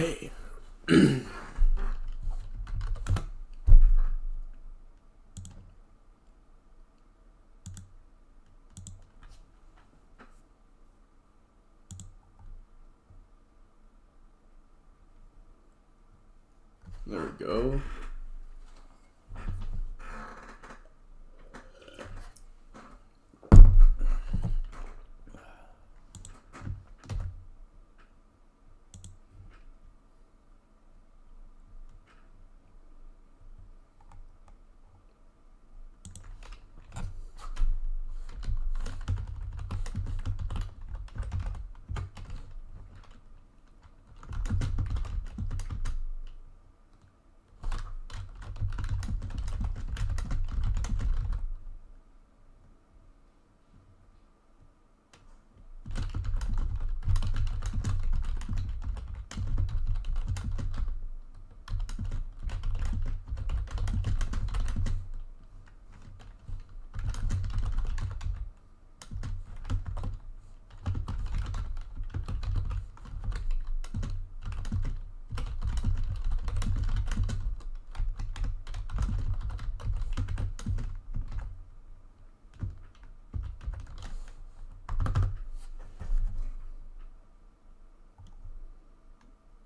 Hey. There we go.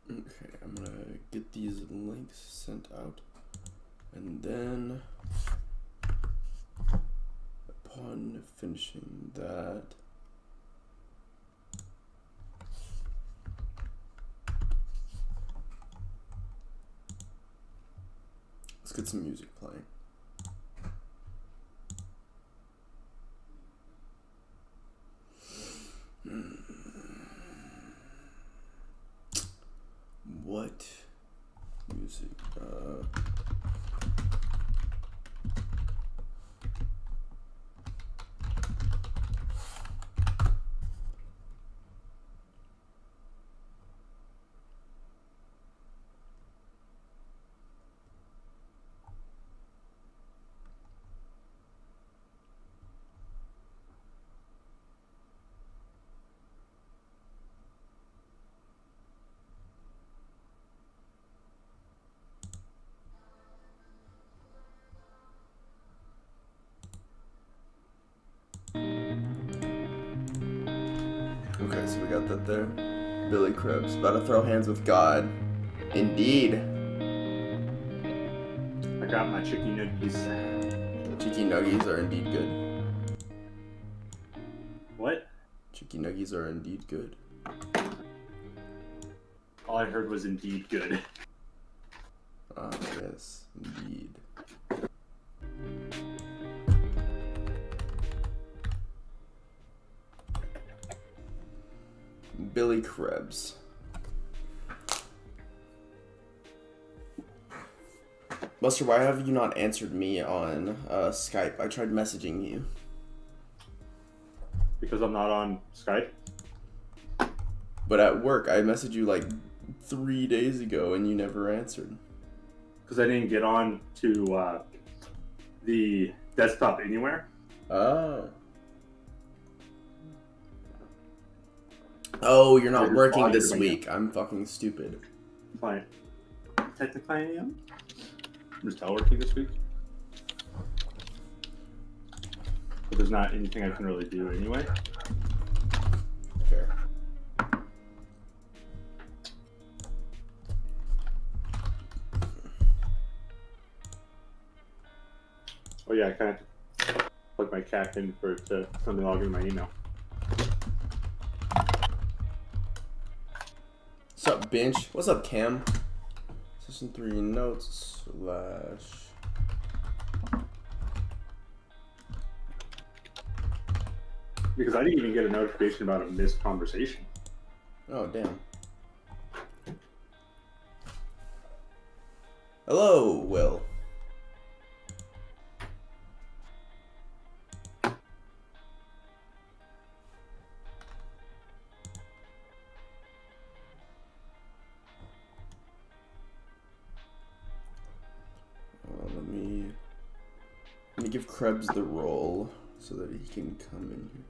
Okay, I'm gonna get these links sent out, and then upon finishing that, let's get some music playing. What music? Okay, so we got that there. Billy Krebs, about to throw hands with God. Indeed. I got my chicken nuggies. Chicken nuggies are indeed good. What? Chicken nuggies are indeed good. All I heard was indeed good. Ah, yes, indeed. Billy Krebs. Buster, why have you not answered me on Skype? I tried messaging you. Because I'm not on Skype? But at work, I messaged you like 3 days ago and you never answered. Because I didn't get on to the desktop anywhere. Oh. Oh, you're not working this week. I'm fucking stupid. Fine. Technically I am. I'm just teleworking this week. But there's not anything I can really do anyway. Fair. Oh yeah, I kind of have to plug my cat in for it to let me log into my email. What's up, Bench? What's up, Cam? Session 3 notes / Because I didn't even get a notification about a missed conversation. Oh, damn. Hello, Will. Let me give Krebs the role so that he can come in here.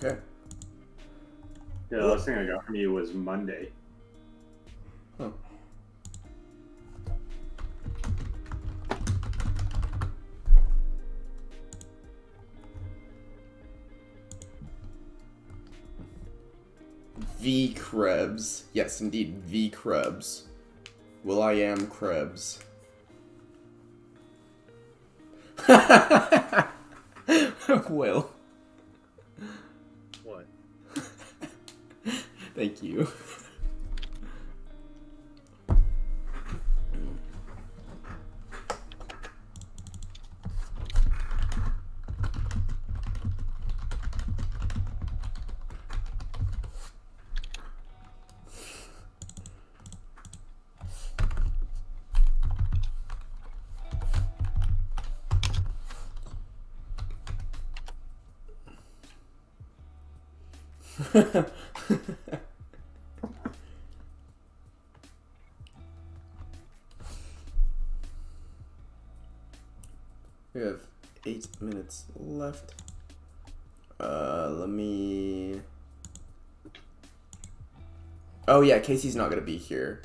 Okay. Yeah, the last thing I got from you was Monday. Huh. V Krebs. Yes, indeed, V Krebs. Will I am Krebs. Will. What? Thank you. We have 8 minutes left. Let me... Oh yeah, Casey's not gonna be here.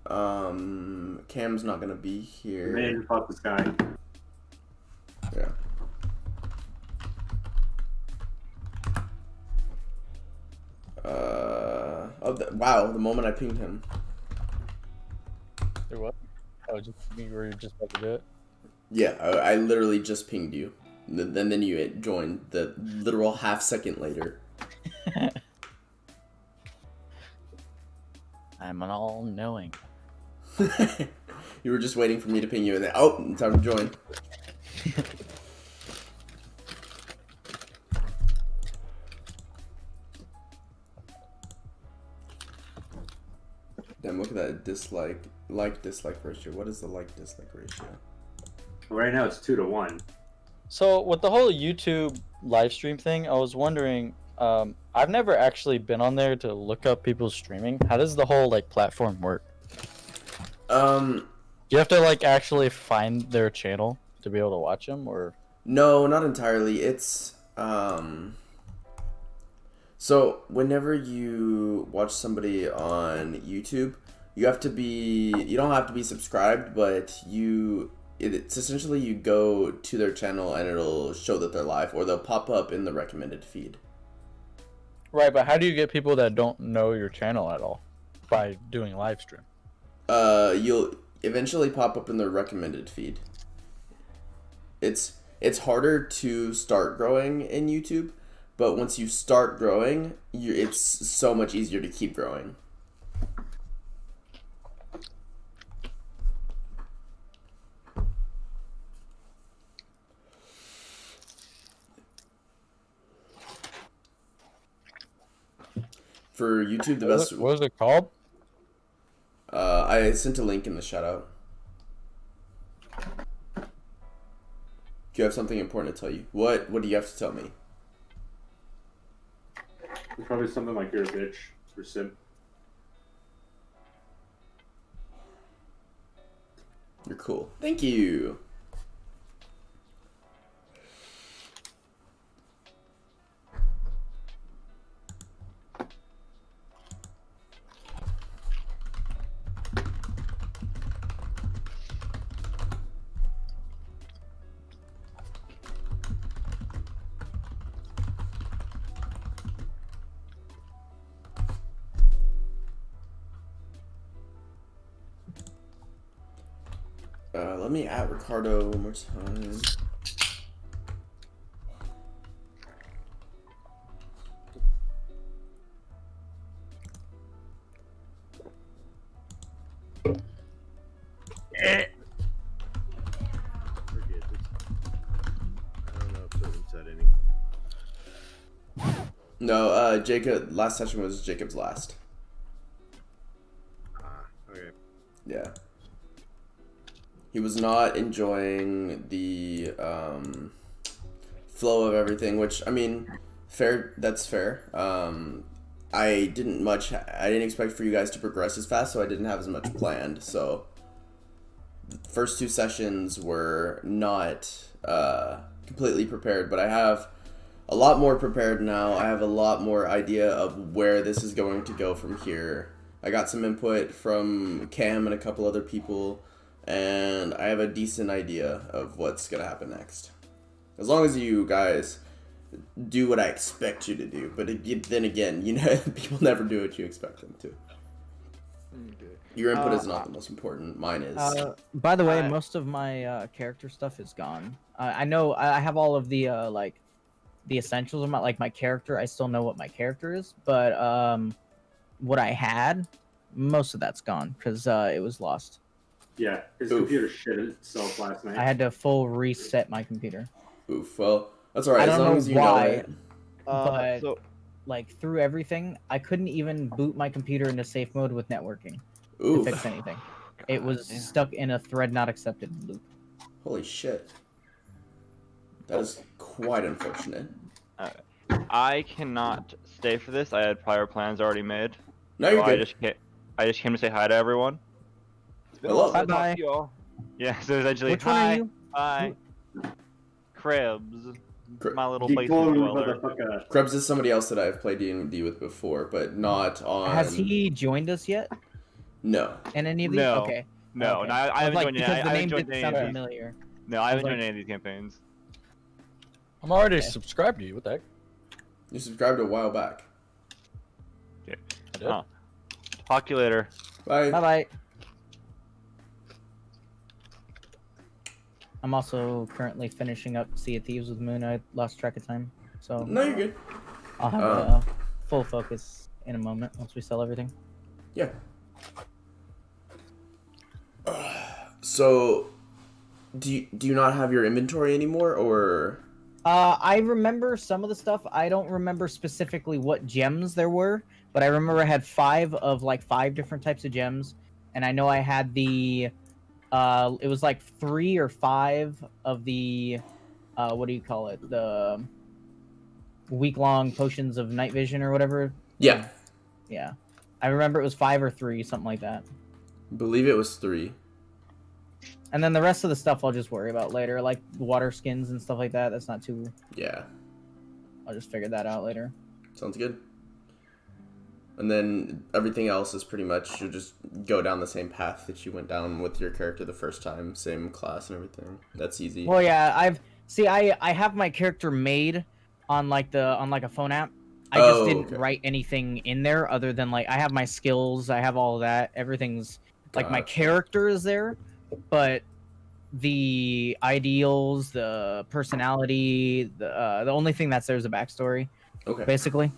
Cam's not gonna be here. Man, fuck this guy. Yeah. Wow, the moment I pinged him. There what? Oh, just you were just about to do it? Yeah, I literally just pinged you. And then you joined the literal half second later. I'm an all-knowing. You were just waiting for me to ping you and then, oh, time to join. Damn, look at that dislike ratio. What is the like-dislike ratio? Right now it's 2-1. So with the whole YouTube live stream thing, I was wondering, I've never actually been on there to look up people's streaming. How does the whole like platform work? Do you have to like actually find their channel to be able to watch them, or? No, not entirely. It's so whenever you watch somebody on YouTube, you don't have to be subscribed, but it's essentially you go to their channel and it'll show that they're live, or they'll pop up in the recommended feed. Right, but how do you get people that don't know your channel at all by doing live stream? You'll eventually pop up in the recommended feed. It's harder to start growing in YouTube, but once you start growing, it's so much easier to keep growing. For YouTube, the best... What was it called? I sent a link in the shout out. Do you have something important to tell you? What do you have to tell me? It's probably something like you're a bitch or simp. You're cool. Thank you. Let me add Ricardo one more time. Forget this. I don't know if someone said any. No, Jacob. Last session was Jacob's last. Okay. Yeah. He was not enjoying the flow of everything, which, I mean, fair. That's fair. I didn't expect for you guys to progress as fast, so I didn't have as much planned. So the first 2 sessions were not completely prepared, but I have a lot more prepared now. I have a lot more idea of where this is going to go from here. I got some input from Cam and a couple other people, and I have a decent idea of what's gonna happen next. As long as you guys do what I expect you to do, but then again, you know, people never do what you expect them to. Okay. Your input is not the most important. Mine is. By the way, most of my character stuff is gone. I know I have all of the like the essentials of my character. I still know what my character is, but what I had, most of that's gone because it was lost. Yeah, his Oof. computer shit itself last night. I had to full reset my computer. Oof. Well, that's alright. I As don't long know as you know why. it. But So like through everything, I couldn't even boot my computer into safe mode with networking to Oof. fix anything. It was stuck in a thread not accepted loop. Holy shit. That is quite unfortunate. I cannot stay for this. I had prior plans already made. No, you're So I good. just came to say hi to everyone. it's been a while since I talked Bye-bye. to y'all. Yeah, so essentially, Which one are hi, you? bye. Krebs, Cre- my little Geek place Lord, dweller. motherfucker. Krebs is somebody else that I've played D&D with before, but not on... Has he joined us yet No. in any of these? No. Okay. No, Okay. no, I was haven't like, joined because any. the I haven't name joined didn't any sound of these. familiar. No, I haven't was joined like- any of these campaigns. I'm already Okay. subscribed to you. What the heck? You subscribed a while back. I did. Huh. Talk to you later. Bye. Bye bye. I'm also currently finishing up Sea of Thieves with Moon. I lost track of time, so No, you're good. I'll have Uh, full focus in a moment once we sell everything. Yeah. So, do you not have your inventory anymore, or... I remember some of the stuff. I don't remember specifically what gems there were, but I remember I had 5 different types of gems, and I know I had the it was like 3 or 5 of the what do you call it? The week-long potions of night vision or whatever. Yeah. Yeah. I remember it was 5 or 3, something like that. believe it was 3. And then the rest of the stuff I'll just worry about later, like water skins and stuff like that. That's not too. Yeah. I'll just figure that out later. Sounds good. And then everything else is pretty much you just go down the same path that you went down with your character the first time, same class and everything. That's easy. Well, yeah, I have my character made on a phone app. I just Oh, didn't okay. write anything in there other than like I have my skills, I have all of that. Everything's like my Gotcha. character is there, but the ideals, the personality, the only thing that's there is a backstory, Okay. basically.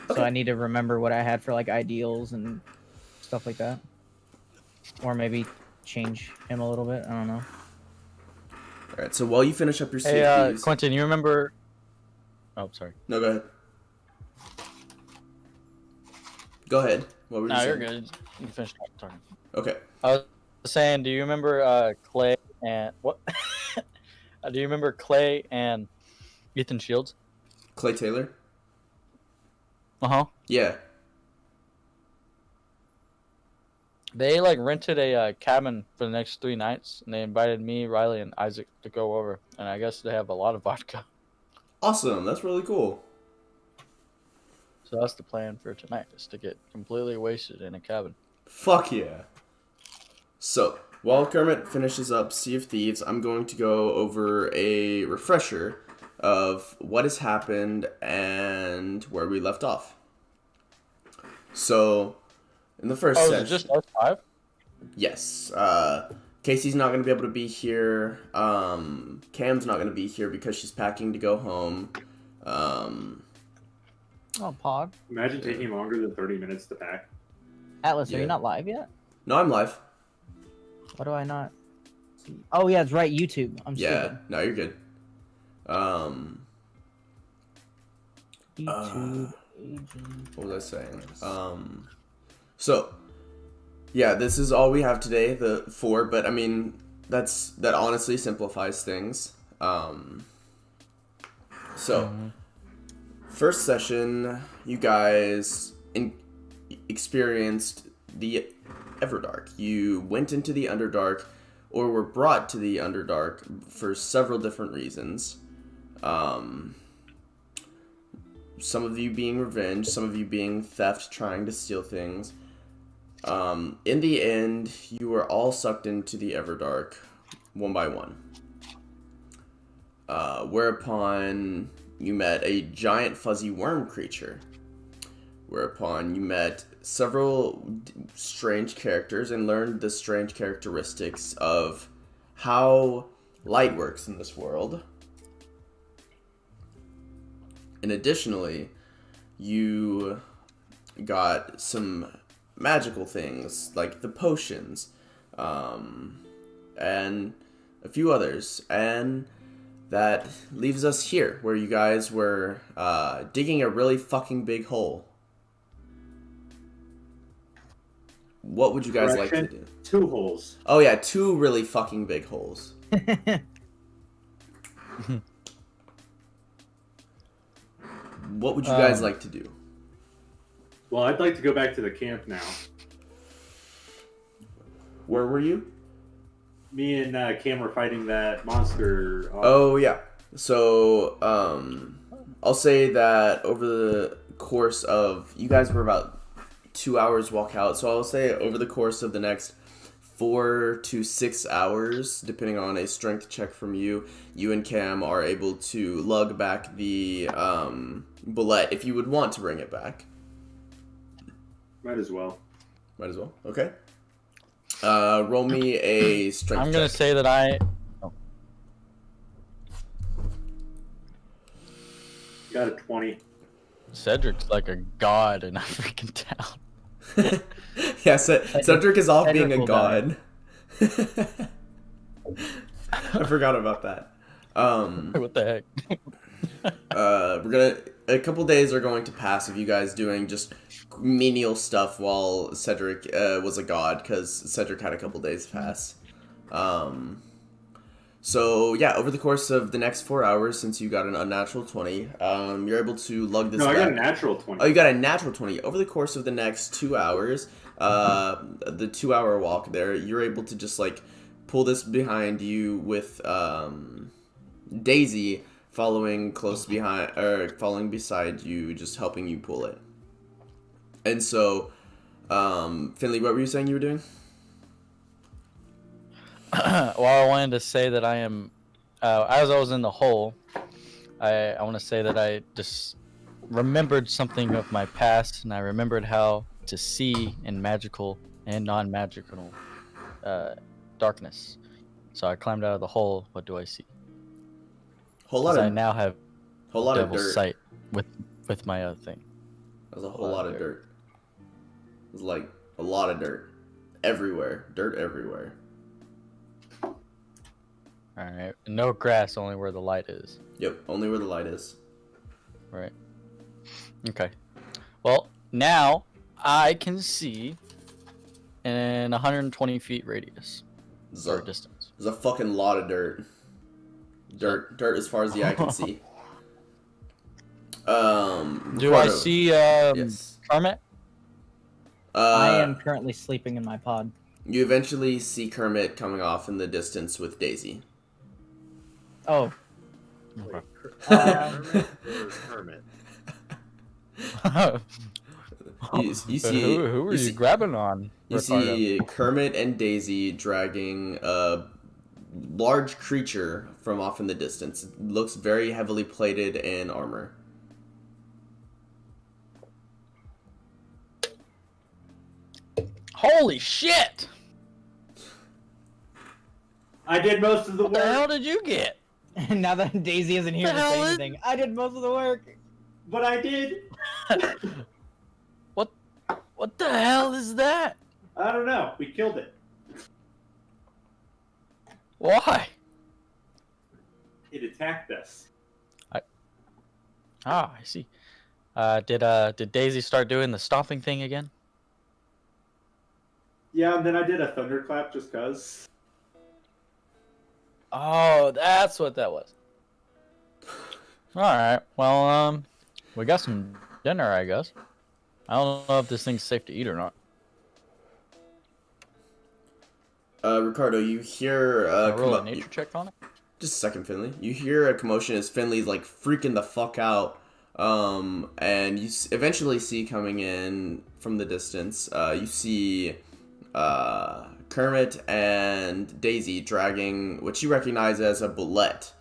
So Okay. I need to remember what I had for like ideals and stuff like that, or maybe change him a little bit. I don't know. All right. So while you finish up your Hey, CFPs... Quentin, you remember? Oh, sorry. No, go ahead. Go ahead. What were you No, saying? you're good. You can finish talking. Okay. I was saying, do you remember Clay and what? Do you remember Clay and Ethan Shields? Clay Taylor? Uh-huh. Yeah. They like rented a cabin for the next 3 nights, and they invited me, Riley, and Isaac to go over. And I guess they have a lot of vodka. Awesome. That's really cool. So that's the plan for tonight, is to get completely wasted in a cabin. Fuck yeah. So, while Kermit finishes up Sea of Thieves, I'm going to go over a refresher of what has happened and where we left off. So, in the first Oh, is session... it just us 5? Yes. Casey's not going to be able to be here. Cam's not going to be here because she's packing to go home. Oh, Pog. Imagine taking longer than 30 minutes to pack. Atlas, are Yeah. you not live yet? No, I'm live. Why do I not see? Oh, yeah, it's right, YouTube. I'm Yeah, stupid. no, you're good. YouTube agent. What was I saying? So, yeah, this is all we have today, the 4, but I mean, that honestly simplifies things. First session, you guys experienced the Everdark. You went into the Underdark, or were brought to the Underdark for several different reasons. some of you being revenge, some of you being theft, trying to steal things. In the end, you were all sucked into the Everdark, one by one. Whereupon you met a giant fuzzy worm creature. Whereupon you met several strange characters and learned the strange characteristics of how light works in this world. And additionally, you got some magical things like the potions, and a few others. And that leaves us here, where you guys were digging a really fucking big hole. What would you guys like to do? 2 holes. Oh yeah, 2 really fucking big holes. What would you guys like to do? Well, I'd like to go back to the camp now. Where were you? Me and Cam were fighting that monster. Oh yeah. So I'll say that over the course of, you guys were about 2 hours walk out. So I'll say over the course of the next 4 to 6 hours, depending on a strength check from you, you and Cam are able to lug back the bullet if you would want to bring it back. Might as well. Might as well. Okay. Roll me a strength check. I'm gonna say that I. Got a 20. Cedric's like a god in a freaking town. Yeah, Cedric is off being a will god. I forgot about that. What the heck? A couple days are going to pass of you guys doing just menial stuff while Cedric was a god, because Cedric had a couple days pass. So yeah, over the course of the next 4 hours, since you got an unnatural 20, you're able to lug this No, back. I got a natural 20. Oh, you got a natural 20. Over the course of the next 2 hours, the 2 hour walk there, you're able to just like pull this behind you with Daisy following close behind, or following beside you, just helping you pull it. And so, Finley, what were you saying you were doing? Well, I wanted to say that I am, as I was in the hole, I want to say that I just remembered something of my past, and I remembered how to see in magical and non-magical darkness. So I climbed out of the hole. What do I see? Whole lot 'Cause I of now have whole lot of devil's dirt. sight with my other thing. There's a whole lot of dirt. There's like a lot of dirt everywhere. Dirt everywhere. All right, no grass, only where the light is. Yep, only where the light is. Right. Okay. Well, now I can see in 120 feet radius or distance. There's a fucking lot of dirt. Dirt as far as the eye can see. Do I Ricardo. see Yes. Kermit? I am currently sleeping in my pod. You eventually see Kermit coming off in the distance with Daisy. Oh, Wait, Um, Hermit? You see who are you, see- grabbing on? You Ricardo? see Kermit and Daisy dragging a large creature from off in the distance. It looks very heavily plated in armor. Holy shit! I did most of the What the work. hell did you get? now that Daisy isn't here The to hell say is- anything, I did most of the work. But I did. What the hell is that? I don't know. We killed it. Why? It attacked us. Ah, I see. Did Daisy start doing the stomping thing again? Yeah, and then I did a thunderclap just cause. Oh, that's what that was. All right. Well, we got some dinner, I guess. I don't know if this thing's safe to eat or not. Ricardo, you hear Can I roll a nature check on it? just a second, Finley. You hear a commotion as Finley's like freaking the fuck out And you eventually see coming in from the distance, you see Kermit and Daisy dragging what you recognize as a bullet.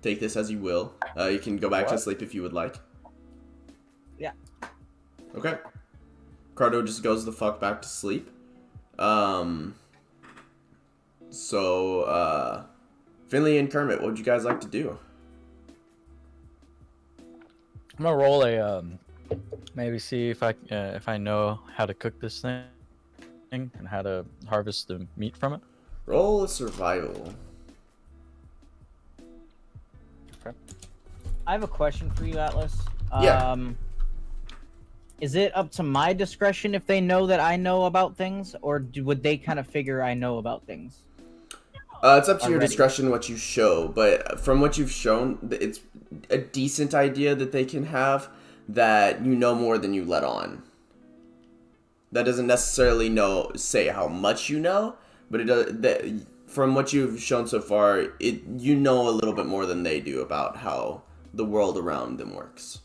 Take this as you will. You can go back to sleep if you would like. Yeah. Okay. Cardo just goes the fuck back to sleep. So, Finley and Kermit, what would you guys like to do? I'm gonna roll a maybe see if I know how to cook this thing and how to harvest the meat from it. Roll a survival. Okay. I have a question for you, Atlas. Yeah. Is it up to my discretion if they know that I know about things, or would they kind of figure I know about things? It's up to your Already. discretion what you show, but from what you've shown, it's a decent idea that they can have that you know more than you let on. That doesn't necessarily say how much you know, but it does. From what you've shown so far, you know a little bit more than they do about how the world around them works.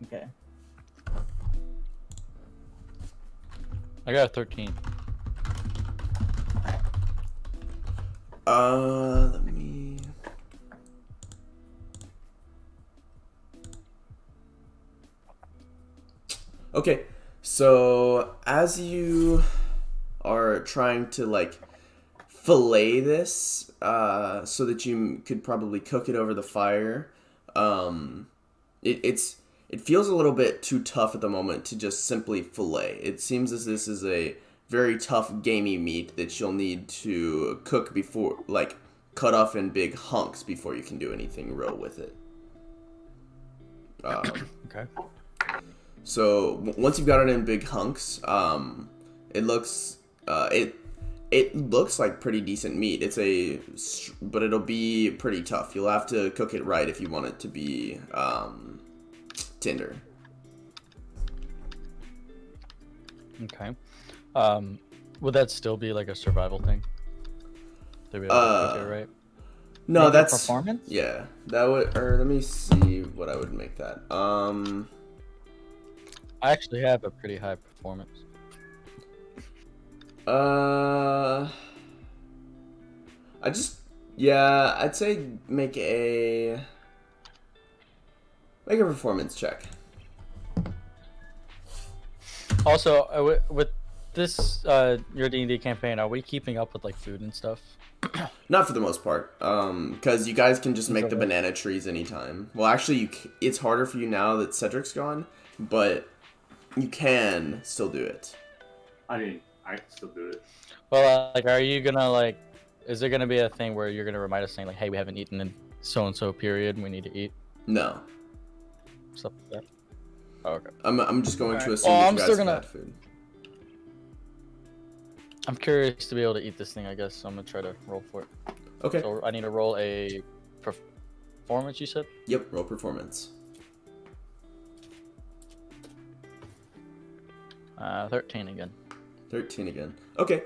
Okay. I got a 13. Let me. Okay, so as you are trying to like fillet this, so that you could probably cook it over the fire, it feels a little bit too tough at the moment to just simply fillet. It seems as this is a very tough gamey meat that you'll need to cook before, like cut off in big hunks before you can do anything real with it. Okay. So once you've got it in big hunks, it looks like pretty decent meat. But it'll be pretty tough. You'll have to cook it right if you want it to be tender. Okay. Would that still be like a survival thing? To be able to cook it right? No, Make it that's performance? Yeah, that would. Or let me see what I would make that. I actually have a pretty high performance. I'd say make a performance check. Also, with this your D&D campaign, are we keeping up with like food and stuff? Not for the most part, because you guys can just make the banana trees anytime. Well, actually, it's harder for you now that Cedric's gone, but you can still do it. I mean, I can still do it. Well, like, are you gonna like? Is there gonna be a thing where you're gonna remind us saying like, "Hey, we haven't eaten in so and so period, and we need to eat"? No, Stuff like that. Oh, okay. I'm just going to assume Well, that I'm you guys still have gonna- had food. I'm curious to be able to eat this thing, I guess. So I'm gonna try to roll for it. Okay. So I need to roll a performance. You said. Yep. Roll performance. 13 again. 13 again. Okay.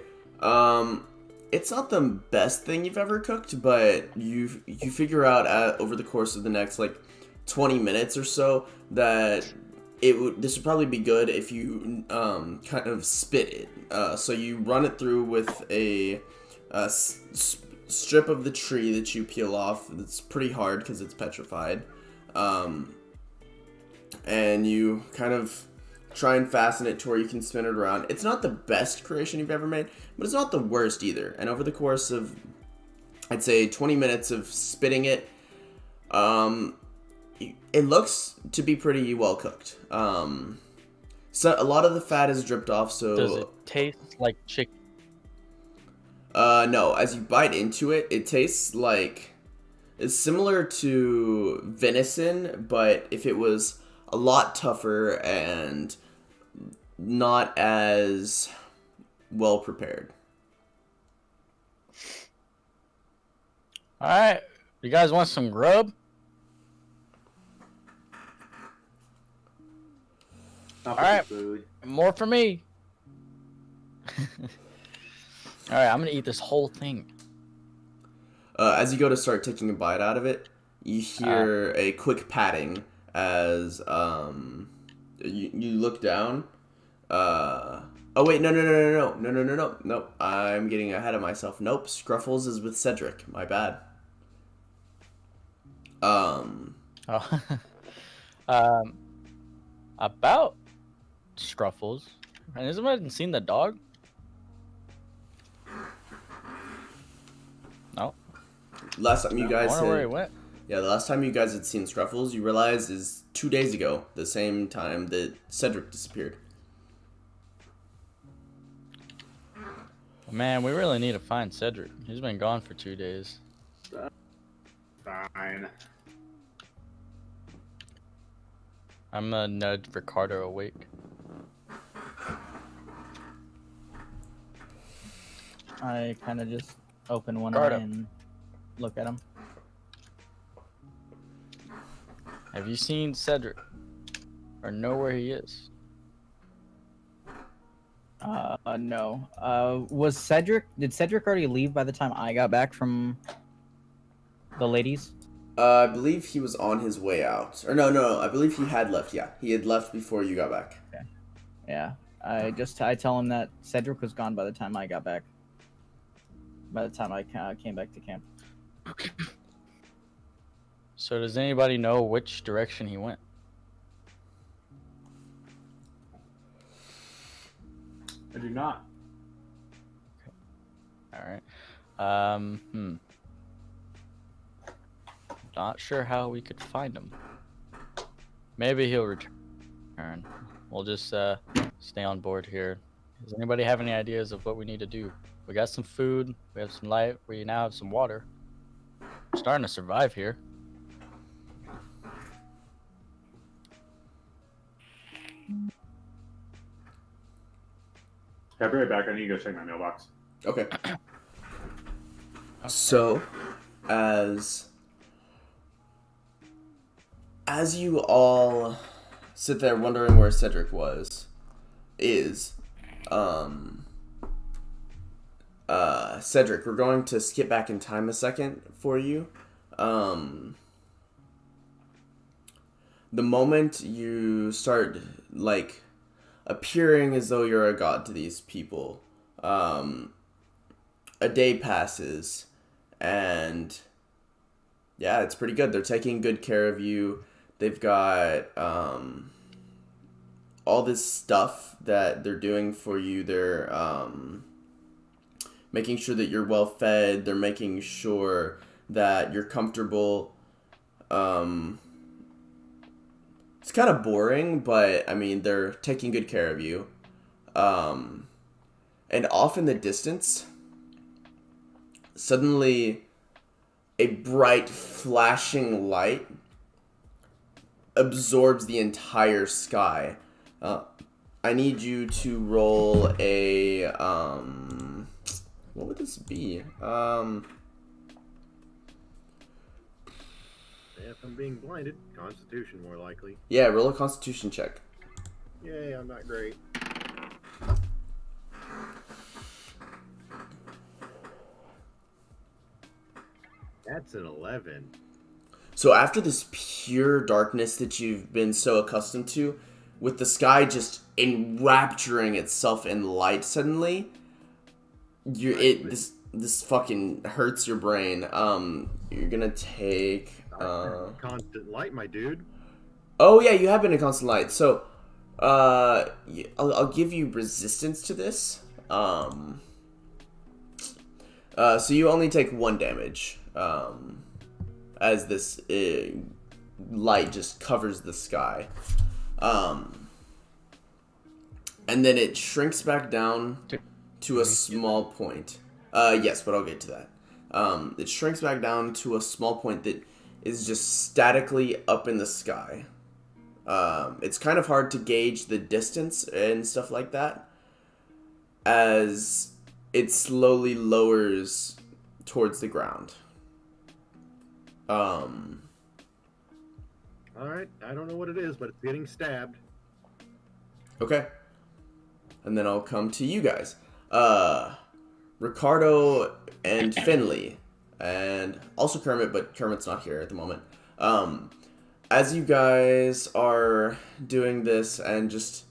It's not the best thing you've ever cooked, but you figure out over the course of the next like 20 minutes or so that this would probably be good if you kind of spit it. So you run it through with a strip of the tree that you peel off. It's pretty hard because it's petrified. And you kind of try and fasten it to where you can spin it around. It's not the best creation you've ever made, but it's not the worst either. And over the course of, I'd say, 20 minutes of spitting it, it looks to be pretty well cooked. So a lot of the fat is dripped off, so... Does it taste like chicken? No. As you bite into it, it tastes like... It's similar to venison, but if it was a lot tougher and not as well prepared. Alright. You guys want some grub? Not All right. particularly. More for me. Alright, I'm gonna eat this whole thing. As you go to start taking a bite out of it, you hear a quick patting as you look down. Oh wait, no. I'm getting ahead of myself. Nope, Scruffles is with Cedric. My bad. Oh. um, about Scruffles. And has anyone seen the dog? No. Last time you I guys wonder where he had, went. yeah, the last time you guys had seen Scruffles, you realized is 2 days ago, the same time that Cedric disappeared. Man, we really need to find Cedric. He's been gone for 2 days. Fine. I'm gonna nudge Ricardo awake. I kind of just open one Guard eye up. and look at him. Have you seen Cedric? Or know where he is? No. Did Cedric already leave by the time I got back from the ladies? I believe he was on his way out. Or no, I believe he had left, yeah. He had left before you got back. Yeah. I tell him that Cedric was gone by the time I got back. By the time I came back to camp. So does anybody know which direction he went? I do not. Alright. Not sure how we could find him. Maybe he'll return. We'll just stay on board here. Does anybody have any ideas of what we need to do? We got some food, we have some light, we now have some water. We're starting to survive here. I'll be right back. I need to go check my mailbox. Okay. So, as you all sit there wondering where Cedric Cedric, we're going to skip back in time a second for you. The moment you start, like, appearing as though you're a god to these people, a day passes, and yeah, it's pretty good. They're taking good care of you. They've got all this stuff that they're doing for you. They're making sure that you're well fed. They're making sure that you're comfortable. It's kind of boring, but I mean, they're taking good care of you. And off in the distance, suddenly a bright flashing light absorbs the entire sky. I need you to roll a what would this be? If I'm being blinded, Constitution more likely. Yeah, roll a Constitution check. Yay, I'm not great. That's an 11. So after this pure darkness that you've been so accustomed to, with the sky just enrapturing itself in light suddenly, this fucking hurts your brain. You're gonna take Constant light, my dude. oh yeah, you have been in constant light. So I'll give you resistance to this. So you only take 1 damage. As this light just covers the sky. And then it shrinks back down to a small point. Yes, but I'll get to that. It shrinks back down to a small point that is just statically up in the sky. It's kind of hard to gauge the distance and stuff like that, as it slowly lowers towards the ground. Alright, I don't know what it is, but it's getting stabbed. Okay. And then I'll come to you guys. Ricardo and Finley. and also Kermit, but Kermit's not here at the moment. As you guys are doing this and just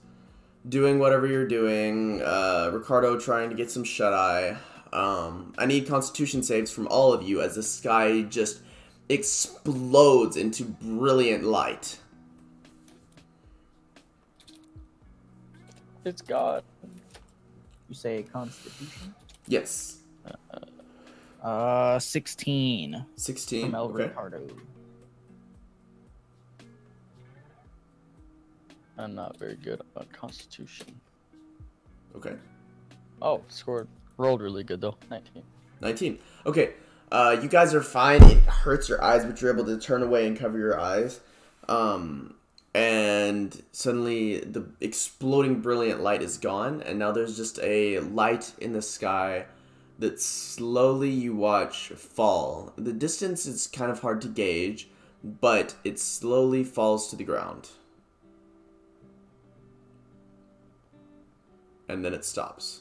doing whatever you're doing, Ricardo trying to get some shut-eye, I need Constitution saves from all of you as the sky just explodes into brilliant light. It's God. You say Constitution? Yes. 16 16. from El Okay. Ricardo. I'm not very good on Constitution. Okay. Oh, rolled really good though. 19. 19. Okay. You guys are fine. It hurts your eyes, but you're able to turn away and cover your eyes. And suddenly the exploding brilliant light is gone, and now there's just a light in the sky that slowly you watch fall. The distance is kind of hard to gauge, but it slowly falls to the ground. And then it stops.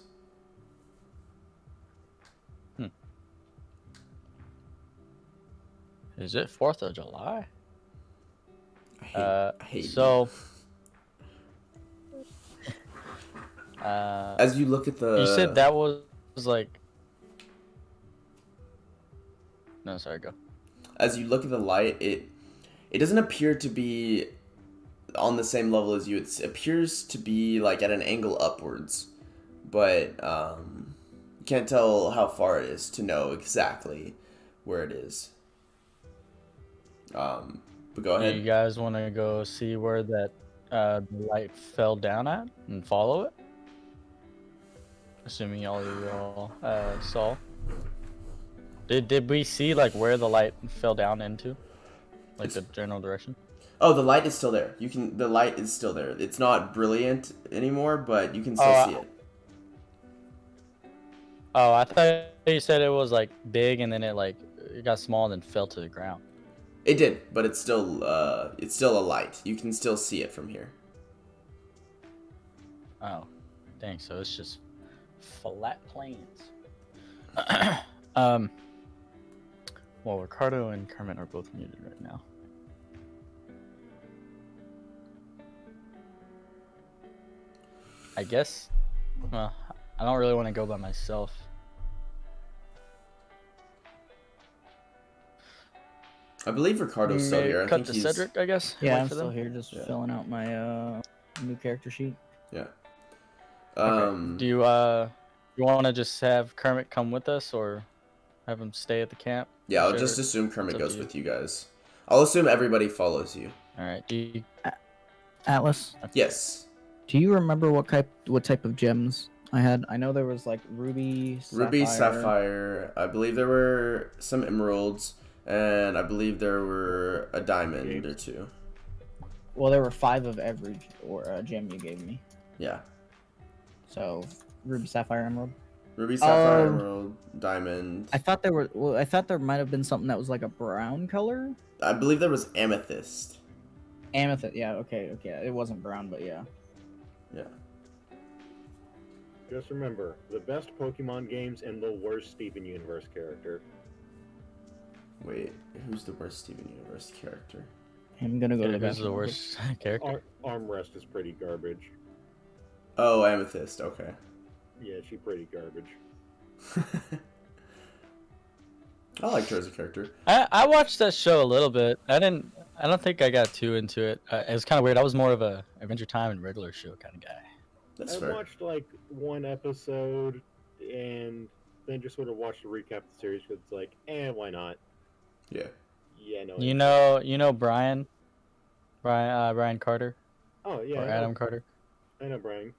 Is it 4th of July? I hate so As you look at the... you said that was like... No, sorry, go. As you look at the light, it doesn't appear to be on the same level as you. It appears to be like at an angle upwards, but you can't tell how far it is to know exactly where it is. But go Do ahead. you guys want to go see where that the light fell down at and follow it? Assuming all of you all saw. Did we see like where the light fell down into? Like the general direction? Oh, the light is still there. The light is still there. It's not brilliant anymore, but you can still see it. Oh, I thought you said it was like big and then it got small and then fell to the ground. It did, but it's still a light. You can still see it from here. Oh, dang! So it's just flat plains. Well, Ricardo and Kermit are both muted right now. I guess. Well, I don't really want to go by myself. I believe Ricardo's still here. I Cut think to he's... Cedric, I guess. Yeah, Wait I'm for still them. here, just filling out my new character sheet. Yeah. Okay. Do you want to just have Kermit come with us, or have him stay at the camp? Yeah, I'll Sure. just assume Kermit It's up goes to you. with you guys. I'll assume everybody follows you. All right. Atlas, Yes. do you remember what type of gems I had? I know there was like ruby, sapphire. Ruby, sapphire. I believe there were some emeralds, and I believe there were a diamond or two. Well, there were 5 of every gem you gave me. Yeah. So ruby, sapphire, emerald. Ruby, sapphire, emerald, diamond. I thought there were. Well, I thought there might have been something that was like a brown color. I believe there was amethyst. Amethyst. Yeah. Okay. It wasn't brown, but yeah. Yeah. Just remember, the best Pokemon games and the worst Steven Universe character. Wait, who's the worst Steven Universe character? I'm gonna go to the Who's best. the worst character? Armrest is pretty garbage. Oh, amethyst. Okay. Yeah, she's pretty garbage. I liked her as a character. I watched that show a little bit. I don't think I got too into it. It was kind of weird. I was more of a Adventure Time and regular show kind of guy. That's I fair. watched like one episode and then just sort of watched a recap of the series because it's like, why not? Yeah. Yeah, no. You know Brian Carter Oh yeah, or Adam Carter. I know Brian.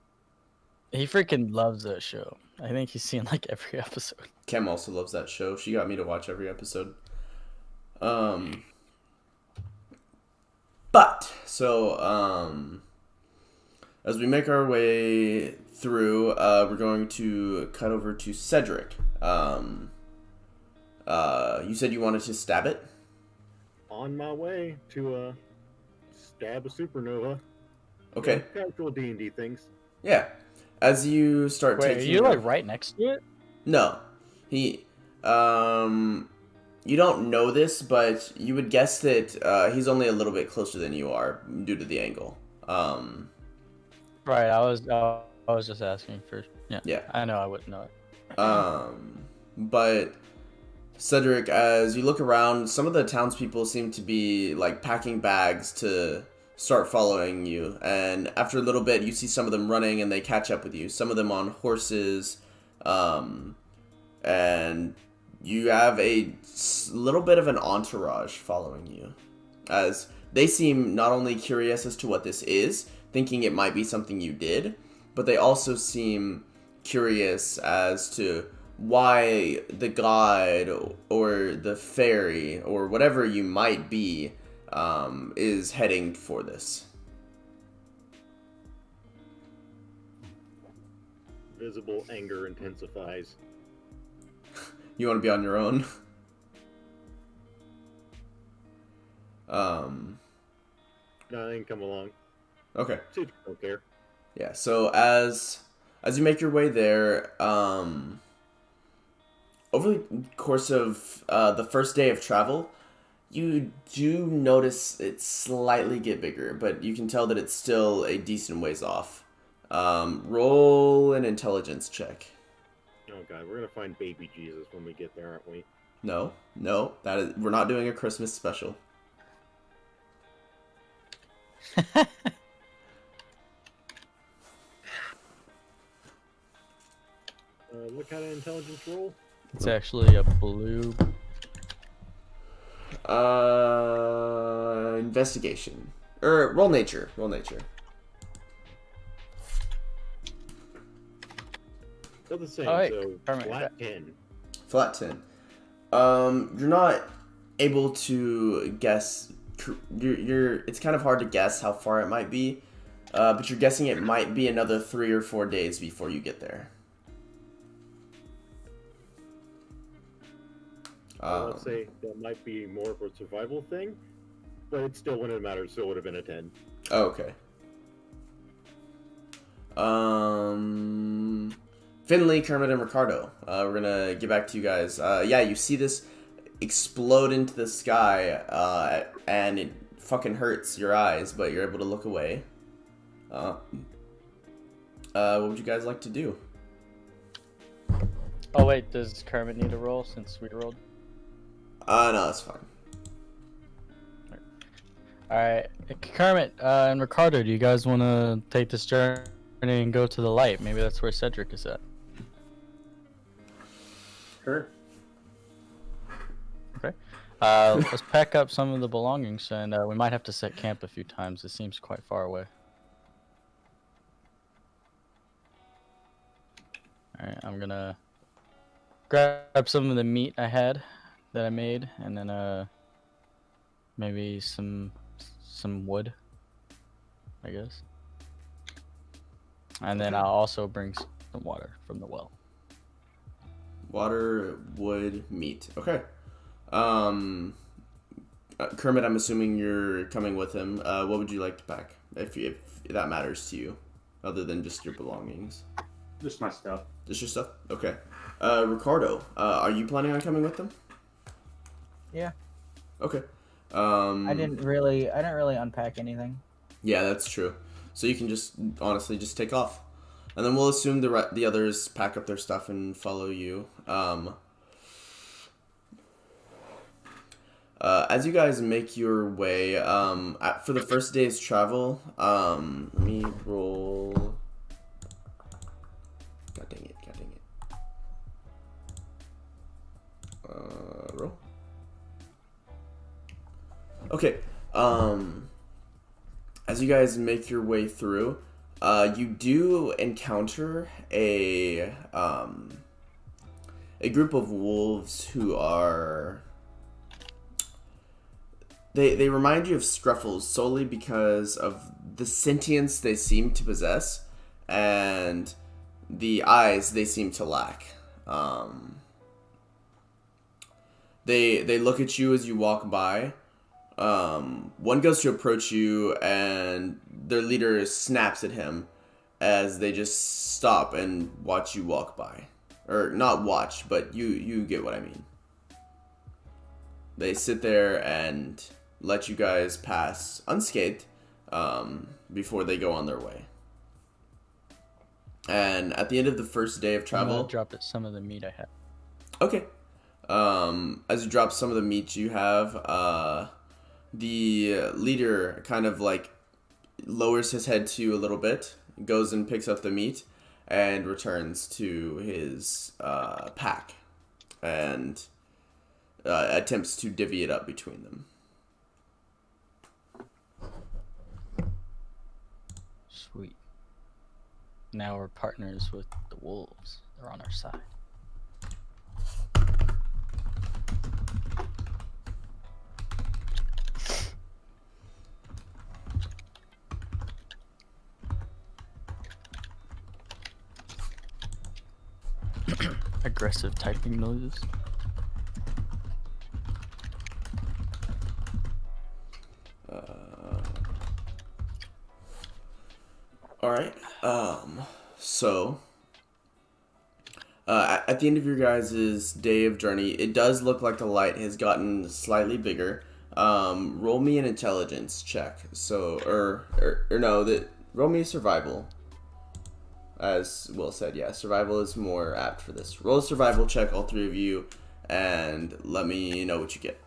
He freaking loves that show. I think he's seen like every episode. Kem also loves that show. She got me to watch every episode. As we make our way through, we're going to cut over to Cedric. You said you wanted to stab it? On my way to stab a supernova. Okay. Yeah, casual D&D things. Yeah. As you start Wait, are taking... you like right next to it? No. He, you don't know this, but you would guess that he's only a little bit closer than you are due to the angle. Right. I was just asking for. Yeah. Yeah. I know I wouldn't know it. But Cedric, as you look around, some of the townspeople seem to be like packing bags to start following you, and after a little bit, you see some of them running, and they catch up with you. Some of them on horses, and you have a little bit of an entourage following you, as they seem not only curious as to what this is, thinking it might be something you did, but they also seem curious as to why the god or the fairy or whatever you might be is heading for this. Visible anger intensifies. You want to be on your own? No, they can come along. Okay. Dude, don't care. Yeah, so as you make your way there, over the course of the first day of travel, you do notice it slightly get bigger, but you can tell that it's still a decent ways off. Roll an intelligence check. Oh god, we're gonna find baby Jesus when we get there, aren't we? No, we're not doing a Christmas special. What kind of intelligence roll? It's actually a blue. Investigation. Roll nature. Roll nature. Still the same, Oh, wait. so Permanent. flat 10. Flat 10. You're not able to guess. It's kind of hard to guess how far it might be, but you're guessing it might be another 3 or 4 days before you get there. I'll say that might be more of a survival thing, but it still wouldn't matter, so it would have been a 10. Okay. Finley, Kermit, and Ricardo. We're gonna get back to you guys. Yeah, you see this explode into the sky, and it fucking hurts your eyes, but you're able to look away. What would you guys like to do? Oh wait, does Kermit need a roll since we rolled? No, that's fine. Alright, Kermit and Ricardo, do you guys want to take this journey and go to the light? Maybe that's where Cedric is at. Sure. Okay. Let's pack up some of the belongings, and we might have to set camp a few times. It seems quite far away. Alright, I'm gonna grab some of the meat I had that I made, and then maybe some wood, I guess. And then I'll also bring some water from the well. Water, wood, meat. Okay. Kermit, I'm assuming you're coming with him. What would you like to pack, if that matters to you, other than just your belongings? Just my stuff. Just your stuff? Okay. Ricardo, are you planning on coming with them? Yeah. Okay. I didn't really unpack anything. Yeah, that's true. So you can just honestly just take off, and then we'll assume the others pack up their stuff and follow you. As you guys make your way, for the first day's travel, let me roll. God dang it! Roll. Okay. As you guys make your way through, you do encounter a group of wolves who are. They remind you of Scruffles solely because of the sentience they seem to possess and the eyes they seem to lack. They look at you as you walk by. One goes to approach you, and their leader snaps at him as they just stop and watch you walk by. Or not watch, but you get what I mean. they sit there and let you guys pass unscathed before they go on their way. And at the end of the first day of I'm travel, gonna drop it some of the meat I have. okay. As you drop some of the meat you have, the leader kind of like lowers his head to you a little bit, goes and picks up the meat, and returns to his pack, and attempts to divvy it up between them. Sweet. Now we're partners with the wolves. They're on our side. Aggressive typing noises. All right. So at the end of your guys' day of journey, it does look like the light has gotten slightly bigger. Roll me an intelligence check. So, or no, roll me a survival. As Will said, yeah, survival is more apt for this. Roll a survival check, all three of you, and let me know what you get.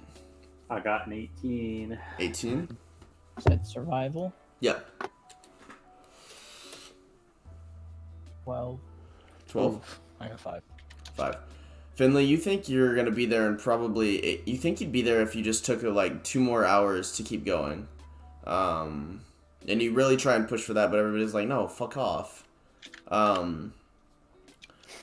I got an 18. 18? Said survival. Yep. 12. 12? I got 5. 5. Finley, you think you're going to be there in probably... You think you'd be there if you just took like 2 more hours to keep going. And you really try and push for that, but everybody's like, no, fuck off.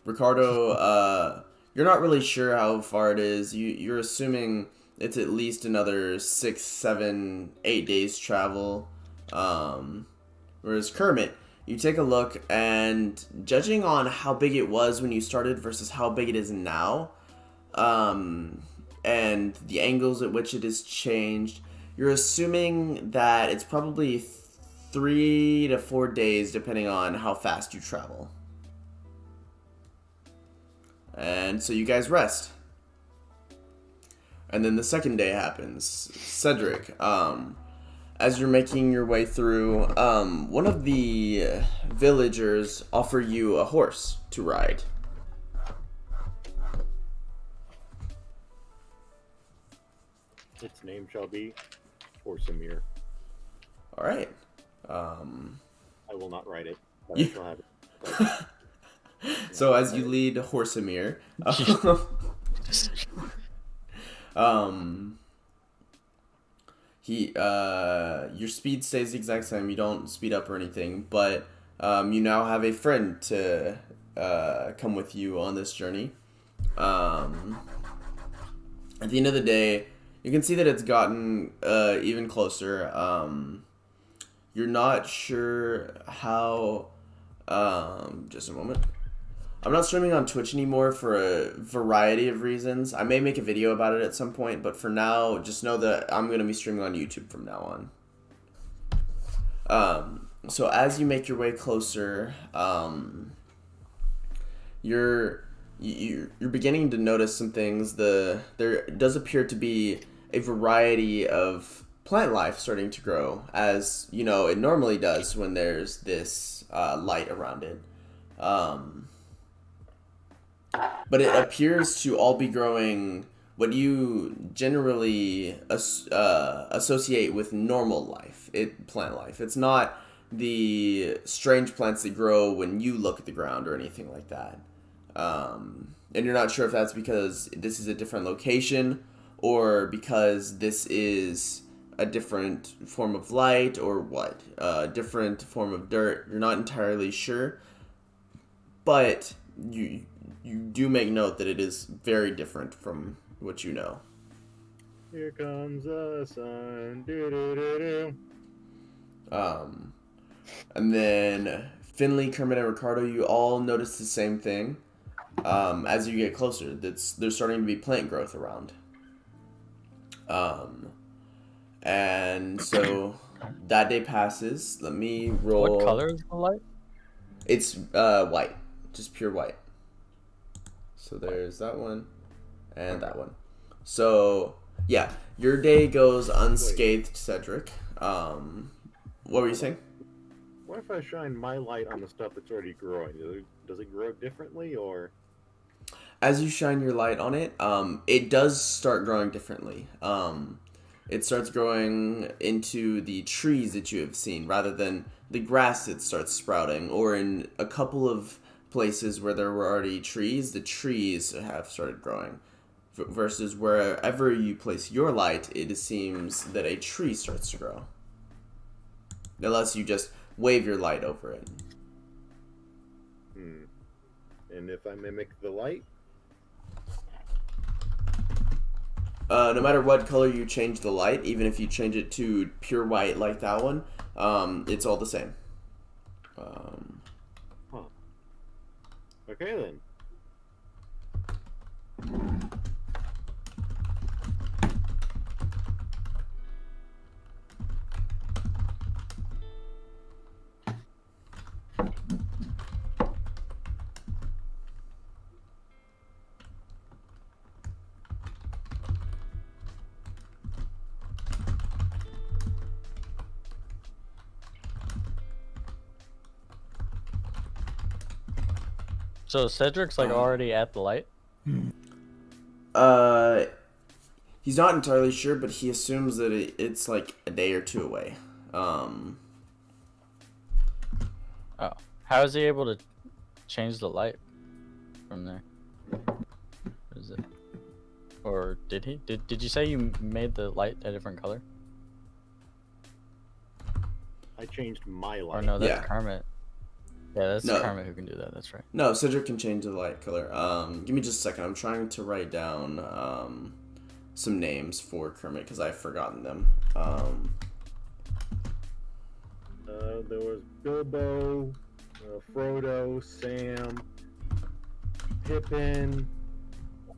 Ricardo, you're not really sure how far it is. You're assuming it's at least another 6, 7, 8 days travel. Whereas Kermit, you take a look, and judging on how big it was when you started versus how big it is now, and the angles at which it has changed, you're assuming that it's probably 3 to 4 days, depending on how fast you travel. And so you guys rest. And then the second day happens. Cedric, as you're making your way through, one of the villagers offer you a horse to ride. Its name shall be Orsamir. All right. I will not write it, but You- I shall have it. So as you lead Horsamir, your speed stays the exact same. You don't speed up or anything, but you now have a friend to come with you on this journey. At the end of the day, you can see that it's gotten even closer. You're not sure how. Just a moment. I'm not streaming on Twitch anymore for a variety of reasons. I may make a video about it at some point, but for now, just know that I'm going to be streaming on YouTube from now on. So as you make your way closer, you're beginning to notice some things. There does appear to be a variety of plant life starting to grow, as you know it normally does when there's this light around it. But it appears to all be growing what you generally associate with normal life, plant life. It's not the strange plants that grow when you look at the ground or anything like that. And you're not sure if that's because this is a different location or because this is a different form of light or what, a different form of dirt. You're not entirely sure, but you do make note that it is very different from what you know. Here comes the sun. Do-do-do-do. And then Finley, Kermit, and Ricardo, you all notice the same thing. As you get closer, there's starting to be plant growth around. And so that day passes. Let me roll. What color is the light? It's white, just pure white. So there's that one and that one. So Yeah, your day goes unscathed, Cedric. What were you saying? What if I shine my light on the stuff that's already growing? Does it grow differently, or? As you shine your light on it, it does start growing differently. It starts growing into the trees that you have seen rather than the grass that starts sprouting, or in a couple of places where there were already trees, the trees have started growing. Versus wherever you place your light, it seems that a tree starts to grow. Unless you just wave your light over it. And if I mimic the light? No matter what color you change the light, even if you change it to pure white like that one, it's all the same. Okay then. So Cedric's like already at the light. He's not entirely sure, but he assumes that it's like a day or two away. Oh, how is he able to change the light from there? Is it? Or did he? Did you say you made the light a different color? I changed my light. Or no, that's Yeah. Kermit. Yeah, that's No. Kermit who can do that. That's right. No, Cedric can change the light color. Give me just a second. I'm trying to write down some names for Kermit because I've forgotten them. There was Bilbo, Frodo, Sam, Pippin,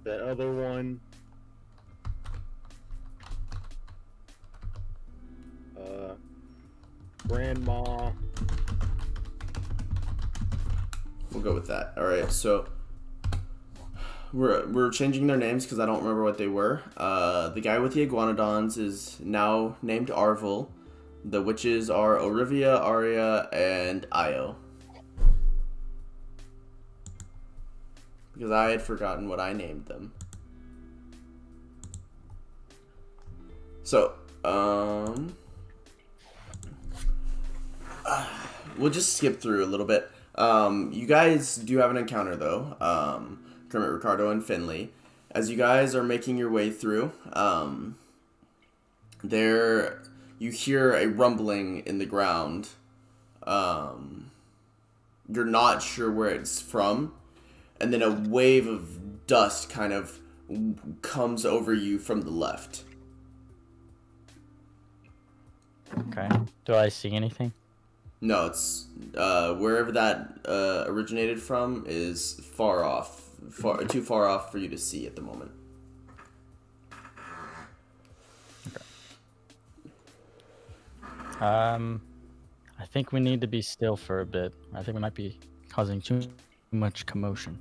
that other one. Grandma. We'll go with that. All right, so we're changing their names because I don't remember what they were. The guy with the iguanodons is now named Arvel. The witches are Orivia, Arya, and Io. Because I had forgotten what I named them. So, we'll just skip through a little bit. You guys do have an encounter though. Kermit, Ricardo, and Finley. As you guys are making your way through, there you hear a rumbling in the ground. You're not sure where it's from, and then a wave of dust kind of comes over you from the left. Okay. Do I see anything? No, it's wherever that originated from is far off, too far off for you to see at the moment. I think we need to be still for a bit. I think we might be causing too much commotion.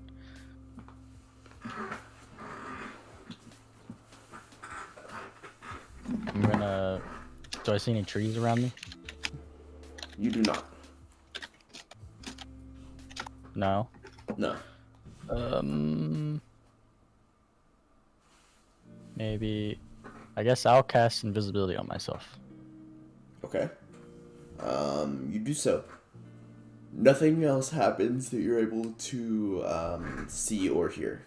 I'm gonna. Do I see any trees around me? You do not. No. No. Maybe. I guess I'll cast invisibility on myself. Okay. You do so. Nothing else happens that you're able to see or hear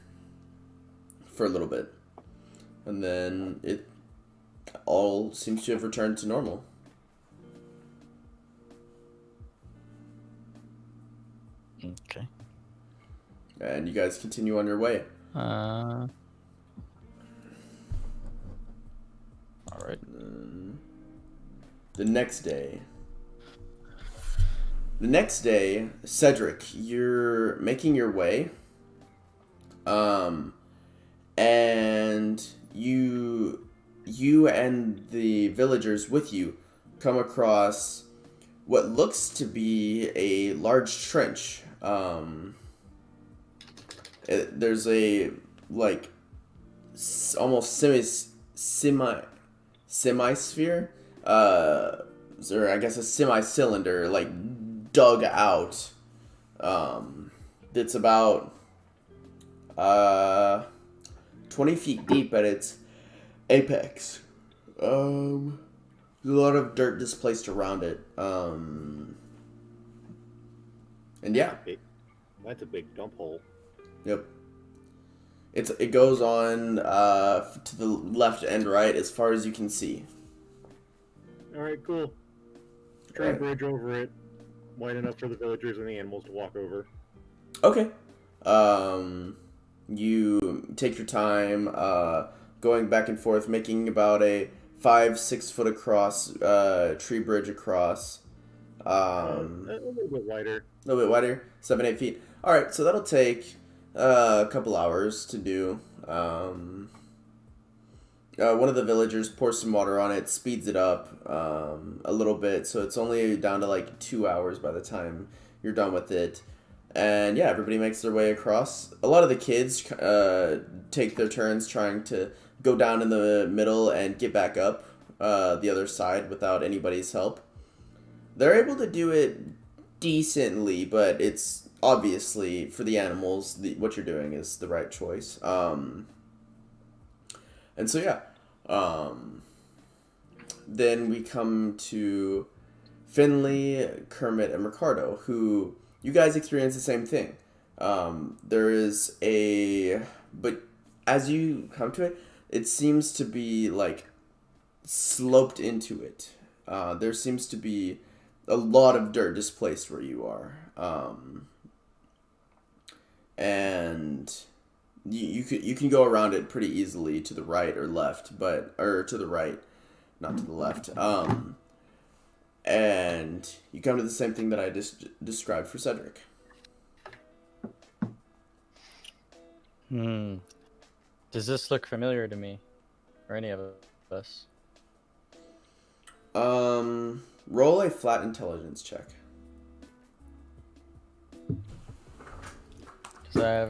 for a little bit. And then it all seems to have returned to normal. Okay. And you guys continue on your way. All right. The next day, Cedric, you're making your way. And you and the villagers with you come across what looks to be a large trench. There's a almost semi-sphere, or I guess a semi-cylinder, like dug out. That's about 20 feet deep at its apex. There's a lot of dirt displaced around it. And yeah, That's a big dump hole. yep. It goes on to the left and right as far as you can see. All right, cool. Tree Alright. bridge over it, wide enough for the villagers and the animals to walk over. Okay. You take your time going back and forth, making about a 5-6 foot across tree bridge across. A little bit wider. A little bit wider, 7-8 feet. All right, so that'll take a couple hours to do. One of the villagers pours some water on it, speeds it up a little bit, so it's only down to like 2 hours by the time you're done with it. And yeah, everybody makes their way across. A lot of the kids take their turns trying to go down in the middle and get back up the other side without anybody's help. They're able to do it decently, but it's obviously for the animals, what you're doing is the right choice. And so yeah, then we come to Finley, Kermit, and Ricardo, who you guys experience the same thing. There is but as you come to it, it seems to be like sloped into it. There seems to be a lot of dirt displaced where you are. And you can go around it pretty easily to the right or left, or to the right, not to the left. And you come to the same thing that I just described for Cedric. Does this look familiar to me, or any of us? Roll a flat intelligence check. Because I have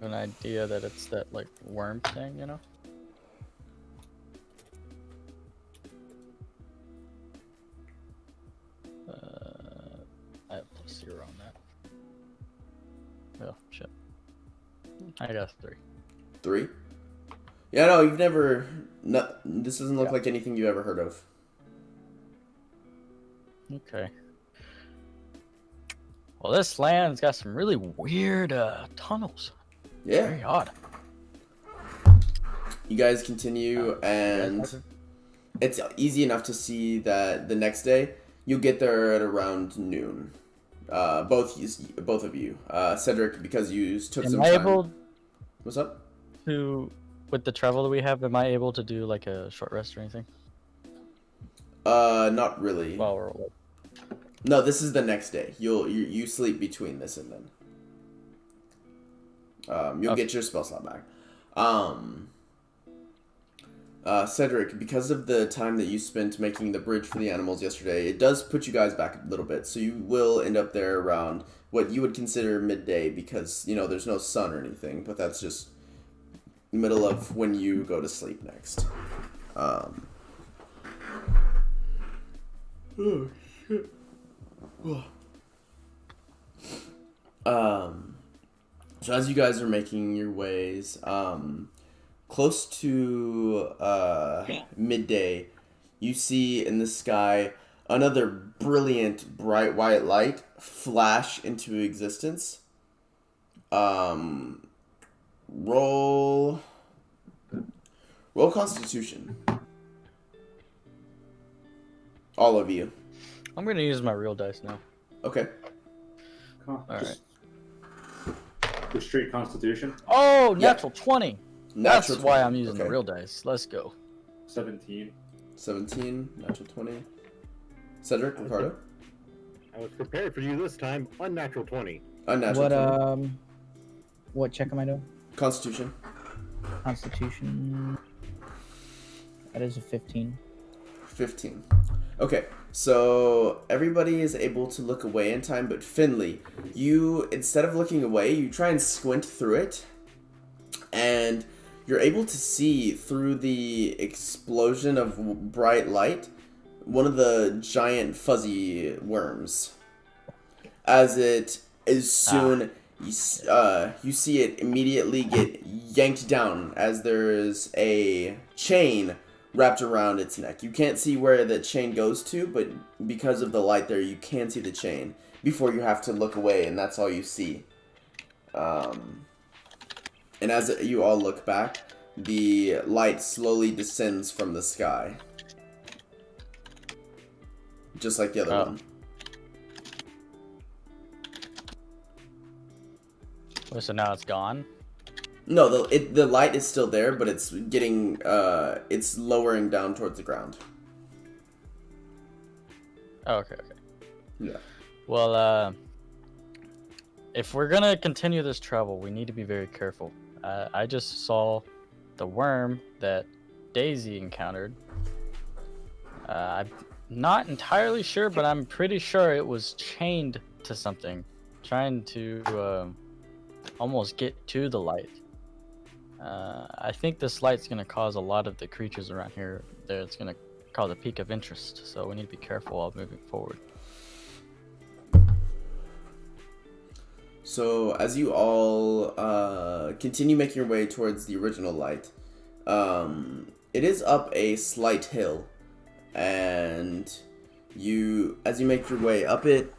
an idea that it's that like worm thing, you know? I have +0 on that. Oh shit! I got 3. 3? Yeah, no, you've never. No, this doesn't look like anything you've ever heard of. Okay. Well, this land's got some really weird tunnels. Yeah. Very odd. You guys continue, and it's easy enough to see that the next day you'll get there at around noon. Both of you. Cedric, because you took some Am I time. able What's up? to, with the travel that we have, am I able to do like a short rest or anything? Not really. While we're awake? No, this is the next day. You sleep between this and then. You'll get your spell slot back. Cedric, because of the time that you spent making the bridge for the animals yesterday, it does put you guys back a little bit. So you will end up there around what you would consider midday because, there's no sun or anything, but that's just middle of when you go to sleep next. Oh, shit. So as you guys are making your ways, close to midday, you see in the sky another brilliant bright white light flash into existence. Roll Constitution. All of you. I'm gonna use my real dice now. Okay. All right. The straight Constitution. Oh, Yeah. natural 20. That's Natural why 20. I'm using the Okay. real dice. Let's go. 17. 17, natural 20. Cedric, Ricardo? I was prepared for you this time. Unnatural 20. Unnatural 20. What check am I doing? Constitution. Constitution. That is a 15. 15. Okay, so everybody is able to look away in time, but Finley, you, instead of looking away, you try and squint through it, and you're able to see through the explosion of bright light one of the giant fuzzy worms. As soon you see it immediately get yanked down as there is a chain wrapped around its neck. You can't see where the chain goes to, but because of the light there, you can see the chain before you have to look away, and that's all you see. And as you all look back, the light slowly descends from the sky. Just like the other one. Well, so now it's gone? No, the light is still there, but it's getting, it's lowering down towards the ground. Oh, okay. Yeah. Well, if we're gonna continue this travel, we need to be very careful. I just saw the worm that Daisy encountered. I'm not entirely sure, but I'm pretty sure it was chained to something, trying to almost get to the light. I think this light's gonna cause a lot of the creatures around here. It's gonna cause a peak of interest, so we need to be careful while moving forward. So as you all continue making your way towards the original light, it is up a slight hill, and as you make your way up it,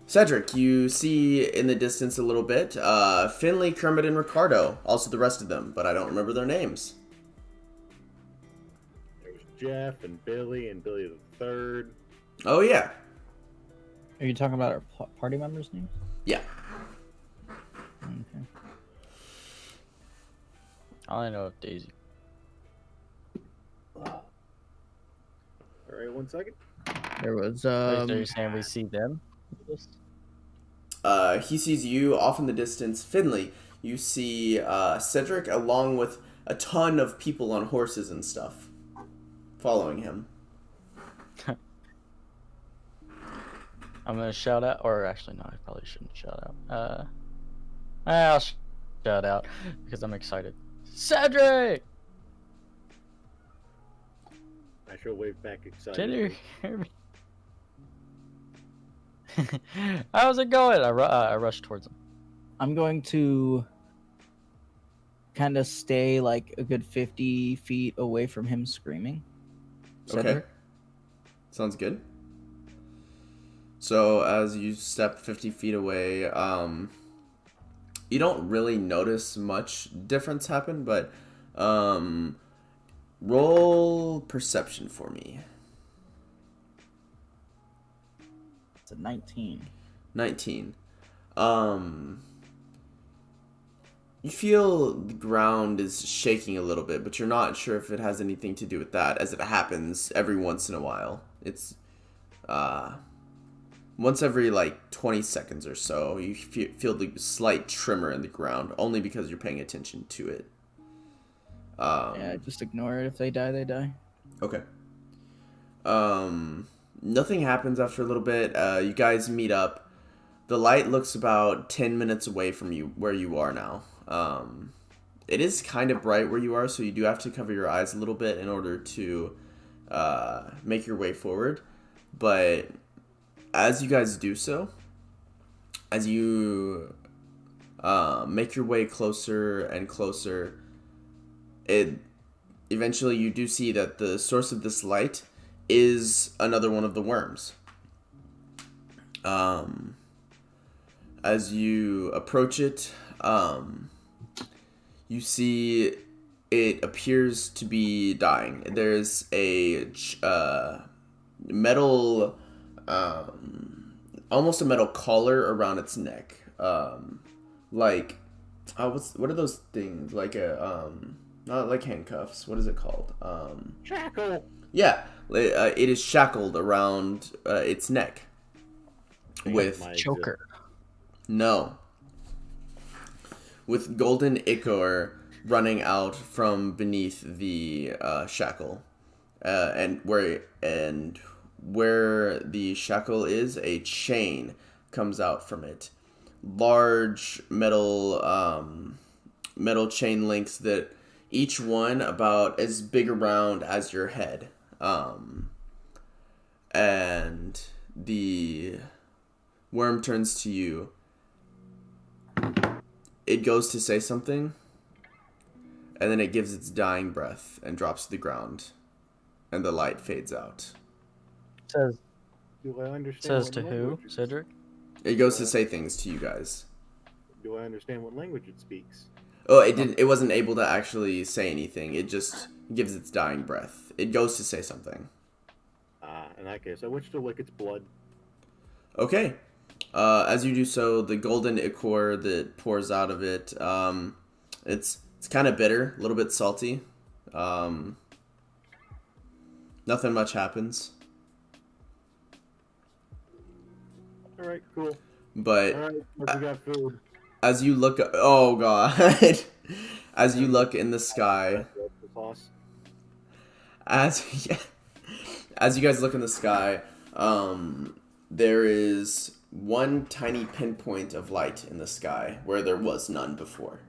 Cedric, you see in the distance a little bit, Finley, Kermit, and Ricardo, also the rest of them, but I don't remember their names. There's Jeff and Billy the third. Oh yeah. Are you talking about our party members' names? Yeah. Okay. All I know of Daisy. All right, 1 second. There was So you're saying we see them? He sees you off in the distance. Finley, you see Cedric along with a ton of people on horses and stuff following him. I'm gonna shout out, or actually, no, I probably shouldn't shout out. I'll shout out because I'm excited. Cedric! I shall wave back excited. Can you hear me? How's it going? I rushed towards him. I'm going to kind of stay like a good 50 feet away from him screaming. Cedric. Okay. Sounds good. So as you step 50 feet away, you don't really notice much difference happen, but roll perception for me. It's a 19. 19. You feel the ground is shaking a little bit, but you're not sure if it has anything to do with that, as it happens every once in a while. It's once every like 20 seconds or so, you feel the slight tremor in the ground, only because you're paying attention to it. Yeah, just ignore it. If they die, they die. Okay. Nothing happens after a little bit. You guys meet up. The light looks about 10 minutes away from you, where you are now. It is kind of bright where you are, so you do have to cover your eyes a little bit in order to make your way forward. But as you guys do so, as you make your way closer and closer, eventually you do see that the source of this light is another one of the worms. As you approach it, you see it appears to be dying. There's a metal, almost a metal collar around its neck. Like, what are those things? Like not like handcuffs. What is it called? Shackle. Yeah, it is shackled around its neck with Choker. no, with golden ichor running out from beneath the shackle, and where the shackle is, a chain comes out from it. Large metal metal chain links that each one about as big around as your head. And the worm turns to you. It goes to say something, and then it gives its dying breath and drops to the ground, and the light fades out. Says Do I understand? says what to who, language it- Cedric? It goes to say things to you guys. Do I understand what language it speaks? Oh, it didn't. It wasn't able to actually say anything. It just gives its dying breath. It goes to say something. In that case, I wish to lick its blood. Okay. As you do so, the golden ichor that pours out of it, it's kind of bitter, a little bit salty. Nothing much happens, All right, cool. but All right, we got food. as you look, oh god, as you look in the sky, The sauce. as as you guys look in the sky, there is one tiny pinpoint of light in the sky where there was none before.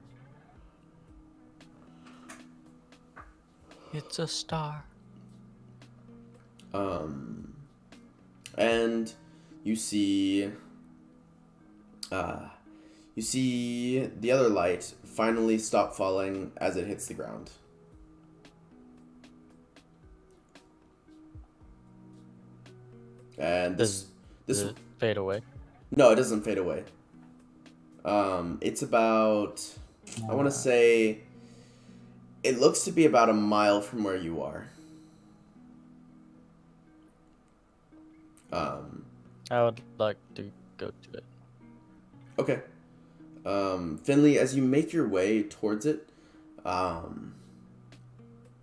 It's a star. And you see the other light finally stop falling as it hits the ground. And Does this it fade away? no, it doesn't fade away. It's about, I want to say, it looks to be about a mile from where you are. I would like to go to it. Okay. Finley, as you make your way towards it,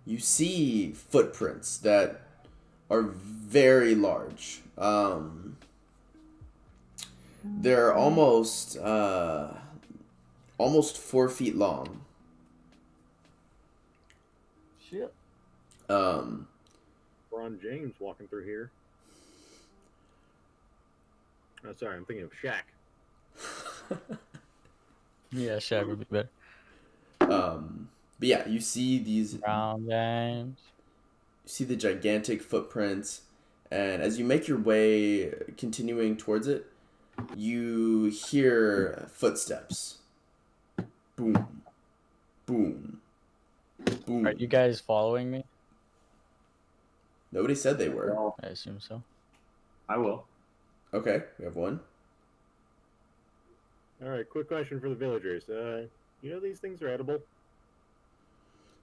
you see footprints that are very large. They're almost 4 feet long. Shit. Um, Ron James walking through here. Oh, sorry, I'm thinking of Shaq. Yeah, Shaq would be better. but yeah, you see these. Brown James. You see the gigantic footprints, and as you make your way, continuing towards it, you hear footsteps. Boom, boom, boom. Are you guys following me? Nobody said they were. Well, I assume so. I will. Okay, we have one. All right, quick question for the villagers. You know these things are edible?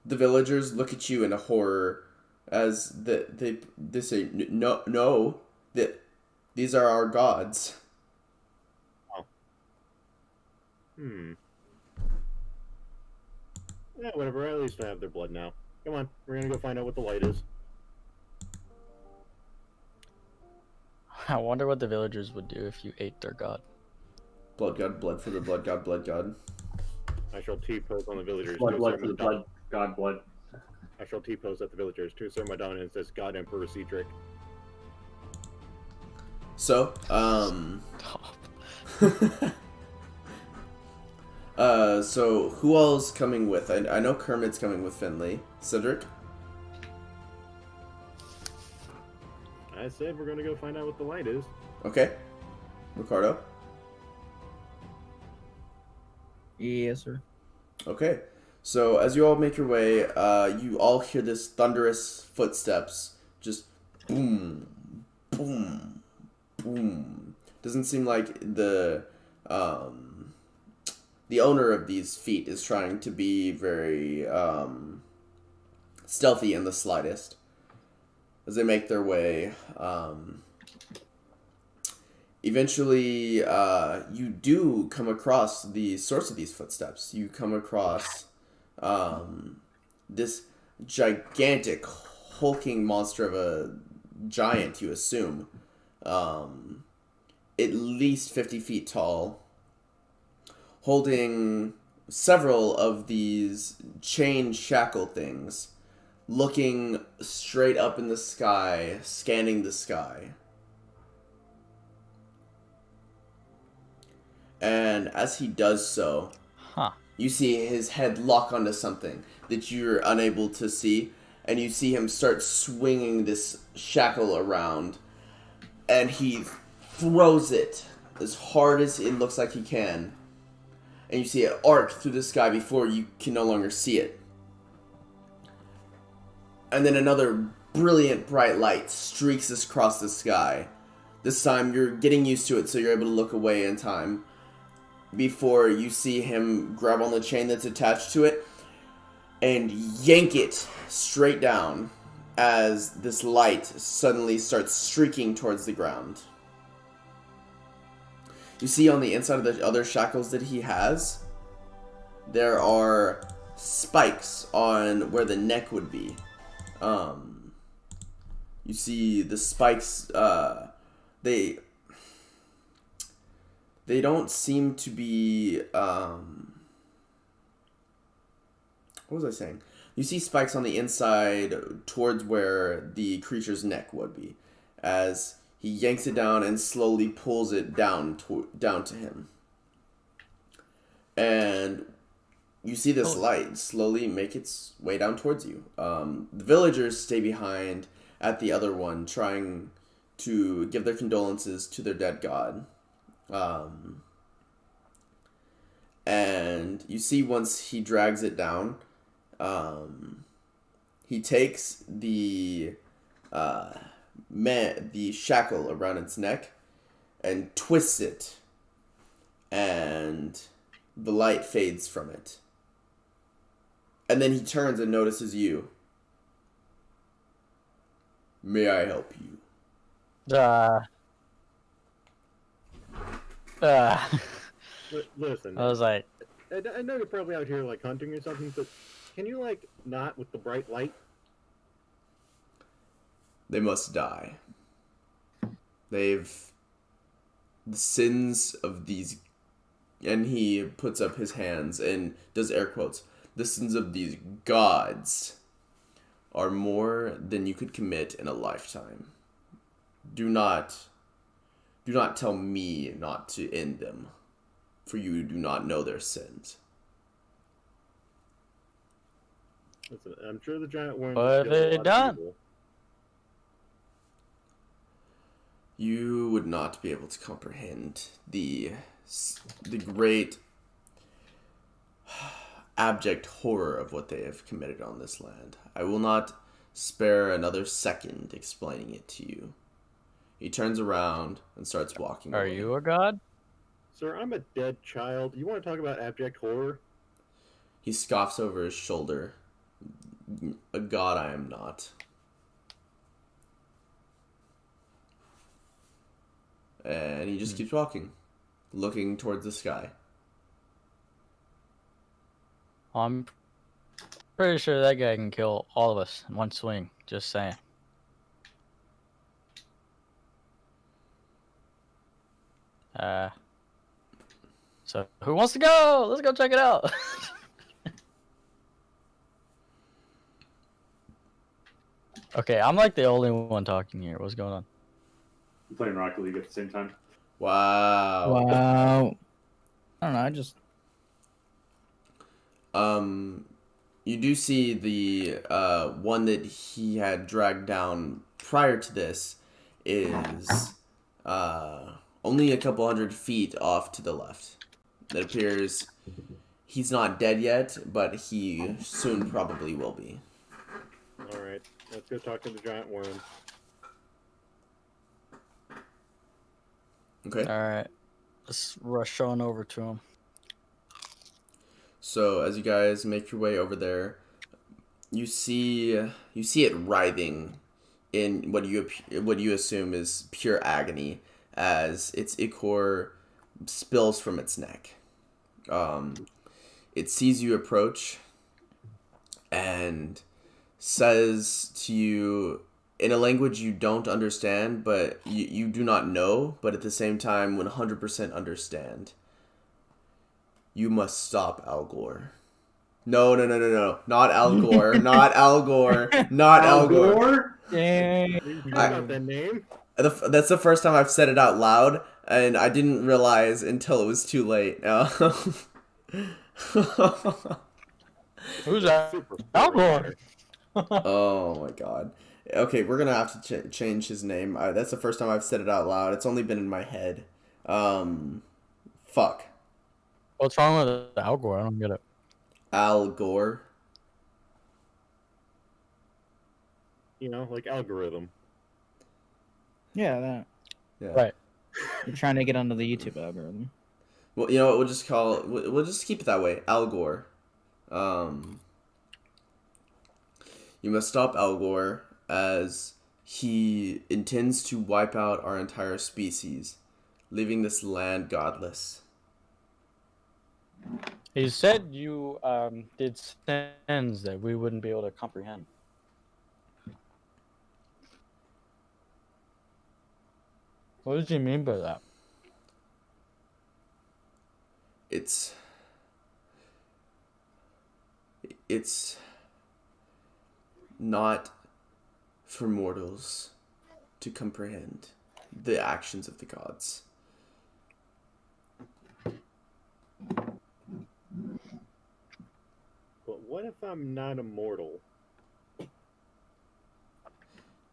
The villagers look at you in horror as they say, no, that these are our gods. Yeah, whatever. At least I have their blood now. Come on, we're gonna go find out what the light is. I wonder what the villagers would do if you ate their god. Blood god, blood for the blood god, blood god. I shall T-pose on the villagers. Blood, to blood assert for the my blood. God, blood. I shall T-pose at the villagers to assert my dominance as God Emperor Cedric. So, Stop. so who all's coming with? I know Kermit's coming with Finley. Cedric? I said we're gonna go find out what the light is. Okay. Ricardo? Yes, sir. Okay. So as you all make your way, you all hear this thunderous footsteps. Just boom, boom, boom. Doesn't seem like the owner of these feet is trying to be very stealthy in the slightest. As they make their way, eventually, you do come across the source of these footsteps. You come across this gigantic, hulking monster of a giant, you assume. At least 50 feet tall, holding several of these chain shackle things, looking straight up in the sky, scanning the sky. And as he does so, Huh. you see his head lock onto something that you're unable to see, and you see him start swinging this shackle around, and he throws it as hard as it looks like he can, and you see it arc through the sky before you can no longer see it. And then another brilliant bright light streaks across the sky. This time you're getting used to it, so you're able to look away in time before you see him grab on the chain that's attached to it and yank it straight down as this light suddenly starts streaking towards the ground. You see on the inside of the other shackles that he has, there are spikes on where the neck would be. You see the spikes, they don't seem to be, what was I saying? You see spikes on the inside towards where the creature's neck would be, as he yanks it down and slowly pulls it down to him. And you see this light slowly make its way down towards you. The villagers stay behind at the other one, trying to give their condolences to their dead god. And you see once he drags it down, he takes the shackle around its neck and twists it, and the light fades from it. And then he turns and notices you. May I help you? Listen, I was like, I know you're probably out here like hunting or something, but can you like not with the bright light? They must die. The sins of these, and he puts up his hands and does air quotes, the sins of these gods are more than you could commit in a lifetime. Do not tell me not to end them, for you do not know their sins. Listen, I'm sure the giant worm. What have they done? You would not be able to comprehend the great abject horror of what they have committed on this land. I will not spare another second explaining it to you. He turns around and starts walking are away. you a god? Sir, I'm a dead child. You want to talk about abject horror? He scoffs over his shoulder. A god I am not. And he just keeps walking, looking towards the sky. I'm pretty sure that guy can kill all of us in one swing. Just saying. So who wants to go? Let's go check it out. Okay, I'm like the only one talking here. What's going on? I'm playing Rocket League at the same time. Wow. Wow. I don't know. I just You do see the one that he had dragged down prior to this is only a couple 100 feet off to the left. It appears he's not dead yet, but he soon probably will be. All right, let's go talk to the giant worm. Okay. All right, let's rush on over to him. So as you guys make your way over there, you see it writhing in what you assume is pure agony as its ichor spills from its neck. It sees you approach and says to you in a language you don't understand, but you do not know, but at the same time 100% understand. You must stop Al Gore. No. Not Al Gore. Not Al Gore. Not Al Gore. dang. You got that name? That's the first time I've said it out loud, and I didn't realize until it was too late. Who's that? Super Algor. Oh my god. Okay, we're gonna have to change his name. That's the first time I've said it out loud. It's only been in my head. Fuck. What's wrong with Algor? I don't get it. Al Gore. You know, like algorithm. Yeah, that. Yeah. Right. You're trying to get onto the YouTube algorithm. Well, you know what? We'll just call it. We'll just keep it that way. Al Gore. You must stop Al Gore as he intends to wipe out our entire species, leaving this land godless. He said you did sins that we wouldn't be able to comprehend. What does he mean by that? It's not for mortals to comprehend the actions of the gods. But what if I'm not immortal?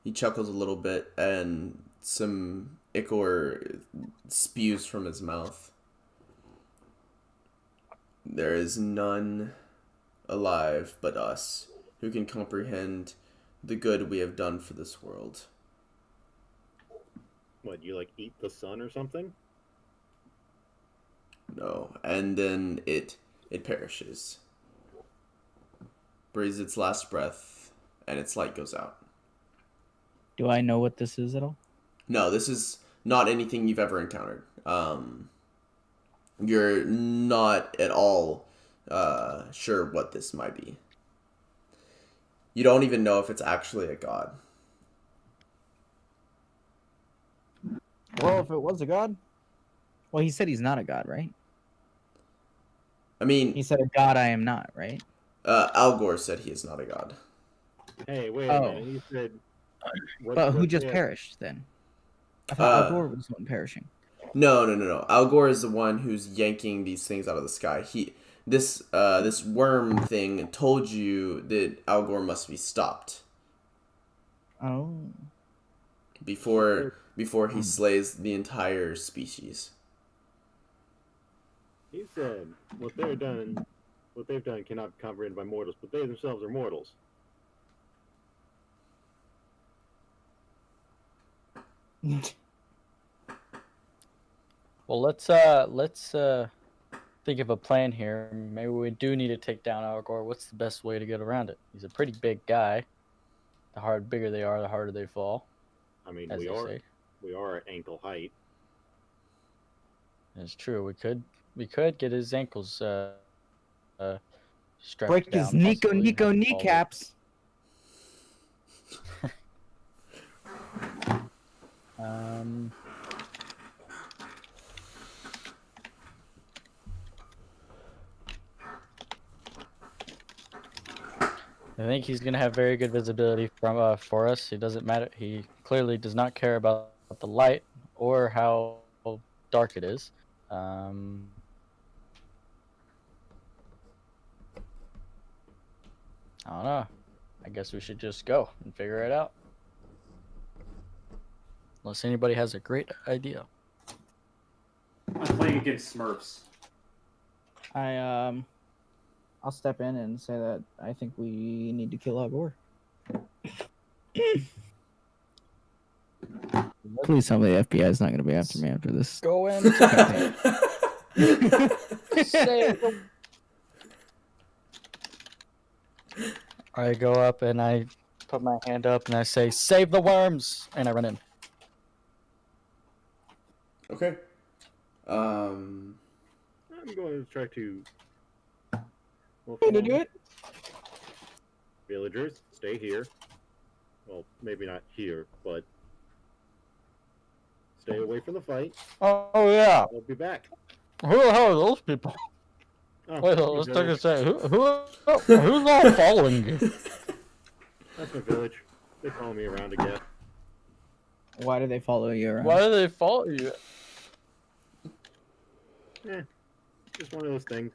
He chuckles a little bit and some ichor spews from his mouth. There is none alive but us who can comprehend the good we have done for this world. What, you like eat the sun or something? No, and then it perishes, breathes its last breath, and its light goes out. Do I know what this is at all? No, this is not anything you've ever encountered. You're not at all sure what this might be. You don't even know if it's actually a god. Well, if it was a god. Well, he said he's not a god, right? I mean, He said a god I am not, right? Al Gore said he is not a god. Hey, wait Oh. a minute. You said. But who what just they- perished then? I thought Al Uh, Gore was the one perishing. No. Al Gore is the one who's yanking these things out of the sky. This worm thing told you that Al Gore must be stopped Oh. before he slays the entire species. He said what they've done cannot be comprehended by mortals, but they themselves are mortals. Well, let's think of a plan here. Maybe we do need to take down Algor. What's the best way to get around it? He's a pretty big guy. The bigger they are, the harder they fall. I mean, As we they are say. at ankle height. It's true. We could get his ankles strapped Break down. his Nico possibly, have him fall kneecaps. over. I think he's gonna have very good visibility from for us. It doesn't matter. He clearly does not care about the light or how dark it is. I don't know. I guess we should just go and figure it out. Unless anybody has a great idea. I'm playing against Smurfs. I'll step in and say that I think we need to kill Al Gore. Please tell me the FBI is not going to be after me after this. Go in. I go up and I put my hand up and I say, "Save the worms!" and I run in. Okay. I'm going to try to. Well, Gonna do it? Villagers, stay here. Well, maybe not here, but stay away from the fight. Oh yeah. I'll be back. Who the hell are those people? Oh, Wait, my let's take a village. second. Who's all following you? That's my village. They follow me around again. Why do they follow you around? Why do they follow you? Just one of those things.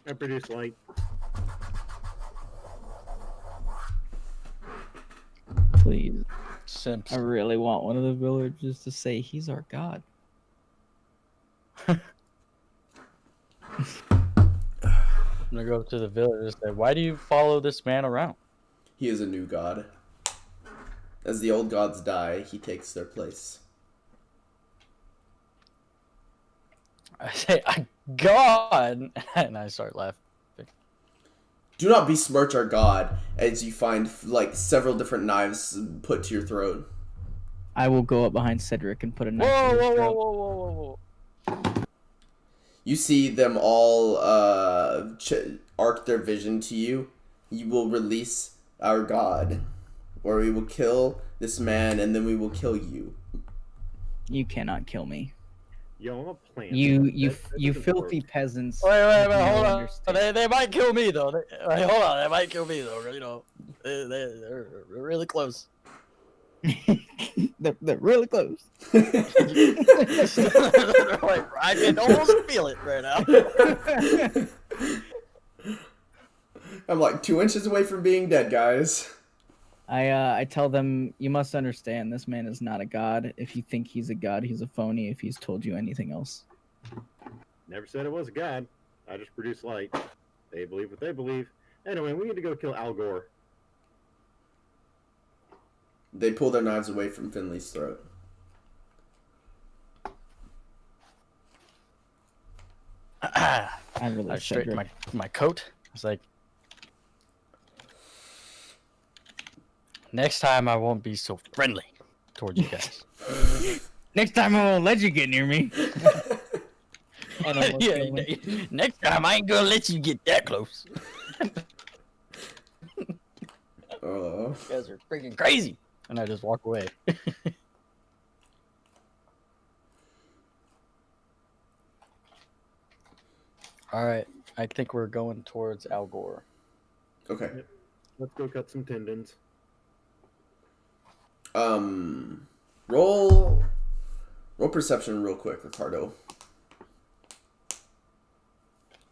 I produce light. Please. Simps. I really want one of the villagers to say he's our god. I'm gonna go to the village and say, why do you follow this man around? He is a new god. As the old gods die, he takes their place. I say, God! And I start laughing. Do not besmirch our god as you find like several different knives put to your throat. I will go up behind Cedric and put a knife Whoa, to his whoa, whoa, throat. whoa, whoa, whoa, You see them all arc their vision to you. You will release our god, or we will kill this man, and then we will kill you. You cannot kill me. Yo, I'm a plant. You doesn't filthy work. peasants. Wait, have hold no on. understanding. They might kill me though. Wait, hold on, they might kill me though. You know, they're really close. they're really close. Like, I can almost feel it right now. I'm like 2 inches away from being dead, guys. I tell them, you must understand, this man is not a god. If you think he's a god, he's a phony if he's told you anything else. Never said it was a god. I just produce light. They believe what they believe. Anyway, we need to go kill Al Gore. They pull their knives away from Finley's throat. I really I straighten my coat. It's like, next time I won't be so friendly towards you guys. Next time I won't let you get near me. And almost kill me. Next time I ain't gonna let you get that close. Oh. You guys are freaking crazy. And I just walk away. Alright, I think we're going towards Al Gore. Okay. Let's go cut some tendons. Roll perception real quick, Ricardo.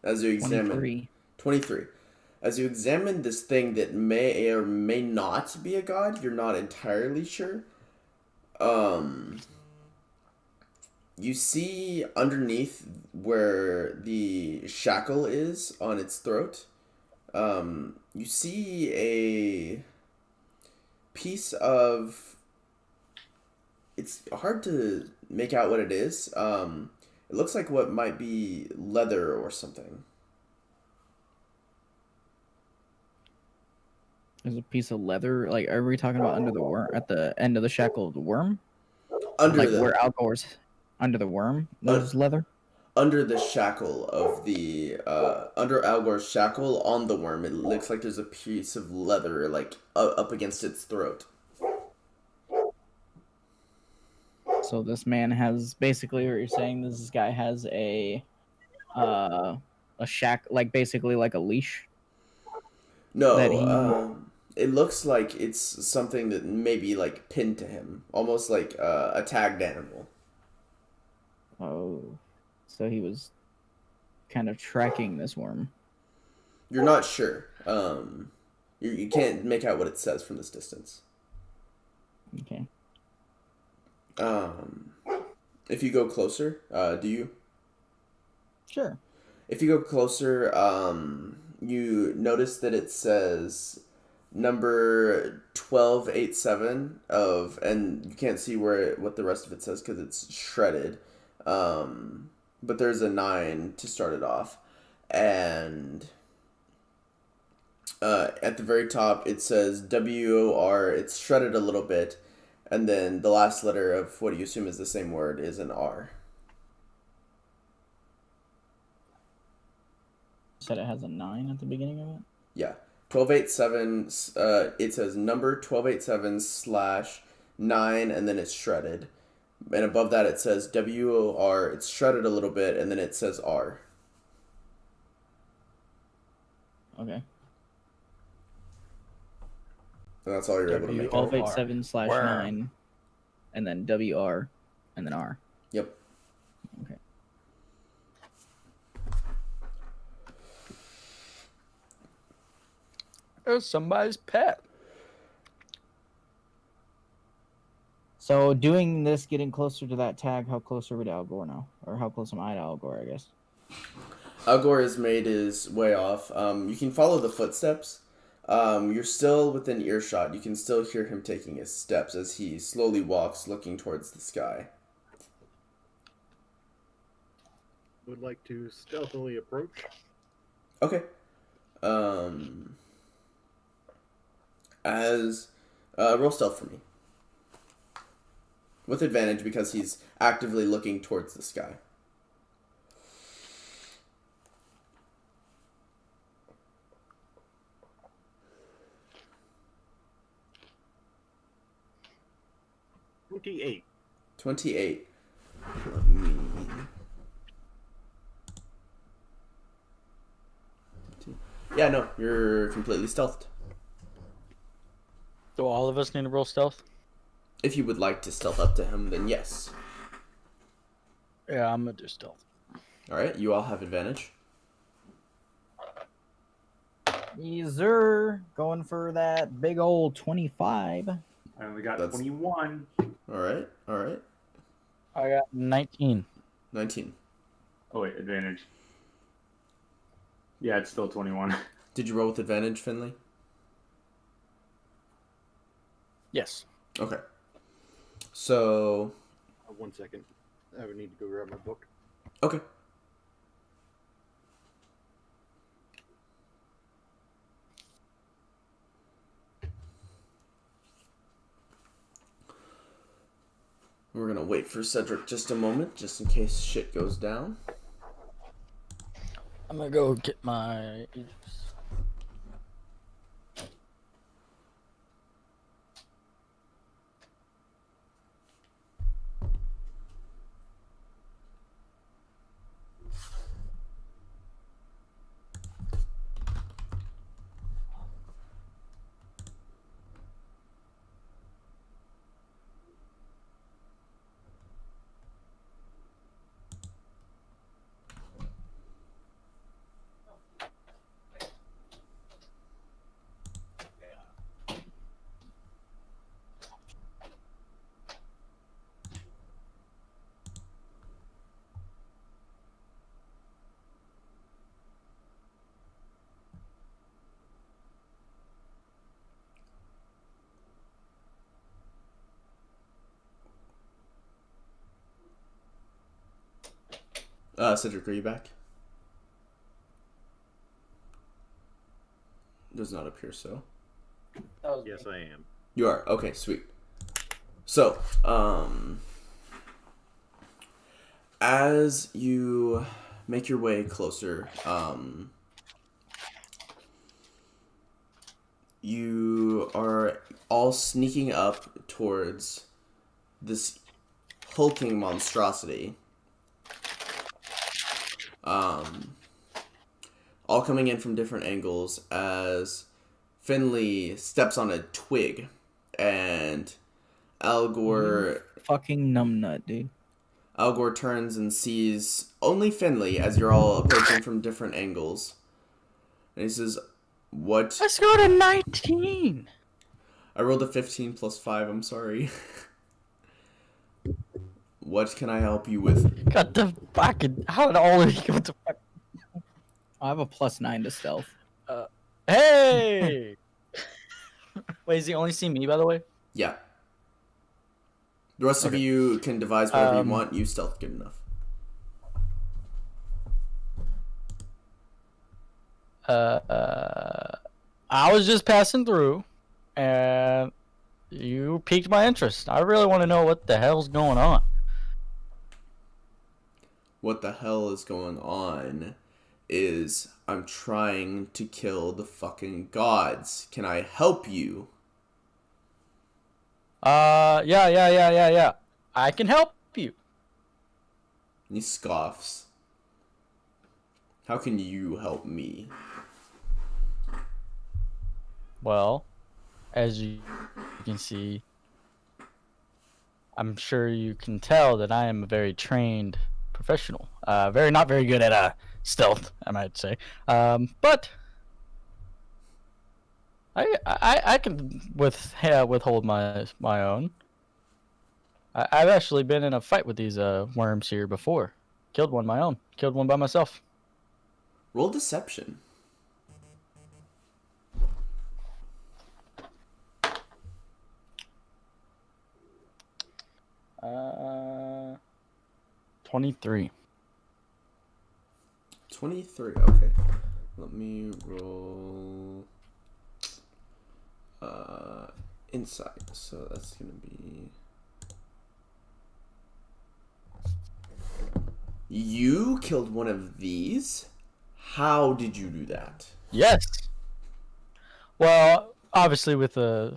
As you examine 23. As you examine this thing that may or may not be a god, you're not entirely sure. You see underneath where the shackle is on its throat, you see a piece of... It's hard to make out what it is. It looks like what might be leather or something. There's a piece of leather. Like, are we talking about under the worm, at the end of the shackle of the worm? Under Like the where Al Gore's under the worm? There's leather. under the shackle of the under Al Gore's shackle on the worm, it looks like there's a piece of leather like up against its throat. So this man has basically what you're saying. This guy has a shack, like basically like a leash. No, That he- it looks like it's something that may be like pinned to him, almost like a tagged animal. Oh, so he was kind of tracking this worm. You're not sure. You can't make out what it says from this distance. Okay. If you go closer, do you? Sure. If you go closer, you notice that it says number 1287 of, and you can't see what the rest of it says because it's shredded. But there's a 9 to start it off, and at the very top it says WOR. It's shredded a little bit, and then the last letter of what you assume is the same word is an R. Said it has a 9 at the beginning of it. Yeah, 1287. It says number 1287/9, and then it's shredded. And above that it says WOR. It's shredded a little bit, and then it says R. Okay. And that's all you're able to make out. 1287/9, and then WR, and then R. Yep. Okay. It was somebody's pet. So doing this, getting closer to that tag, how close are we to Al Gore now? Or how close am I to Al Gore, I guess? Al Gore has made his way off. You can follow the footsteps. You're still within earshot. You can still hear him taking his steps as he slowly walks, looking towards the sky. Would like to stealthily approach. Okay. Roll stealth for me. With advantage because he's actively looking towards the sky. $28. 28. Let me... Yeah, no, you're completely stealthed. Do all of us need to roll stealth? If you would like to stealth up to him, then yes. Yeah, I'm gonna do stealth. Alright, you all have advantage. Yes, sir. Going for that big old 25. I only got That's- 21. Alright. I got 19. 19. Oh wait, advantage. Yeah, it's still 21. Did you roll with advantage, Finley? Yes. Okay. So... 1 second. I would need to go grab my book. Okay. We're gonna wait for Cedric just a moment, just in case shit goes down. I'm gonna go get my. Cedric, are you back? Does not appear so. Yes, I am. You are? Okay, sweet. So, as you make your way closer, you are all sneaking up towards this hulking monstrosity. All coming in from different angles as Finley steps on a twig and Al Gore Fucking numbnut, dude. Al Gore turns and sees only Finley as you're all approaching from different angles. And he says, "What?" Let's go to 19. I rolled a 15 plus 5, I'm sorry. What can I help you with? Got the fucking. How did all of you get the fuck? I have a +9 to stealth. Hey! Wait, does he only see me, by the way? Yeah. The rest of Okay. you can devise whatever you Um, want. You stealth good enough. I was just passing through, and you piqued my interest. I really want to know what the hell's going on. What the hell is going on is I'm trying to kill the fucking gods. Can I help you? Yeah. I can help you. And he scoffs. How can you help me? Well, as you can see, I'm sure you can tell that I am a very trained professional. Not very good at stealth, I might say. But I can withhold my own. I've actually been in a fight with these worms here before. Killed one my own. Killed one by myself. Roll deception. 23. 23. Okay. Let me roll insight. So that's gonna be. You killed one of these? How did you do that? Yes. Well, obviously with I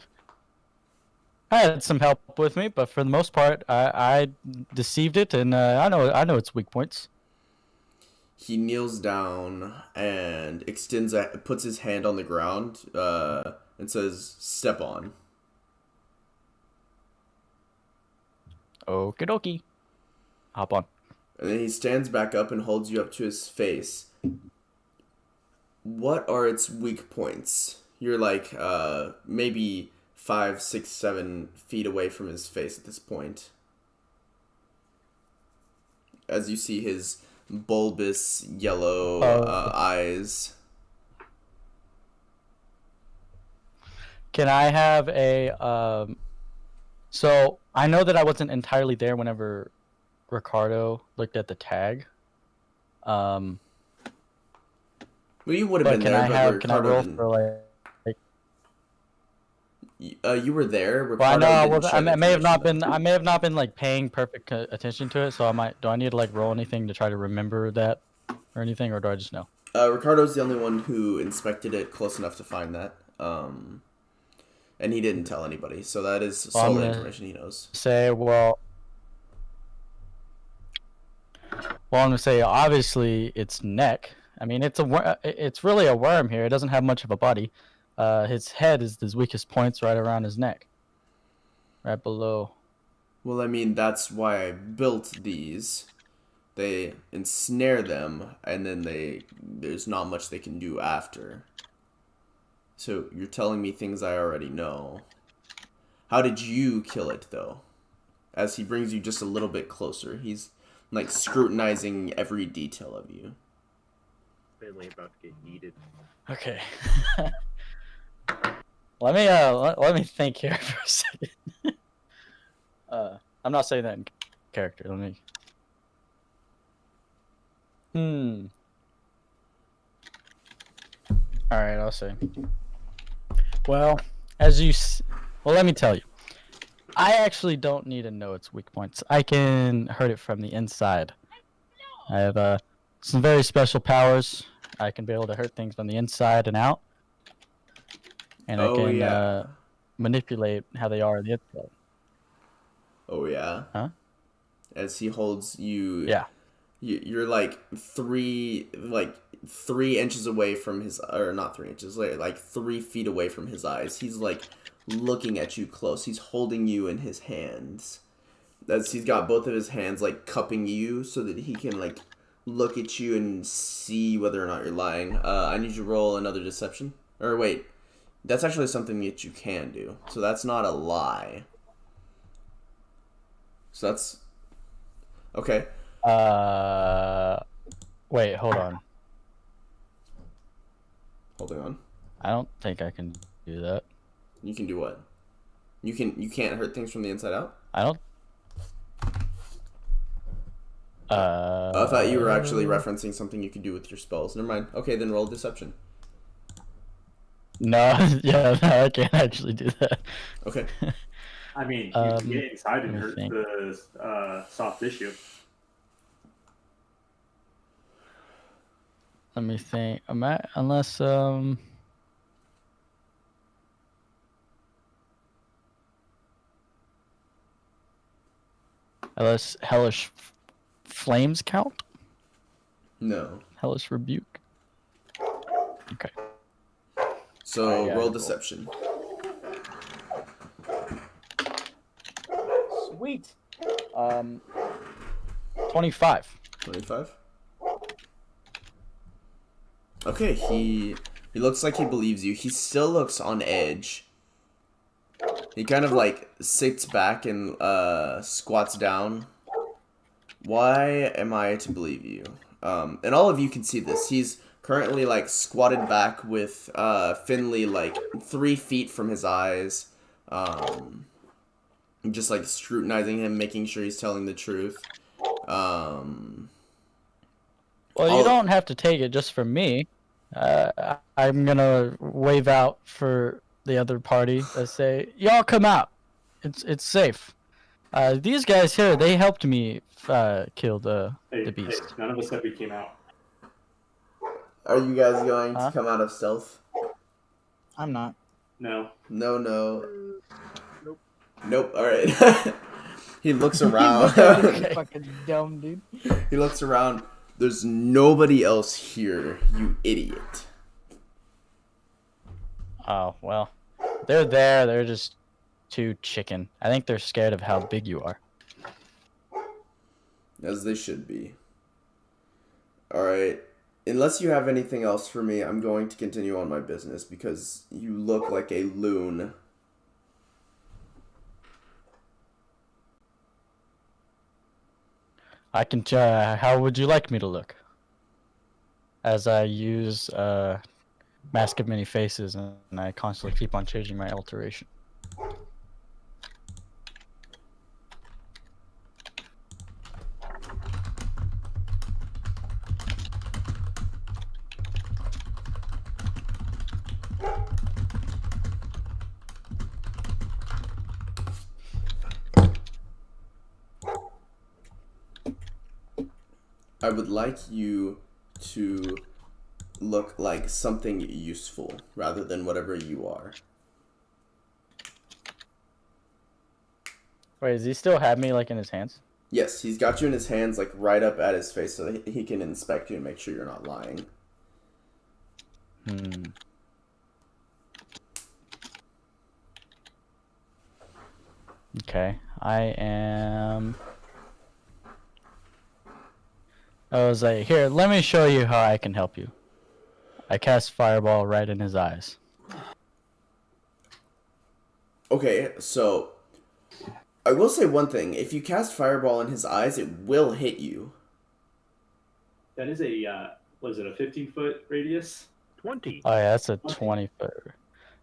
had some help with me, but for the most part, I deceived it, and I know its weak points. He kneels down and puts his hand on the ground, and says, "Step on." Okie dokie. Hop on. And then he stands back up and holds you up to his face. What are its weak points? You're like maybe 5, 6, 7 feet away from his face at this point. As you see his bulbous yellow eyes. Can I have a So I know that I wasn't entirely there whenever Ricardo looked at the tag. Well, you would have But been can there, I but have Ricardo roll didn't. for like? You were there. Well, I Ricardo know I didn't was. shed I may have not information, been. I may have not been like paying perfect attention to it. So I might. Do I need to like roll anything to try to remember that, or anything, or do I just know? Ricardo's the only one who inspected it close enough to find that. And he didn't tell anybody, so that is solid information he knows. I'm gonna say obviously its neck. I mean, it's really a worm here. It doesn't have much of a body. His head is his weakest points, right around his neck, right below. Well, I mean, that's why I built these. They ensnare them, and then there's not much they can do after. So you're telling me things I already know. How did you kill it, though? As he brings you just a little bit closer, he's like scrutinizing every detail of you. Finally about to get yeeted. Okay. let me think here for a second. I'm not saying that in character. Let me. All right, I'll say. Well, let me tell you. I actually don't need to know its weak points. I can hurt it from the inside. I have some very special powers. I can be able to hurt things from the inside and out. And I can manipulate how they are on the inside. Oh, yeah? Huh? As he holds you... Yeah. You're like 3 inches away from his... Or not 3 inches, like 3 feet away from his eyes. He's like looking at you close. He's holding you in his hands. As he's got both of his hands like cupping you so that he can like look at you and see whether or not you're lying. I need you to roll another deception. Or wait, that's actually something that you can do. So that's not a lie. So that's okay. Wait, hold on. Holding on. I don't think I can do that. You can do what? You can't hurt things from the inside out? I don't. I thought you were actually referencing something you could do with your spells. Never mind. Okay, then roll deception. No, no, I can't actually do that. Okay. I mean, you can get inside and let me hurt think. the soft tissue. Let me think. Unless hellish flames count? No. Hellish rebuke. Okay. So yeah, roll cool. deception. Sweet. 25. 25. Okay, he He looks like he believes you. He still looks on edge. He kind of like sits back and squats down. Why am I to believe you? And all of you can see this. He's currently like squatted back with Finley like 3 feet from his eyes. Just like scrutinizing him, making sure he's telling the truth. Well, you don't have to take it just from me. I'm gonna wave out for the other party and say, "Y'all come out. It's safe." These guys here, they helped me kill the beast. Hey, none of us said we came out. Are you guys going to come out of stealth? I'm not. No. No. Nope. Nope. All right. He looks around. You're fucking dumb, dude. He looks around. There's nobody else here, you idiot. Oh well, they're there. They're just too chicken. I think they're scared of how big you are. As they should be. Alright. Unless you have anything else for me, I'm going to continue on my business because you look like a loon. I can try. How would you like me to look? As I use Mask of Many Faces, and I constantly keep on changing my alteration. I would like you to look like something useful rather than whatever you are. Wait, does he still have me like in his hands? Yes, he's got you in his hands, like right up at his face so that he can inspect you and make sure you're not lying. Okay, I am. I was like, here, let me show you how I can help you. I cast Fireball right in his eyes. Okay, so I will say one thing. If you cast Fireball in his eyes, it will hit you. That is a, was it a 15-foot radius? 20. Oh yeah, that's a 20-foot.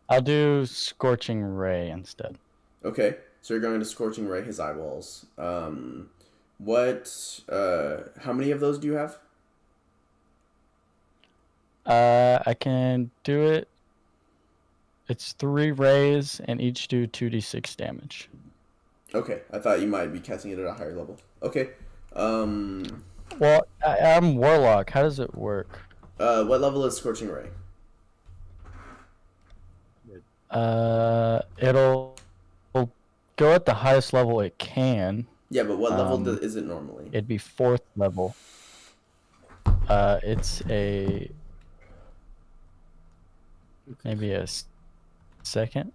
I'll do Scorching Ray instead. Okay, so you're going to Scorching Ray his eyeballs. How many of those do you have? I can do it. It's 3 rays and each do 2d6 damage. Okay, I thought you might be casting it at a higher level. Okay, Well, I'm Warlock. How does it work? what level is Scorching Ray? It'll go at the highest level it can. Yeah, but what level is it normally? It'd be 4th level. It's maybe a 2nd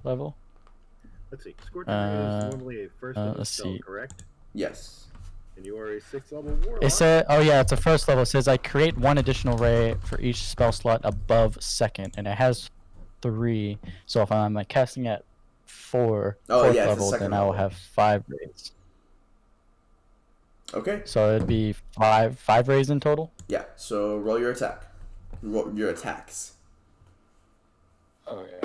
level. Let's see. Scorching Ray is normally a first level let's spell, see. correct? Yes. And you are a 6th level warlock. It said, oh yeah, it's a 1st level. It says I create 1 additional ray for each spell slot above 2nd, and it has 3. So if I'm like casting at 4th yeah, level, then I will have 5 rays. Okay. So it'd be 5 rays in total. Yeah. So roll your attack. Roll your attacks. Okay.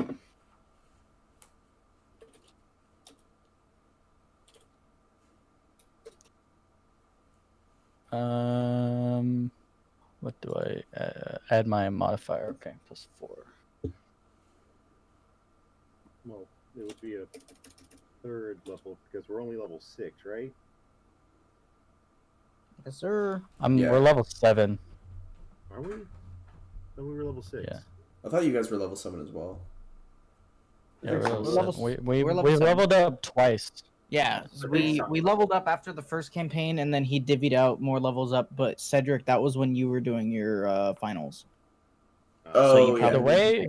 What do I add my modifier? Okay, +4. Well, it would be a 3rd level because we're only level 6, right? Yes, sir. Yeah. We're level 7. Are we? No, we were level 6. Yeah. I thought you guys were level 7 as well. Yeah, we're level We're level 7. We we're level 7. leveled up twice. Yeah, we leveled up after the first campaign, and then he divvied out more levels up. But Cedric, that was when you were doing your finals. Oh, you yeah. The way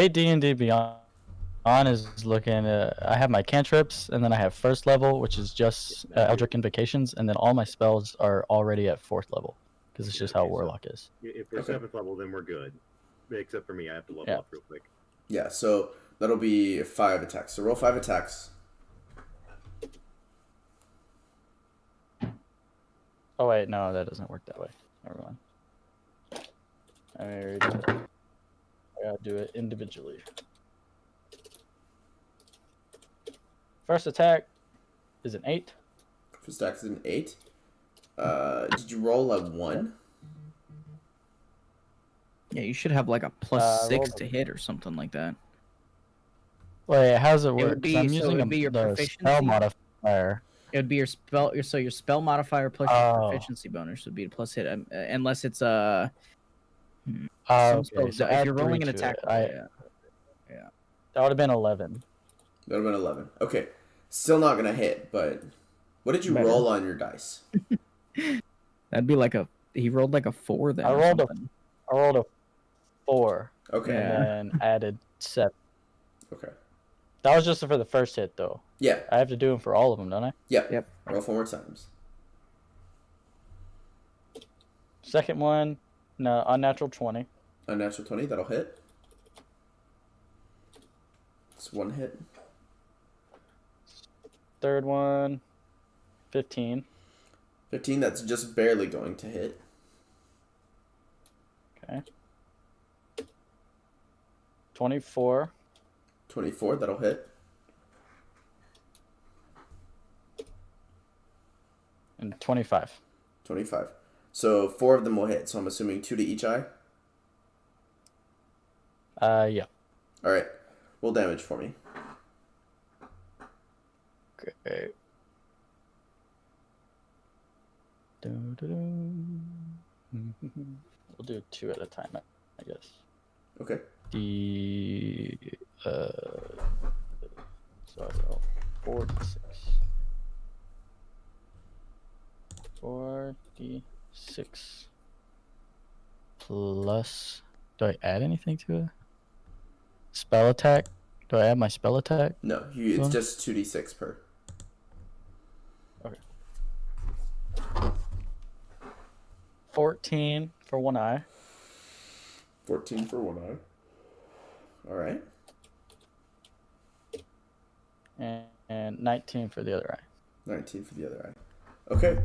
D&D Beyond is looking, I have my cantrips, and then I have 1st level, which is just Eldritch Invocations, and then all my spells are already at 4th level. because it's Yeah, just how okay, so- Warlock is. If we're Okay. 7th level, then we're good. Except for me, I have to level Yeah. up real quick. Yeah, so that'll be 5 attacks. So roll 5 attacks. Oh wait, no, that doesn't work that way. Never mind. I gotta do it individually. First attack is an 8. First attack is an 8. Did you roll a 1? Yeah, you should have like a plus Uh, 6 roll to hit or something like that. Wait, how does it would work? 'Cause be- I'm so using it'd be your the spell proficiency? modifier. It would be your spell. So your spell modifier plus your Oh. proficiency bonus would be a plus hit, unless it's Oh, some okay, spells. so If add you're rolling 3 an to attack, it. roll, yeah. That would have been 11. That would have been 11. Okay. Still not going to hit, but what did you Better. roll on your dice? That'd be like he rolled like a 4 then. I or rolled a- something. I rolled a 4 Okay. Yeah. and then added 7. Okay. That was just for the first hit, though. Yeah. I have to do them for all of them, don't I? Yep. Yep. Roll 4 more times. Second one, no, unnatural 20. Unnatural 20, that'll hit. It's 1 hit. Third one, 15. 15, that's just barely going to hit. Okay. 24. 24, that'll hit. And 25. 25. So 4 of them will hit, so I'm assuming 2 to each eye. Yeah. Alright. Roll damage for me. Okay. We'll do 2 at a time, I guess. Okay. The so I roll 46. 46 plus. Do I add anything to it? Spell attack? Do I add my spell attack? No, it's Well. just 2d6 per. 14 for one eye. 14 for 1 eye. Alright. And 19 for the other eye. 19 for the other eye. Okay.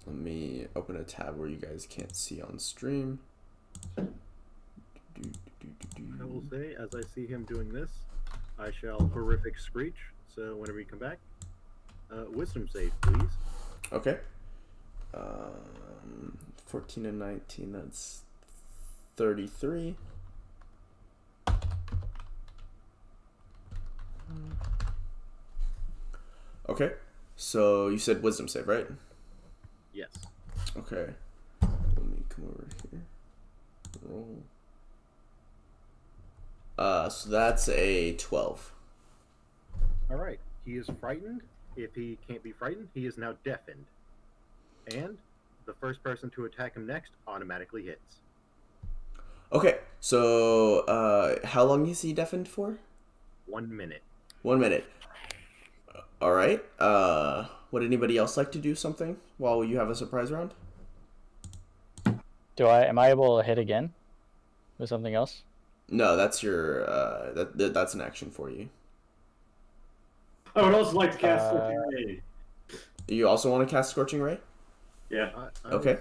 Let me open a tab where you guys can't see on stream. I will say, as I see him doing this, I shall horrific screech. So whenever you come back, wisdom save, please. Okay. 14 and 19, that's 33. Okay. So you said wisdom save, right? Yes. Okay. Let me come over here. Roll. So that's a 12. All right. He is frightened. If he can't be frightened, he is now deafened. And the first person to attack him next automatically hits. Okay. So how long is he deafened for? 1 minute. 1 minute. All right. Would anybody else like to do something while you have a surprise round? Am I able to hit again with something else? No, that's your that's an action for you. I would also like to cast Uh, Scorching Ray. You also want to cast Scorching Ray? Yeah. Okay.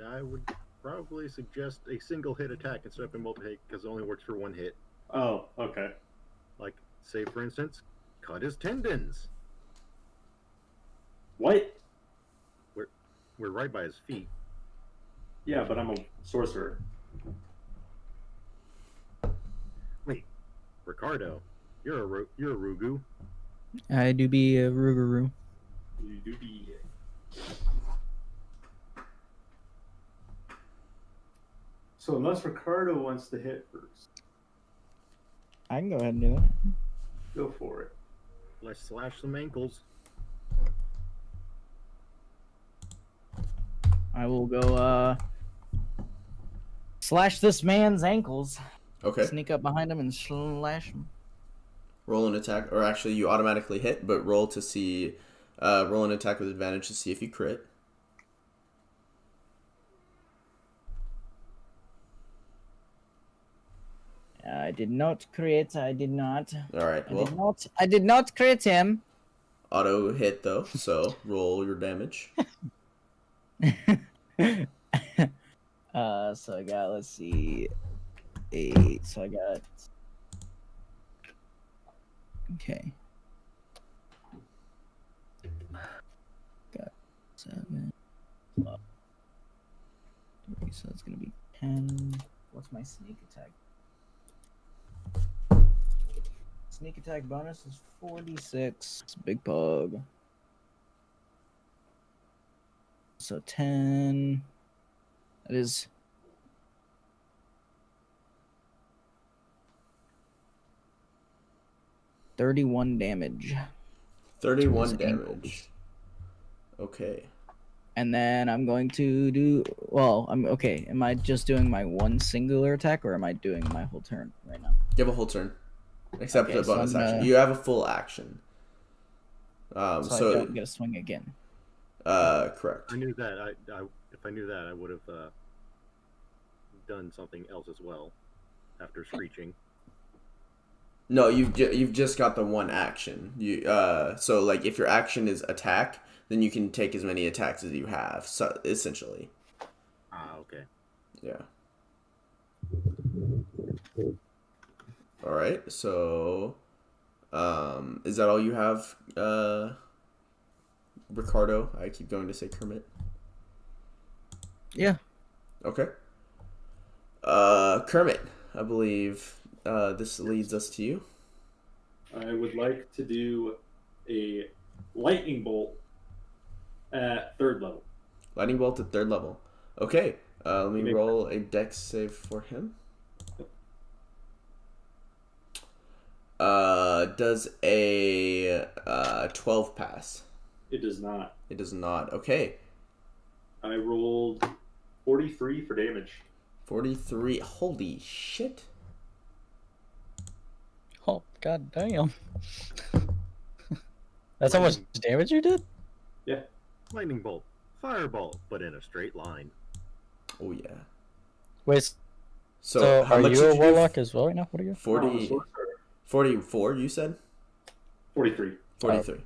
I would probably suggest a single hit attack instead of a multi-hit because it only works for 1 hit. Oh, okay. Like, say for instance, cut his tendons. What? We're right by his feet. Yeah, but I'm a sorcerer. Wait, Ricardo, you're a Rugu. I do be a Rougarou. You do be. So unless Ricardo wants to hit first, I can go ahead and do that. go for it. Let's slash some ankles. I will go slash this man's ankles. Okay. Sneak up behind him and slash him. Roll an attack, or actually you automatically hit, but roll to see, roll an attack with advantage to see if you crit. I did not crit. I did not. All right, well, I did not crit him. auto hit though, so roll your damage. So I got, let's see, 8. So I got, okay. Got 7. So it's gonna be 10. What's my sneak attack? Sneak attack bonus is 46. Big pug. So 10. That is 31 damage. 31 His damage. ankles. Okay. And then I'm going to do, well, I'm okay. Am I just doing my one singular attack, or am I doing my whole turn right now? You have a whole turn, except Okay, the so bonus I'm action. gonna- You have a full action. So I don't get a swing again. Correct. I knew that. If I knew that, I would have done something else as well after screeching. No, you've just got the one action. So like if your action is attack, then you can take as many attacks as you have. So essentially, Ah, okay. yeah. All right. So, is that all you have, Ricardo? I keep going to say Kermit. Yeah. Okay. Kermit, I believe this leads us to you. I would like to do a lightning bolt at 3rd level. Lightning bolt at 3rd level. Okay. Let me Make- roll a dex save for him. Does a 12 pass? It does not. It does not. Okay. I rolled 43 for damage. 43. Holy shit. Oh, god damn. That's how much damage you did? Lightning bolt, firebolt, but in a straight line. Oh yeah. Wait, So, so how are much you a did you do? warlock as well right now? What are you? 40, 44, you said? 43. 43.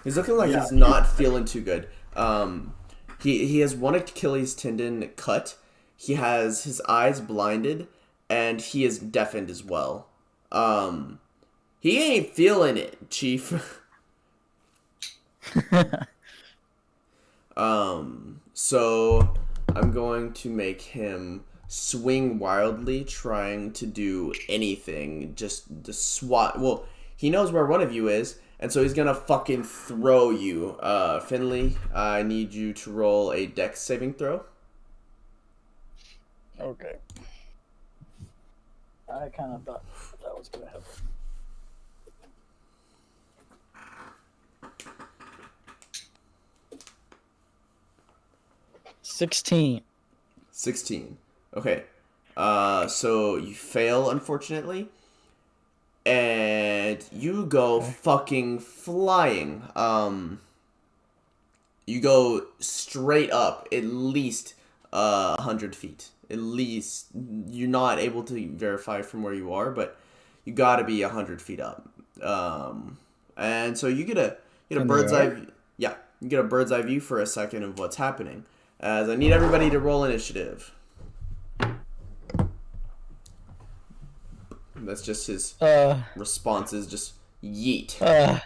He's looking like he's not feeling too good. He has one Achilles tendon cut. He has his eyes blinded, and he is deafened as well. He ain't feeling it, Chief. So I'm going to make him swing wildly, trying to do anything, just the swat. Well, he knows where one of you is, and so he's gonna fucking throw you. Finley, I need you to roll a dex saving throw. Okay. I kind of thought that was gonna happen. $16. 16. Okay. So you fail, unfortunately. And you go fucking flying. You go straight up at least 100 feet. At least. You're not able to verify from where you are, but you gotta be 100 feet up. And so you get a In bird's the eye. air? Yeah, you get a bird's eye view for a second of what's happening. As I need everybody to roll initiative. That's just his responses. Just yeet.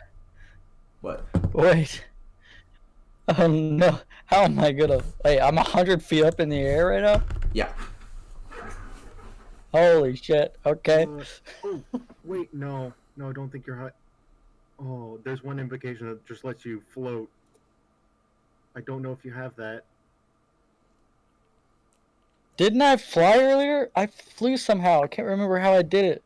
What? Wait. Oh no. How am I gonna... Wait, I'm 100 feet up in the air right now? Yeah. Holy shit. Okay. Oh, wait, no, I don't think you're high. Oh, there's one invocation that just lets you float. I don't know if you have that. Didn't I fly earlier? I flew somehow. I can't remember how I did it.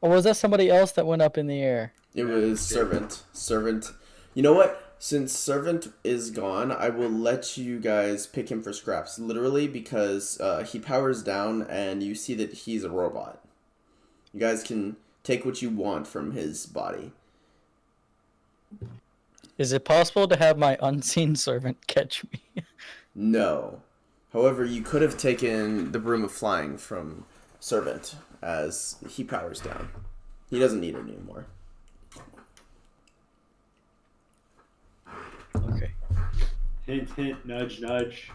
Or was that somebody else that went up in the air? It was servant. Servant. You know what? Since Servant is gone, I will let you guys pick him for scraps, literally, because he powers down and you see that he's a robot. You guys can take what you want from his body. Is it possible to have my unseen servant catch me? No. However, you could have taken the Broom of Flying from Servant as he powers down. He doesn't need it anymore. Okay. Hint, hint, nudge, nudge.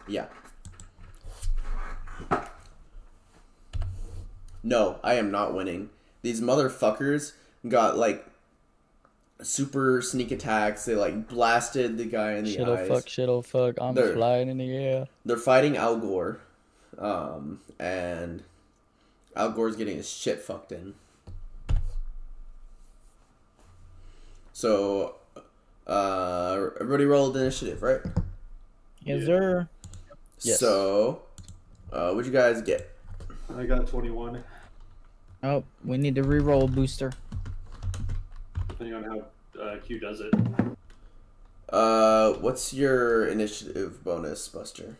Yeah. No, I am not winning. These motherfuckers got like super sneak attacks. They like blasted the guy in the Shit, oh eyes. fuck, shit, oh fuck. I'm They're- flying in the air. They're fighting Al Gore, and Al Gore's getting his shit fucked in. So, everybody rolled initiative, right? Yes, Yeah. sir. Yes. So, what'd you guys get? I got 21, Oh, we need to re-roll booster. depending on how Q does it. What's your initiative bonus, Buster?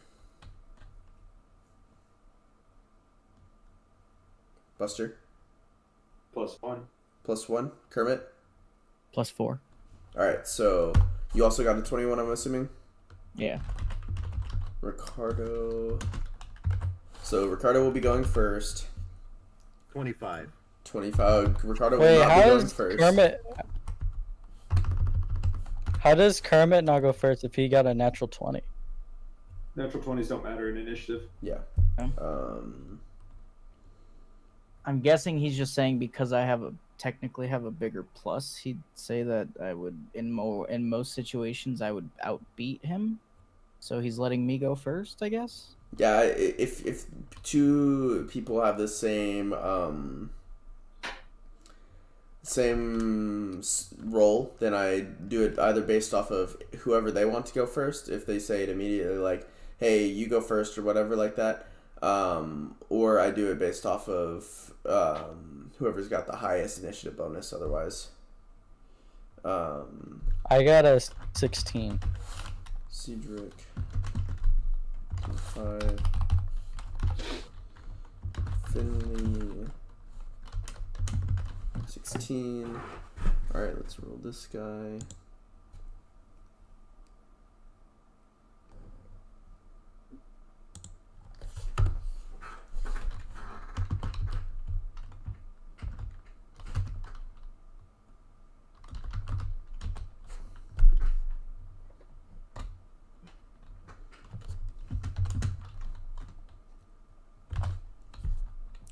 Buster? +1. +1? Kermit? +4. Alright, so you also got a 21, I'm assuming? Yeah. Ricardo. So Ricardo will be going first. 25. 25. Ricardo will Wait, not be how going does first. Kermit? How does Kermit not go first if he got a natural 20? Natural 20s don't matter in initiative. Yeah. Okay. Um, I'm guessing he's just saying because I technically have a bigger plus. He'd say that I would in most situations I would outbeat him. So he's letting me go first, I guess. yeah, if two people have the same role, then I do it either based off of whoever they want to go first. If they say it immediately, like, "Hey, you go first" or whatever like that, or I do it based off of whoever's got the highest initiative bonus. Otherwise, I got a 16. Cedric, 5, Finley, 16. All right, let's roll this guy.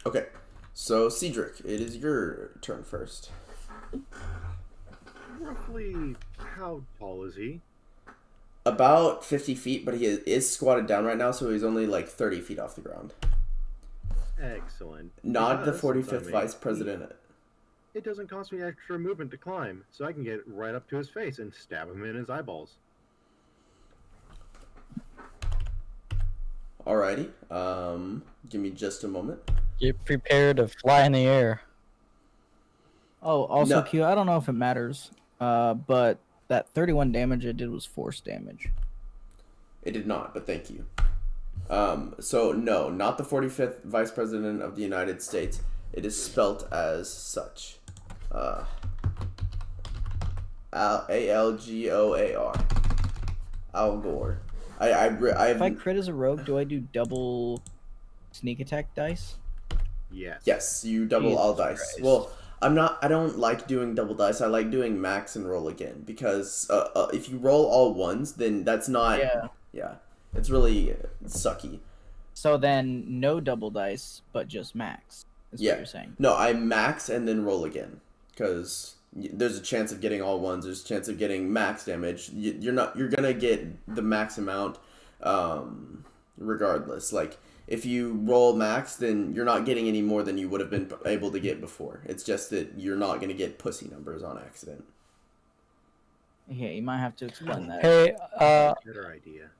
Okay, so Cedric, it is your turn first. Roughly, how tall is he? About 50 feet, but he is squatted down right now, so he's only like 30 feet off the ground. Excellent. Not the Because, 45th since I'm vice a president. thief, it doesn't cost me extra movement to climb, so I can get right up to his face and stab him in his eyeballs. Alrighty, give me just a moment. Get prepared to fly in the air. Oh, also No. Q, I don't know if it matters, but that 31 damage I did was force damage. It did not, but thank you. So no, not the 45th vice president of the United States. It is spelt as such. Algoar. Al Gore. If I crit as a rogue, do I do double sneak attack dice? Yes. Yes, you double all Jesus dice. Christ. Well, I don't like doing double dice. I like doing max and roll again because if you roll all ones, then that's not. Yeah, it's really sucky. So then no double dice, but just max. Is Yeah. what you're saying. No, I max and then roll again because there's a chance of getting all ones. There's a chance of getting max damage. You're gonna get the max amount, regardless. Like if you roll max, then you're not getting any more than you would have been able to get before. It's just that you're not gonna get pussy numbers on accident. Yeah, you might have to explain that. Hey, Better idea.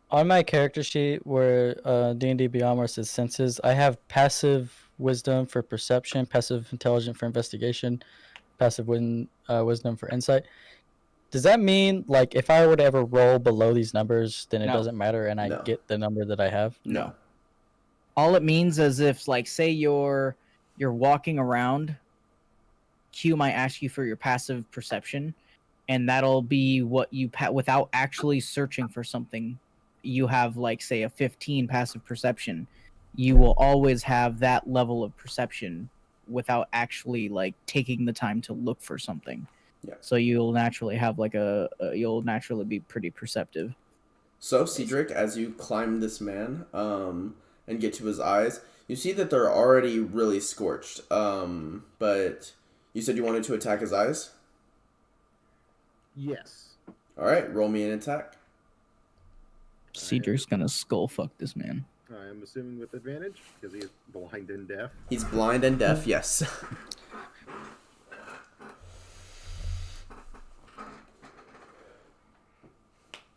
on my character sheet where D&D Beyond where it says senses, I have passive wisdom for perception, passive intelligence for investigation, passive wisdom for insight. Does that mean like if I were to ever roll below these numbers, then it No. doesn't matter and I No. get the number that I have? No. All it means is if, like, say you're walking around, Q might ask you for your passive perception, and that'll be what you without actually searching for something. You have, like, say a 15 passive perception. You will always have that level of perception without actually like taking the time to look for something. Yeah. So you'll naturally have like you'll naturally be pretty perceptive. So, Cedric, as you climb this man and get to his eyes, you see that they're already really scorched. But you said you wanted to attack his eyes? Yes. All right, roll me an attack. Cedric's gonna skull fuck this man. I am assuming with advantage because he is blind and deaf. He's blind and deaf, yes.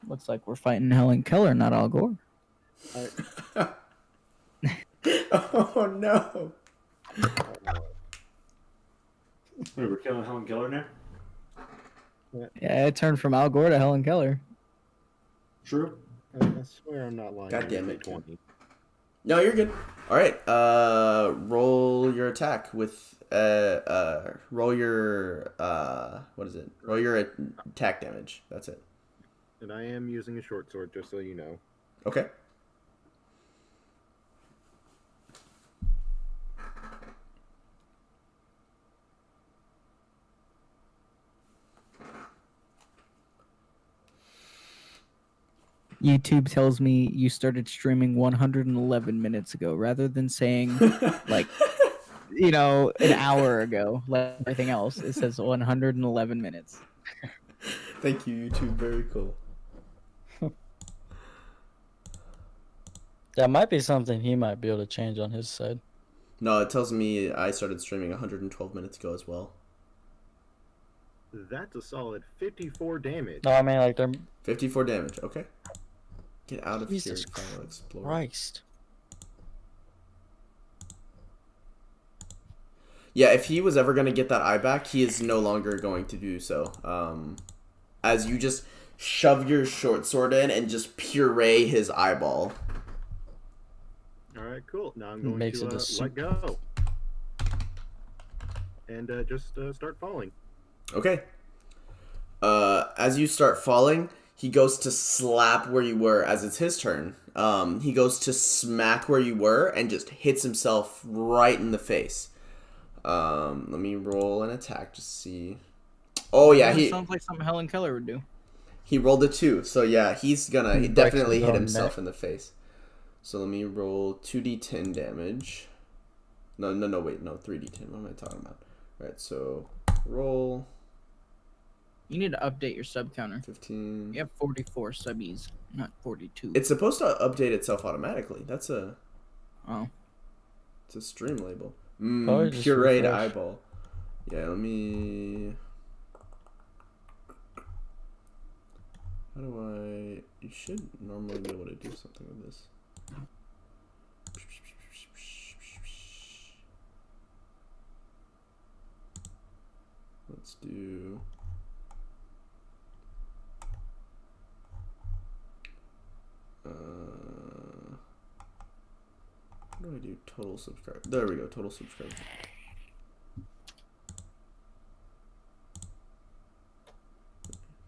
Looks like we're fighting Helen Keller, not Al Gore. Oh, no. Wait, we're killing Helen Keller now? Yeah, it turned from Al Gore to Helen Keller. True. I swear I'm not lying. God I damn say it. 20. No, you're good. All right, roll your attack with, roll your, what is it? Roll your attack damage. That's it. And I am using a short sword, just so you know. Okay. YouTube tells me you started streaming 111 minutes ago rather than saying like an hour ago like everything else. It says 111 minutes. Thank you, YouTube. Very cool. That might be something he might be able to change on his side. No, it tells me I started streaming 112 minutes ago as well. That's a solid 54 damage. No, I mean like they're 54 damage. Okay. Get out of Jesus here, fellow explorer. Christ. Yeah, if he was ever going to get that eye back, he is no longer going to do so. As you just shove your short sword in and just puree his eyeball. All right, cool. Now I'm going Makes it a to soup. let go. And just start falling. Okay. As you start falling, he goes to slap where you were as it's his turn. He goes to smack where you were and just hits himself right in the face. Let me roll an attack to see. Oh yeah, he sounds like something Helen Keller would do. he rolled a 2. So yeah, he Breaks definitely his hit own himself neck. in the face. So let me roll 2d10 damage. No, wait, no, 3d10. What am I talking about? All right, so roll You need to update your sub counter. 15. You have 44 subbies, not 42. It's supposed to update itself automatically. It's a stream label. Probably just Pureed refresh. eyeball. Yeah, let me. How do I? You should normally be able to do something with this. Let's do. How do I do total subscriber? There we go, total subscriber.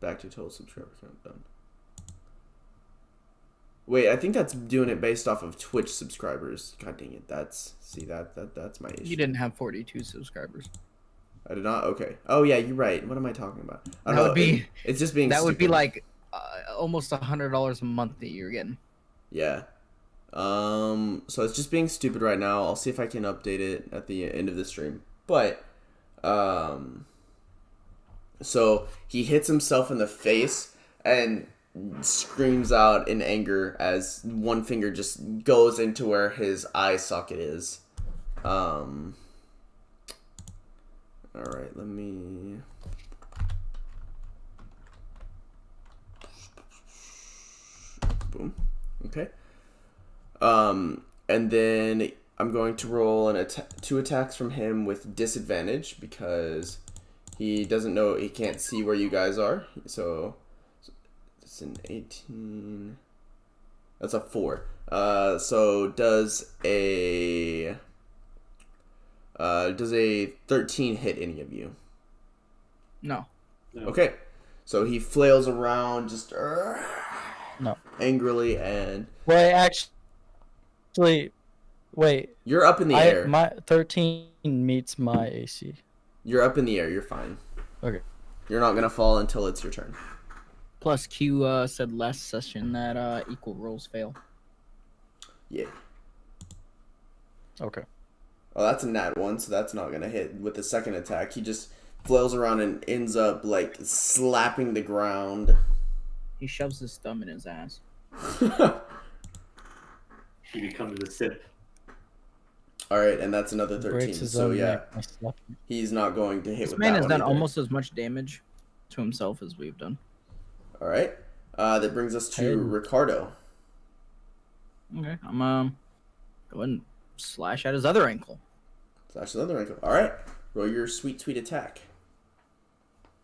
Back to total subscriber count, done. Wait, I think that's doing it based off of Twitch subscribers. God dang it, that's my issue. You didn't have 42 subscribers. I did not. Okay. Oh yeah, you're right. What am I talking about? I don't That know. would be- It's just being. That would be stupid. like almost $100 a month that you're getting. Yeah. So it's just being stupid right now. I'll see if I can update it at the end of the stream. But, so he hits himself in the face and screams out in anger as one finger just goes into where his eye socket is. All right, let me. Boom. Okay. And then I'm going to roll 2 attacks from him with disadvantage because He doesn't know. He can't see where you guys are. So it's an 18. That's a 4. So does a 13 hit any of you? No. No. Okay. So he flails around just No. angrily, and Wait, actually, wait. you're up in the air. My 13 meets my AC. You're up in the air. You're fine. Okay. You're not gonna fall until it's your turn. Plus, Q said last session that equal rolls fail. Yeah. Okay. Oh, that's a nat 1, so that's not gonna hit with the second attack. He just flails around and ends up like slapping the ground. He shoves his thumb in his ass. He becomes a sip. All right, and that's another 13. Breaks his So own yeah, neck by slapping. he's not going to hit This with man that has one done either. almost as much damage to himself as we've done. All right, that brings us to Hey. Ricardo. Okay, I'm go ahead and slash at his other ankle. Slash the other ankle. All right, roll your sweet attack.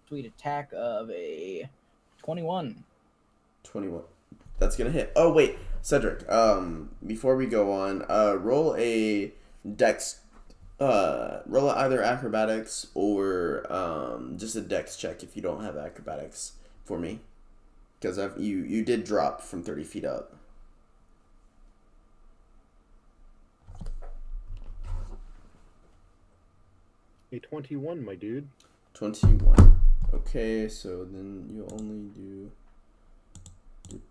Sweet attack of a 21. 21. That's gonna hit. Oh wait, Cedric. Before we go on, roll a dex. Roll either acrobatics or just a dex check if you don't have acrobatics for me, because you did drop from 30 feet up. A 21, my dude. 21. Okay, so then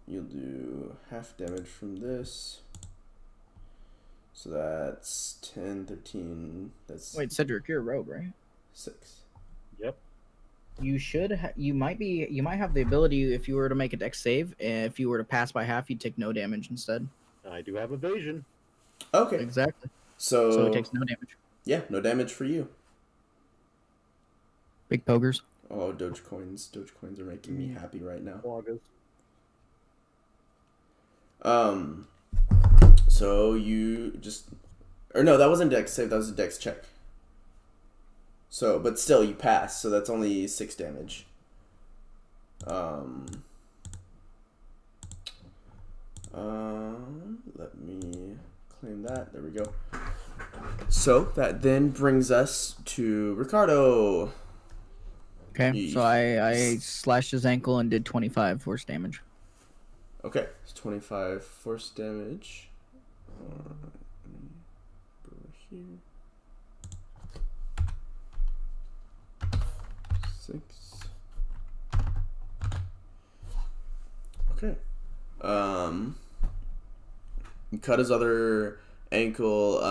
you'll do half damage from this. So that's 10, 13. That's Wait, Cedric, you're a rogue, right? 6. Yep. You should. You might have the ability if you were to make a dex save. If you were to pass by half, you'd take no damage instead. I do have evasion. Okay. Exactly. So So it takes no damage. yeah, no damage for you. Big pogers. Oh, Dogecoins. Dogecoins are making me happy right now. Quaggas. So you just, or no, that wasn't dex save. That was a dex check. So, but still, you pass. So that's only 6 damage. Let me claim that. There we go. So that then brings us to Ricardo. Okay, so I slashed his ankle and did 25 force damage. Okay, it's 25 force damage. Here. 6. Okay. You cut his other ankle.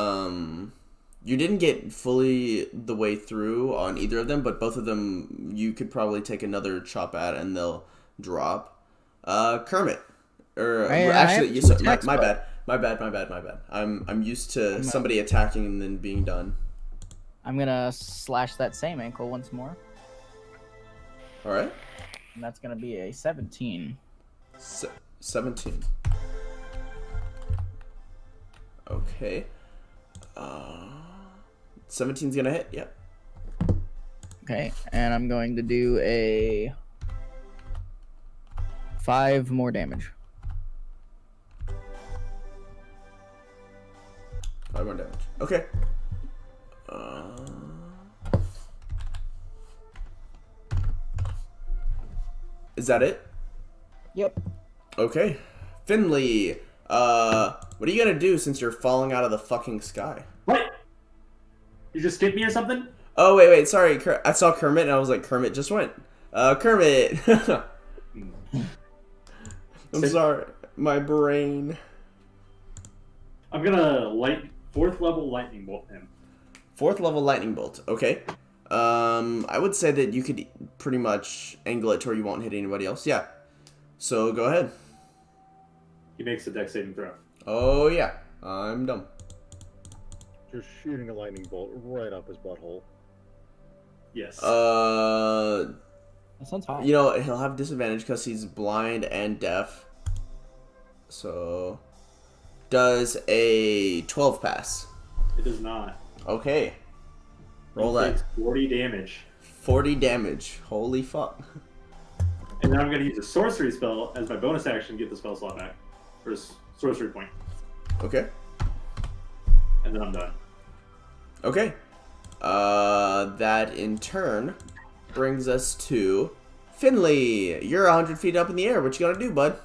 You didn't get fully the way through on either of them, but both of them you could probably take another chop at and they'll drop. Kermit. Or actually, you my bad. My bad. I'm used to somebody attacking and then being done. I'm gonna slash that same ankle once more, All right. and that's gonna be a 17. 17. Okay. 17's gonna hit. Yep. Okay, and I'm going to do a 5 more damage. 5 more damage. Okay. Is that it? Yep. Okay. Finley, what are you gonna do since you're falling out of the fucking sky? What? You just skipped me or something? Oh, wait, sorry. I saw Kermit and I was like, Kermit just went. Kermit! I'm sorry. My brain. I'm gonna 4th level lightning bolt him. 4th level lightning bolt. Okay. I would say that you could pretty much angle it to where you won't hit anybody else. Yeah. So go ahead. He makes a dex saving throw. Oh yeah. I'm dumb. Just shooting a lightning bolt right up his butthole. Yes. That sounds hot. You know, he'll have disadvantage because he's blind and deaf. So, does a 12 pass? It does not. Okay. Roll He that. takes 40 damage. 40 damage. Holy fuck. And then I'm going to use a sorcery spell as my bonus action to get the spell slot back. For a sorcery point. Okay. And then I'm done. Okay. That in turn brings us to Finley. You're 100 feet up in the air. What you gonna do, bud?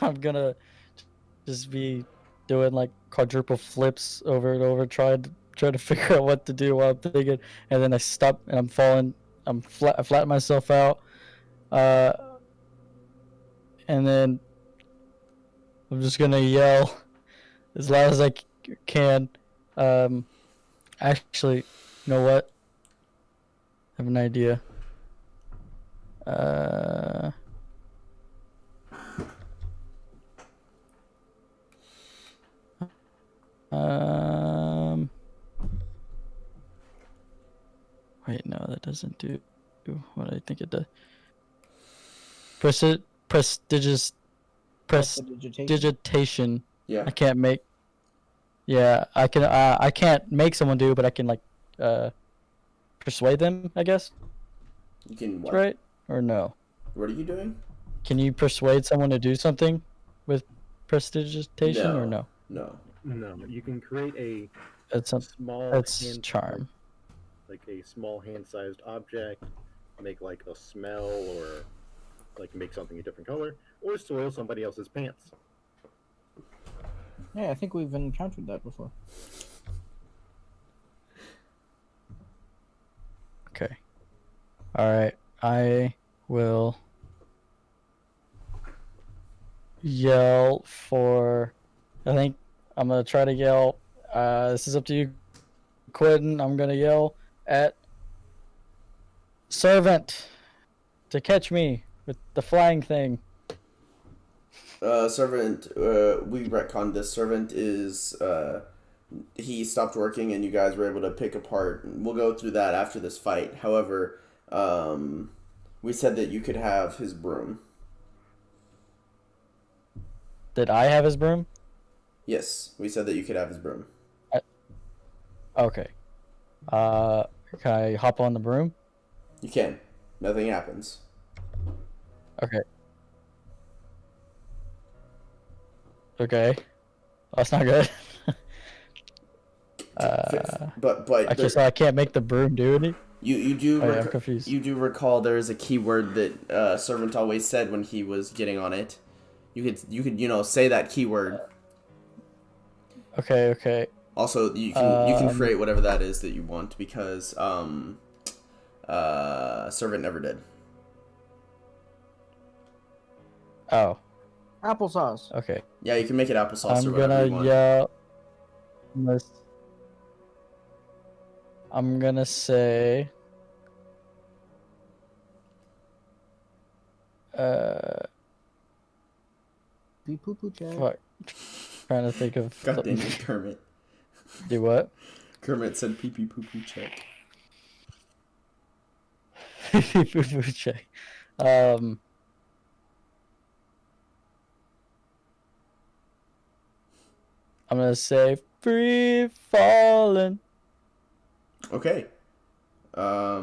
I'm gonna just be doing like quadruple flips over and over, trying to figure out what to do while I'm thinking, and then I stop and I'm falling. I flatten myself out, and then I'm just gonna yell as loud as I can. Actually, you know what? I have an idea. Wait, no, that doesn't do what I think it does. Prestidigitation. Yeah. I can't make. Yeah, I can. I can't make someone do, but I can like, persuade them. I guess. You can what? Right or no? What are you doing? Can you persuade someone to do something with prestidigitation or no? No. No, you can create a That's a small that's charm. like a small hand-sized object, make like a smell or like make something a different color, or soil somebody else's pants. Yeah, I think we've encountered that before. Okay. All right. I will yell for. I think I'm gonna try to yell. This is up to you, Quentin. I'm gonna yell at servant to catch me with the flying thing. Servant, we retconned this. Servant is, he stopped working and you guys were able to pick apart. We'll go through that after this fight. However, we said that you could have his broom. Did I have his broom? Yes, we said that you could have his broom. Okay. Can I hop on the broom? You can. Nothing happens. Okay. Okay. That's not good. But Okay, so I can't make the broom do any? you do Oh, yeah, I'm confused. you do recall there is a keyword that servant always said when he was getting on it. You could say that keyword. Okay. Also, you can create whatever that is that you want because servant never did. Oh, Applesauce. okay. Yeah, you can make it applesauce or I'm whatever you gonna want. yell. I'm gonna say. Be poo poo check. Fuck. Trying to think of. God something. dang it, Kermit. Do what? Kermit said pee pee poo poo check. Check. I'm gonna say free falling. Okay. As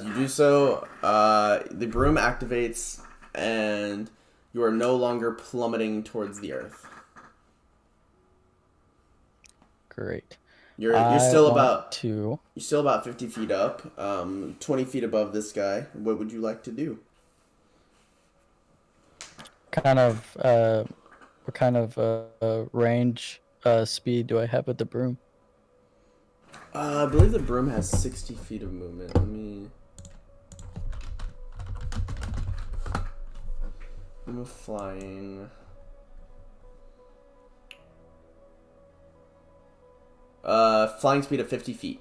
you do so, the broom activates, and you are no longer plummeting towards the earth. Great. You're still want about to. you're still about 50 feet up, 20 feet above this guy. What would you like to do? What kind of range speed do I have with the broom? I believe the broom has 60 feet of movement. Let me. I'm flying. Flying speed of 50 feet.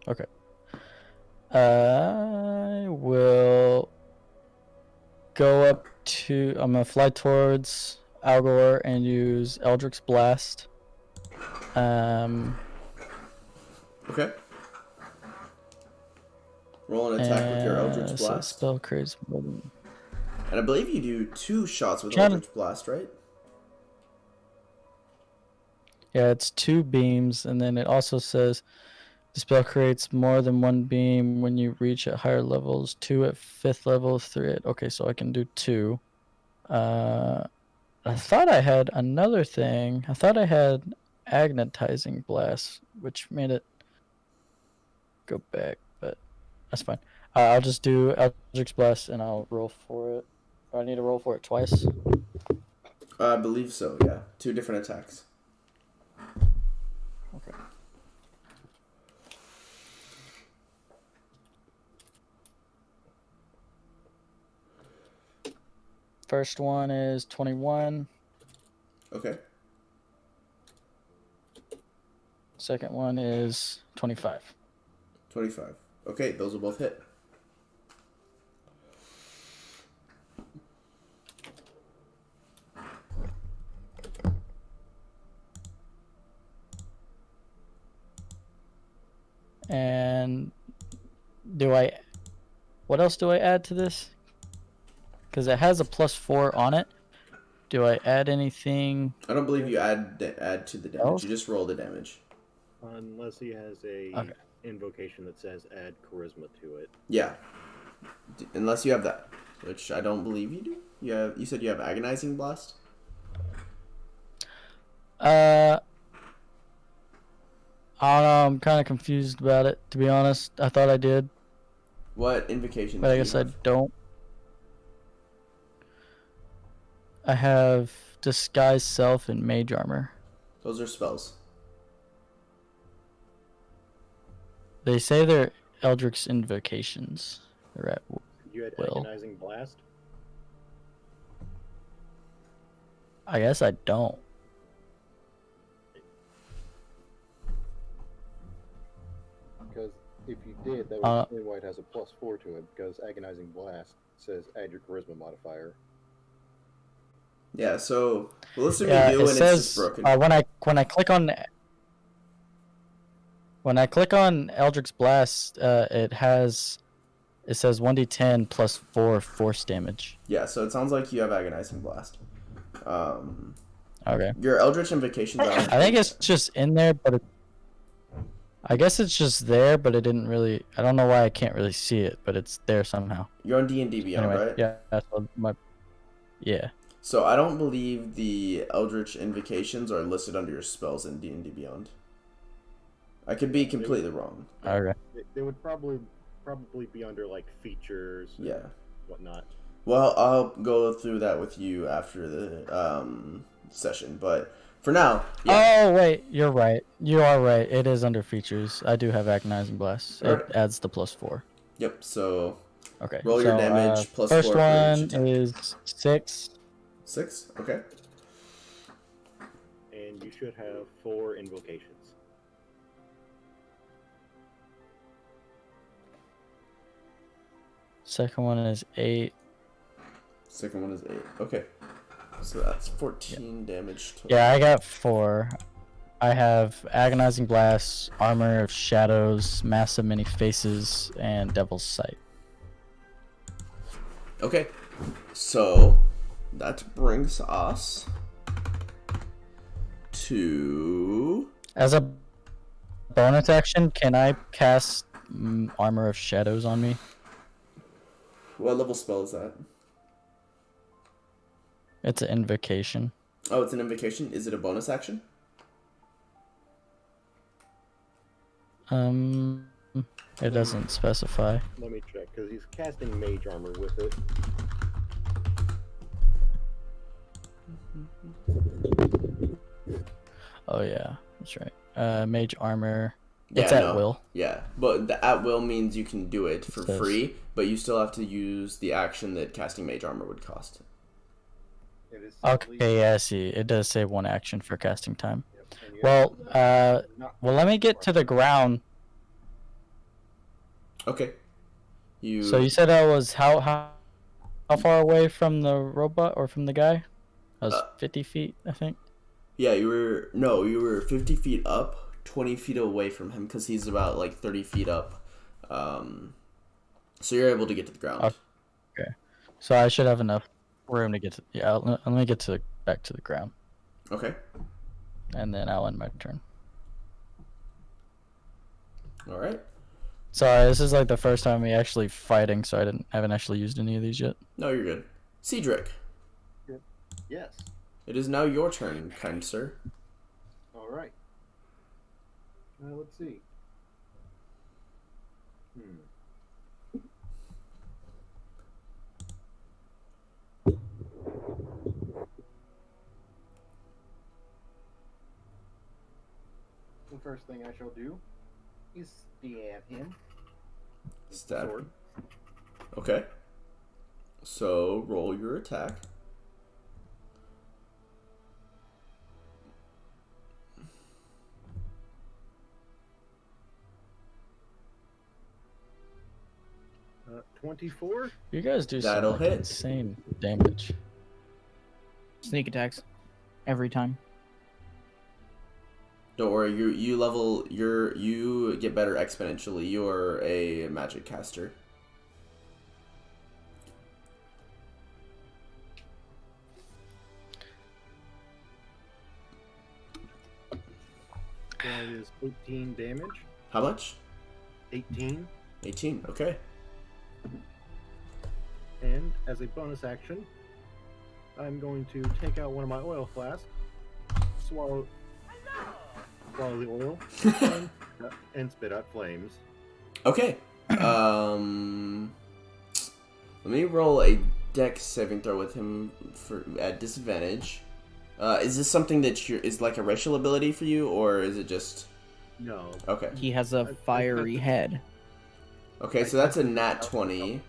Okay. I will go up to. I'm gonna fly towards Algor and use Eldritch Blast. Okay. Roll an attack with your Eldritch So Blast. spell creates more than And I believe you do 2 shots with Trying to- Eldritch Blast, right? Yeah, it's 2 beams, and then it also says the spell creates more than 1 beam when you reach at higher levels, 2 at 5th level, 3 at... Okay, so I can do 2. I thought I had another thing. I thought I had Agnatizing Blast, which made it go back, but that's fine. I'll just do Eldritch Blast, and I'll roll for it. I need to roll for it twice. I believe so, yeah. 2 different attacks. Okay. First one is 21. Okay. Second one is 25. 25. Okay, those will both hit. And what else do I add to this? Because it has a +4 on it. Do I add anything? I don't believe you add to the damage. Else? You just roll the damage. Unless he has a Okay. invocation that says add charisma to it. Yeah. Unless you have that, which I don't believe you do. You said you have Agonizing Blast? I don't know. I'm kind of confused about it, to be honest. I thought I did, What invocation but do I you guess I have? don't. I have Disguise Self and Mage Armor. Those are spells. They say they're Eldritch Invocations. They're at You had Will. agonizing blast. I guess I don't. Because if you did, that would Uh, explain why it has a +4 to it. Because agonizing blast says add your charisma modifier. Yeah, so we'll assume Yeah, you do it and says it's just broken. when I click on Eldritch Blast, it says 1d10 plus 4 force damage. Yeah, so it sounds like you have Agonizing Blast. Okay. Your Eldritch Invocations are... I think it's just in there, but I guess it's just there, but it didn't really. I don't know why I can't really see it, but it's there somehow. You're on D&D Beyond, Anyway, right? yeah, that's what yeah. So I don't believe the Eldritch Invocations are listed under your spells in D&D Beyond. I could be completely wrong. Okay. They would probably be under like features and Yeah. whatnot. Well, I'll go through that with you after the session, but for now, yeah. Oh wait, you're right. You are right. It is under features. I do have Agonizing Blast. It Alright. adds the +4. Yep, so Okay. Roll your damage plus first 4 for one each attack. is 6. 6? Okay. And you should have 4 invocations. Second one is 8. Second one is 8. Okay. So that's 14 damage total. Yeah, I got 4. I have Agonizing Blast, Armor of Shadows, Massive Many Faces, and Devil's Sight. Okay. So that brings us to... As a bonus action, can I cast Armor of Shadows on me? What level spell is that? It's an invocation. Oh, it's an invocation. Is it a bonus action? It doesn't specify. Let me check, because he's casting mage armor with it. Oh yeah, that's right. Mage Armor. Yeah, It's at no. will. Yeah, but the at will means you can do it for Says- free, but you still have to use the action that casting mage armor would cost. It is simply- Okay, yeah, I see. It does say 1 action for casting time. Yep, and you Well, have- not- well, let me get to the ground. Okay. You... So you said I was how far away from the robot or from the guy? I was 50 feet, I think. Yeah, you were 50 feet up, 20 feet away from him because he's about like 30 feet up. So you're able to get to the ground. Okay. So I should have enough room to get to. Yeah, let me get to back to the ground, Okay. and then I'll end my turn. All right. Sorry, this is like the first time we actually fighting, so haven't actually used any of these yet. No, you're good. Cedric, Yes. it is now your turn, kind sir. All right. Let's see. The first thing I shall do is stab him. Stab. Sword. Okay. So roll your attack. Uh, 24. You guys do some That'll like, hit. insane damage. Sneak attacks. Every time. Don't worry, you get better exponentially. You're a magic caster. That is 18 damage. How much? 18. 18. Okay. And as a bonus action, I'm going to take out one of my oil flasks, swallow the oil, and spit out flames. Okay. Let me roll a dex saving throw with him for at disadvantage. Is this something that is like a racial ability for you, or is it just No. okay? He has a fiery head. Okay, so that's a nat 20.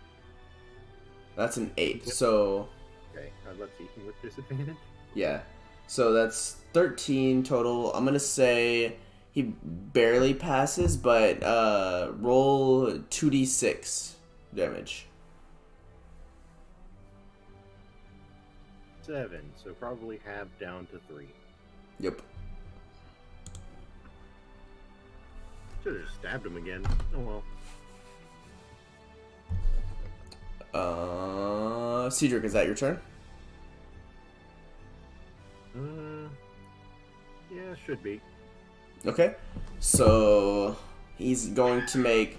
That's an 8. So Okay, let's see. With disadvantage? yeah, so that's 13 total. I'm gonna say he barely passes, but roll 2d6 damage. 7, so probably half down to 3. Yep. Should have stabbed him again. Oh well. Cedric, is that your turn? Yeah, should be. Okay, so he's going to make.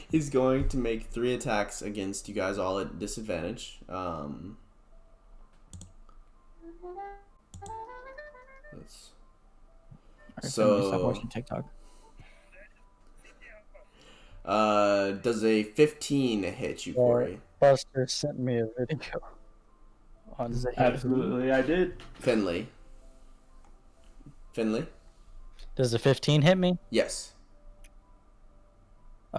He's going to make 3 attacks against you guys, all at disadvantage. Somebody stop watching TikTok. Does a 15 hit you, Corey? Buster sent me a video on Absolutely, I did. Finley. Finley? Does the 15 hit me? Yes.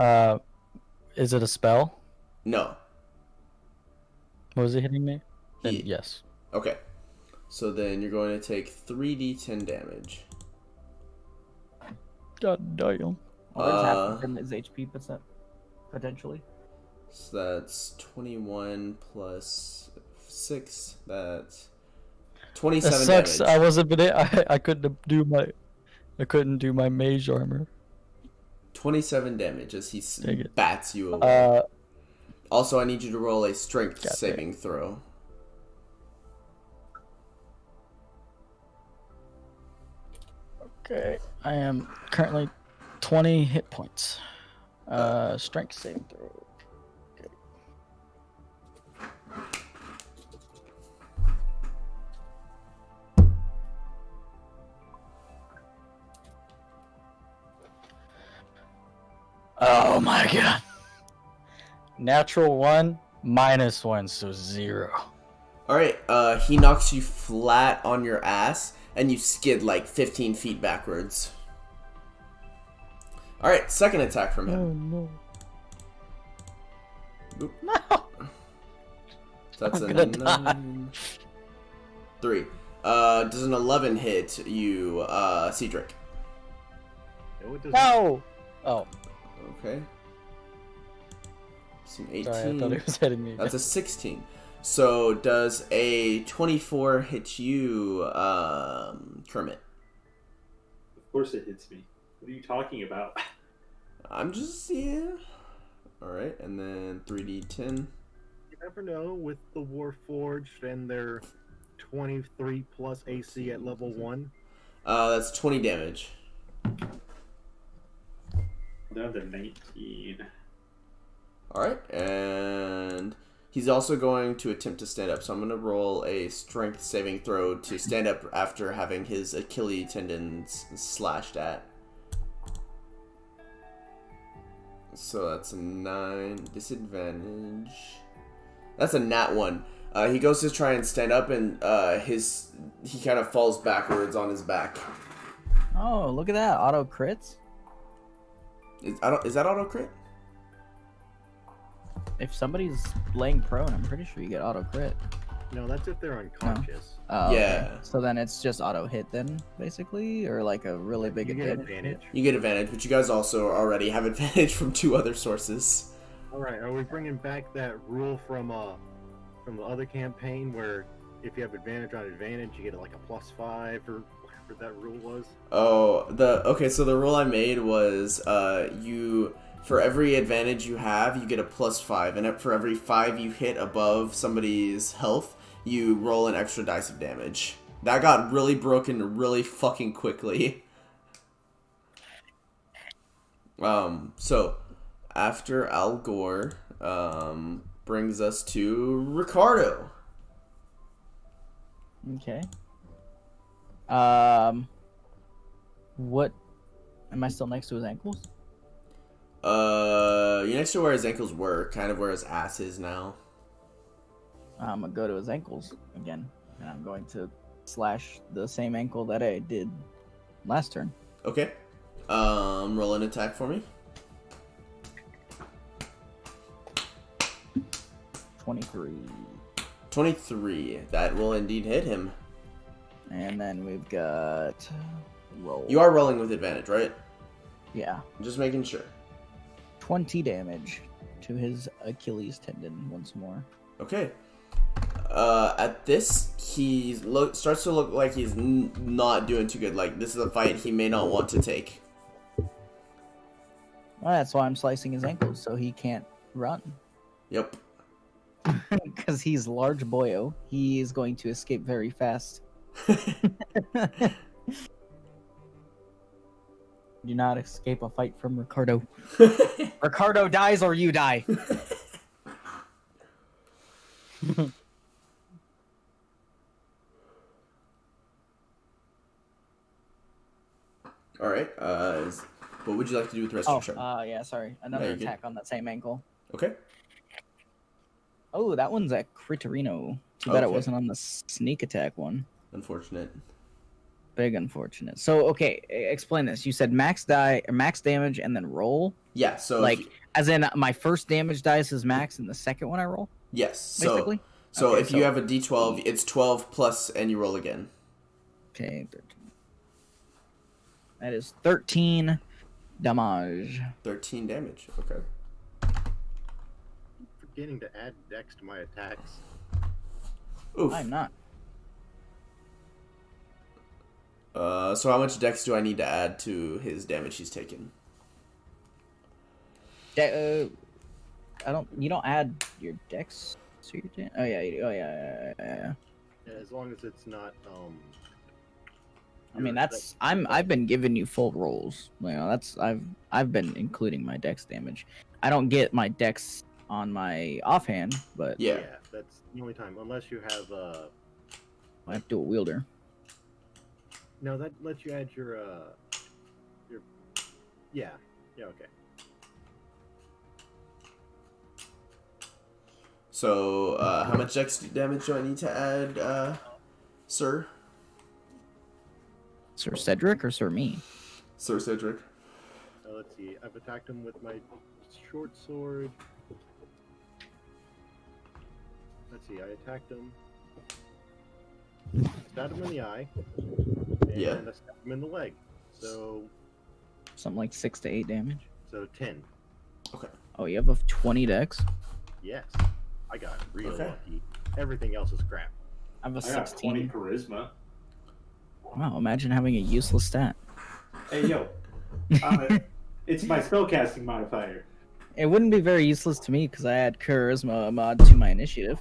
Is it a spell? No. Was it hitting me? Then He- yes. Okay. So then you're going to take 3d10 damage. God damn. Well, there's half of him his HP, potentially. So that's 21 plus 6. That's 27 That sucks. damage. I wasn't I couldn't do my mage armor. 27 damage as he Dang it. bats you away. Uh, Also, I need you to roll a strength God saving throw. okay. I am currently 20 hit points. Strength saving throw. Okay. Oh my god. Natural 1, -1, so 0. Alright, he knocks you flat on your ass, and you skid like 15 feet backwards. Alright, second attack from him. no. Oop. No. That's I'm a gonna die. 3. Does an 11 hit you, Cedric? No, it doesn't. No. Oh, Okay. It's an 18. sorry. I thought it was hitting me. That's a 16. So does a 24 hit you, Kermit? Of course it hits me. What are you talking about? I'm just, yeah. All right, and then 3d10. You never know with the Warforged and their 23 plus AC at level 1. That's 20 damage. Down to 19. All right, and he's also going to attempt to stand up. So I'm going to roll a strength saving throw to stand up after having his Achilles tendons slashed at. So that's a 9 disadvantage. That's a nat 1. He goes to try and stand up, and he kind of falls backwards on his back. Oh, look at that. Auto crits. Is that auto crit? If somebody's laying prone, I'm pretty sure you get auto crit. No, that's if they're unconscious. Oh, Yeah. okay. So then it's just auto hit then, basically? Or like a really big You get advantage? advantage. You get advantage, but you guys also already have advantage from 2 other sources. All right, are we bringing back that rule from the other campaign where if you have advantage on advantage, you get like a +5 or whatever that rule was? Oh, okay. So the rule I made was for every advantage you have, you get a +5, and for every 5 you hit above somebody's health, you roll an extra dice of damage. That got really broken really fucking quickly. So after Al Gore, brings us to Ricardo. Okay. What? Am I still next to his ankles? You're next to where his ankles were, kind of where his ass is now. I'm gonna go to his ankles again, and I'm going to slash the same ankle that I did last turn. Okay. Roll an attack for me. 23. 23. That will indeed hit him. And then we've got roll. You are rolling with advantage, right? Yeah. Just making sure. 20 damage to his Achilles tendon once more. Okay. At this, he starts to look like he's not doing too good. Like, this is a fight he may not want to take. Well, that's why I'm slicing his ankles, so he can't run. Yep. Because he's large boyo. He is going to escape very fast. Do not escape a fight from Ricardo. Ricardo dies or you die. All right. What would you like to do with the rest of your turn? Yeah, sorry. No, Another you're good. attack on that same ankle. Okay. Oh, that one's a Critorino. Too bad it Okay. wasn't on the sneak attack one. Unfortunate. Big unfortunate. So, okay, explain this. You said max damage, and then roll? Yeah. So Like, if you- as in my first damage dice is max, and the second one I roll? yes. So Basically? so Okay, if you have a D12, it's 12 plus, and you roll again. Okay, 13. That is 13 damage. 13 damage. Okay. Forgetting to add dex to my attacks. Oof. I'm not. So how much dex do I need to add to his damage he's taken? I don't. You don't add your dex to your damage. Oh yeah. You do. Oh yeah. Yeah, as long as it's not I mean, that's. I've been giving you full rolls. You know, that's. I've been including my dex damage. I don't get my dex on my offhand, but Yeah. that's the only time, unless you have I have dual wielder. no, that lets you add your yeah, okay. So how much dex damage do I need to add, sir? Sir Cedric or Sir me? Sir Cedric. Let's see. I've attacked him with my short sword. Let's see. I attacked him. Stabbed him in the eye. And Yeah. I stabbed him in the leg. So Something like 6 to 8 damage. 10. Oh, you have a 20 dex. Yes. I got real Okay. lucky. Everything else is crap. I have a I got 20 16. charisma. Wow, imagine having a useless stat. Hey, yo. It's my spellcasting modifier. it wouldn't be very useless to me because I add charisma mod to my initiative,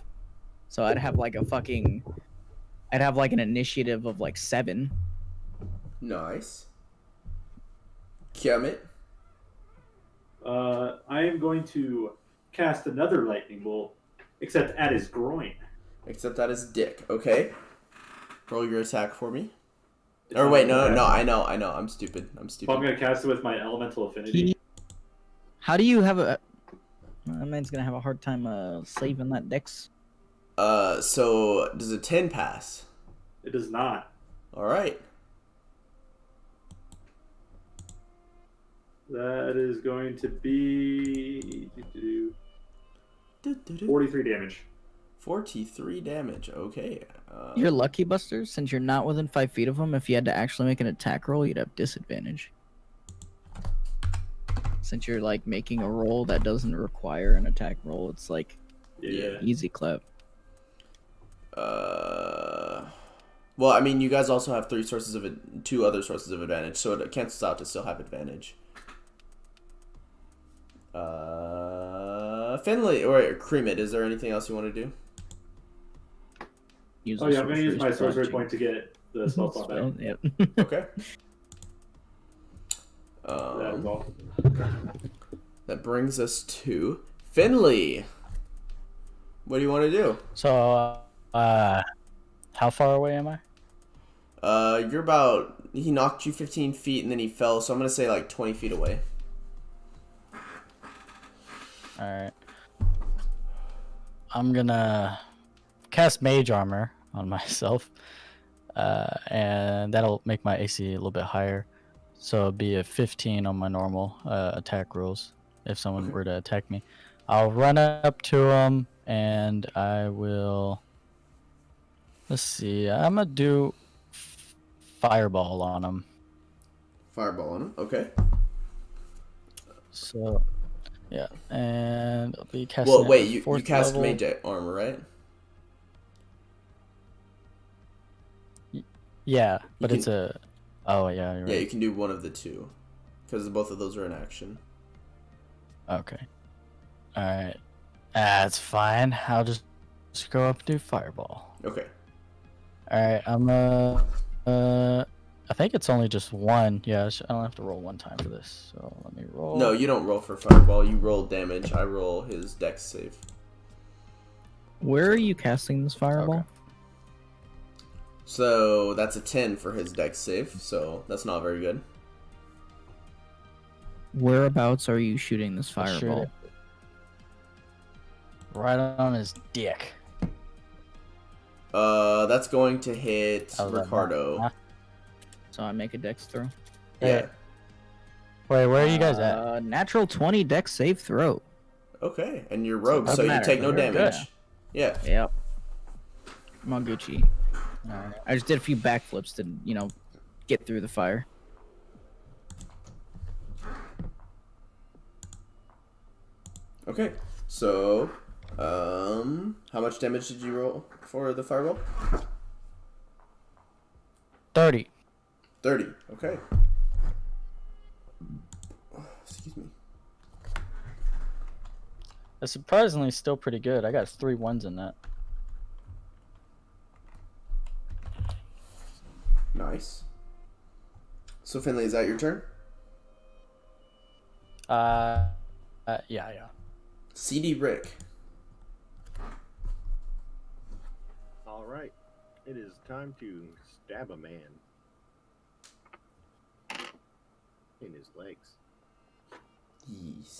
so I'd have like an initiative of like 7. Nice. Kemet. I am going to cast another lightning bolt, except at his groin. Except that is dick. Okay. Roll your attack for me. It's Or not wait, gonna no, happen. I know. I'm stupid. So I'm going to cast it with my elemental affinity. How do you have a? That man's gonna have a hard time saving that dex. So does a 10 pass? It does not. All right. That is going to be 43 damage. 43 damage. Okay. You're lucky, Buster, since you're not within 5 feet of him. If you had to actually make an attack roll, you'd have disadvantage. Since you're like making a roll that doesn't require an attack roll, it's like Yeah. easy clap. Well, I mean, you guys also have 2 other sources of advantage, so it cancels out to still have advantage. Finley or Creamit, is there anything else you want to do? Use Oh a yeah, I'm going to use my sorcery sorcery point to get the spell slot back. Yep. Okay. That is all. That brings us to Finley. What do you want to do? So, how far away am I? You're about. He knocked you 15 feet and then he fell, so I'm gonna say like 20 feet away. All right. I'm gonna cast Mage Armor on myself, and that'll make my AC a little bit higher. So it'll be a 15 on my normal attack rolls if someone were to attack me. I'll run up to him and I will. Let's see. I'm gonna do Fireball on him. Fireball on him. Okay. So, yeah, and I'll be casting. Well, at wait. You 4th cast level. Mage Armor, right? Yeah, but can- it's a. Oh yeah, you're right. Yeah, you can do one of the two, because both of those are in action. Okay. All right. That's fine. I'll just go up and do Fireball. Okay. All right. I think it's only just one. Yeah, I don't have to roll one time for this. So let me roll. No, you don't roll for Fireball. You roll damage. I roll his Dex save. Where are you casting this fireball? Okay. So that's a 10 for his Dex save. So that's not very good. Whereabouts are you shooting this I'll shoot fireball? it right on his dick. That's going to hit How's that, Ricardo. huh? So I make a dex throw. Yeah. Wait, where are you guys at? Natural 20 dex save throw. Okay, and you're rogue, Doesn't so you matter, take no but you're damage. good. Yeah. Yep. I'm on Gucci. Alright. I just did a few backflips to, get through the fire. Okay. So, how much damage did you roll for the fireball? 30. 30. Okay. Excuse me. That's surprisingly still pretty good. I got 3 ones in that. Nice. So Finley, is that your turn? Yeah. CD Rick. All right. It is time to stab a man in his legs. Yes.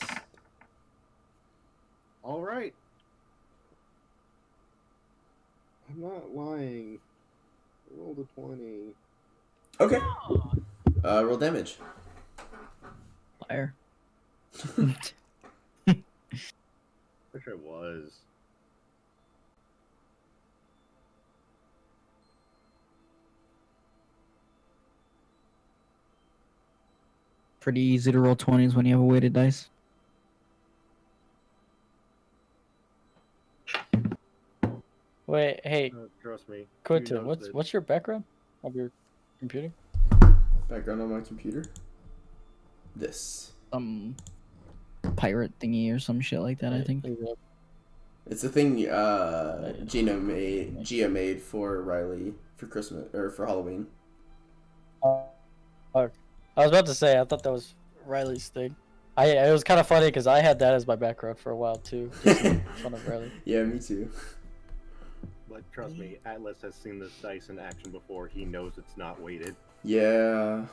All right. I'm not lying. I rolled a 20. Okay. Roll damage. Fire. Wish I was. Pretty easy to roll 20s when you have a weighted dice. Wait, hey, Trust me. Quentin, You know that- what's your background of your computer? Background on my computer. This. pirate thingy or some shit like that. I think. It's a thing Gia made for Riley for Christmas or for Halloween. I was about to say I thought that was Riley's thing. It was kind of funny because I had that as my background for a while too. Just to make fun of Riley. Yeah, me too. But trust me, Atlas has seen this dice in action before. He knows it's not weighted. Yeah,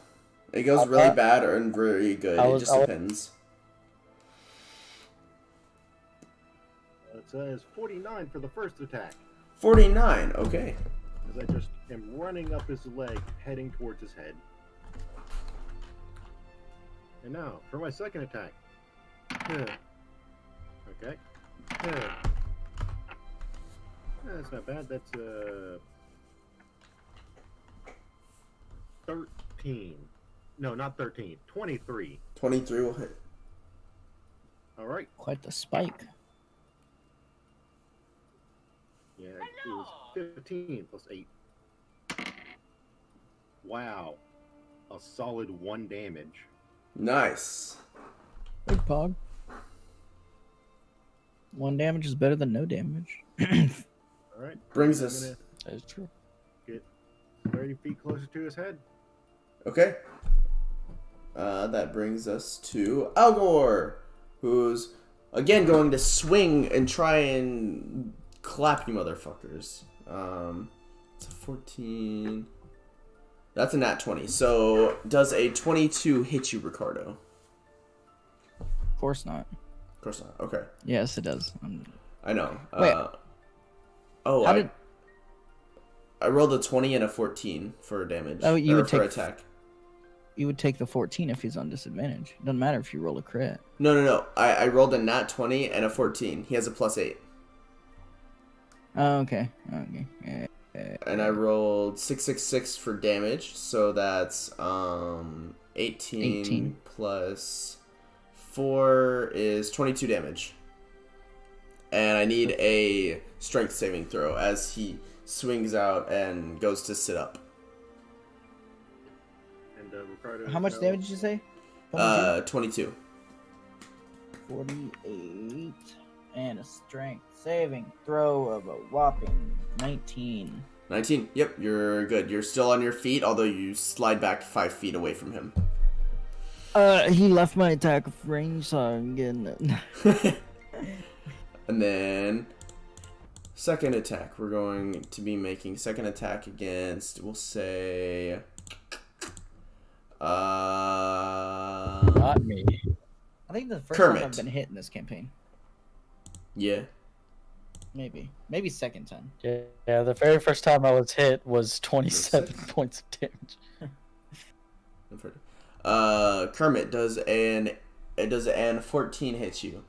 it goes really bad or very good. It just depends. It says 49 for the first attack. 49. Okay. As I just am running up his leg, heading towards his head. And now, for my second attack. Okay. That's not bad. That's 13. No, not 13. 23. 23 will hit. All right. Quite the spike. Yeah, it was 15 plus 8. Wow. A solid 1 damage. Nice. Big pog. 1 damage is better than no damage. All right. Brings I'm us. gonna That is true. get 30 feet closer to his head. Okay. That brings us to Algor, who's again going to swing and try and clap you motherfuckers. It's a 14. That's a nat 20. So does a 22 hit you, Ricardo? Of course not. Of course not. Okay. Yes, it does. I know. Wait. I rolled a 20 and a 14 for damage. Oh, you would for take attack. You would take the 14 if he's on disadvantage. Doesn't matter if you roll a crit. No. I rolled a nat 20 and a 14. He has a +8. Oh, okay. Okay. And I rolled 666 for damage, so that's 18 plus 4 is 22 damage. And I need a strength saving throw as he swings out and goes to sit up. And Ricardo. How much damage did you say? 22. 48 and a strength saving throw of a whopping 19. 19. Yep, you're good. You're still on your feet, although you slide back 5 feet away from him. He left my attack of range, so I'm getting it. And then second attack. We're going to be making second attack against, we'll say, Not me. I think the first Kermit. time I've been hit in this campaign. Yeah. Maybe second time. Yeah, the very first time I was hit was 27 points of damage. Kermit, does an 14 hit you?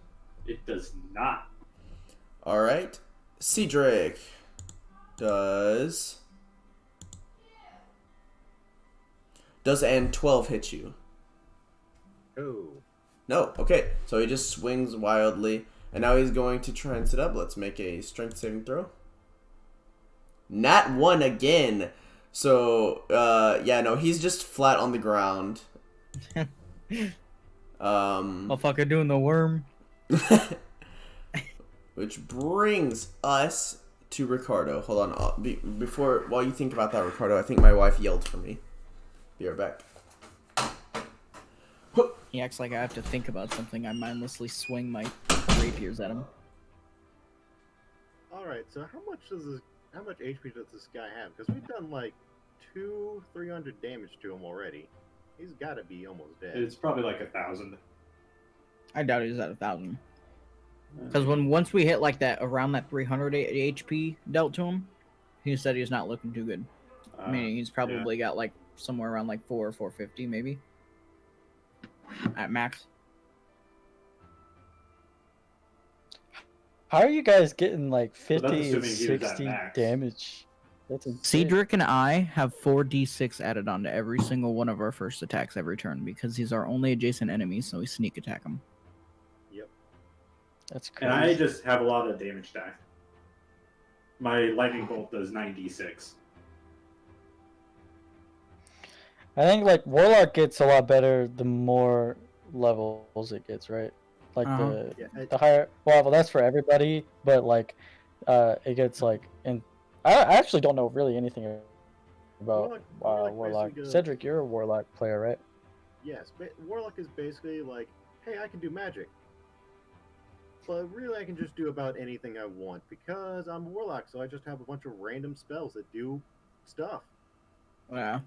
It does not. All right. Cedric does an 12 hit you? Oh. No. Okay. So he just swings wildly, and now he's going to try and sit up. Let's make a strength saving throw. Nat 1 again. So yeah, no, he's just flat on the ground. Motherfucker doing the worm. Which brings us to Ricardo. Hold on. While you think about that, Ricardo, I think my wife yelled for me. Be right back. He acts like I have to think about something. I mindlessly swing my rapiers at him. All right. So how much HP does this guy have? Because we've done like 300 damage to him already. He's got to be almost dead. It's probably like 1,000. I doubt he's at 1,000. Because once we hit like that around that 300 HP dealt to him, he said he's not looking too good. Meaning he's probably got like somewhere around like 4 or 450 maybe at max. How are you guys getting like Well, that's 50 and assuming he was at 60 max. damage? That's insane. Cedric and I have 4d6 added onto every single one of our first attacks every turn because he's our only adjacent enemy, so we sneak attack him. Yep. That's crazy. And I just have a lot of damage die. My lightning bolt does 9d6. I think like Warlock gets a lot better the more levels it gets, right? Like Yeah, the higher. Well, that's for everybody, but like, it gets like in. I actually don't know really anything about Warlock. basically goes, Cedric, you're a Warlock player, right? yes, Warlock is basically like, hey, I can do magic. But really, I can just do about anything I want because I'm a Warlock, so I just have a bunch of random spells that do stuff. Yeah.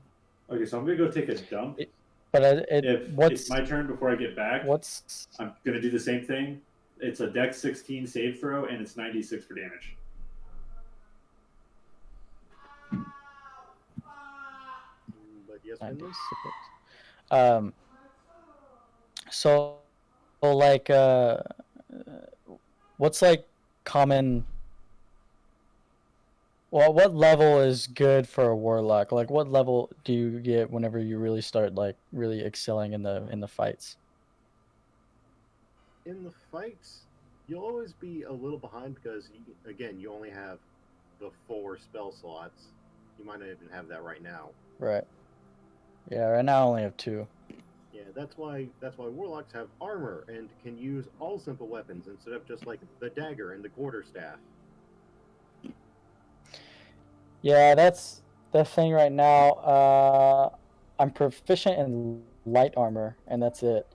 Okay, so I'm gonna go take a dump. But If what's it's my turn before I get back, what's I'm gonna do the same thing. It's a Dex 16 save throw, and it's 96 for damage. But yes, 96? Finland? So like what's like common? Well, what level is good for a warlock? Like, what level do you get whenever you really start like really excelling in the fights? In the fights, you'll always be a little behind because, again, you only have the 4 spell slots. You might not even have that right now. Right. Yeah. Right now, I only have 2. Yeah, that's why warlocks have armor and can use all simple weapons instead of just like the dagger and the quarterstaff. Yeah, that's the thing right now. I'm proficient in light armor, and that's it.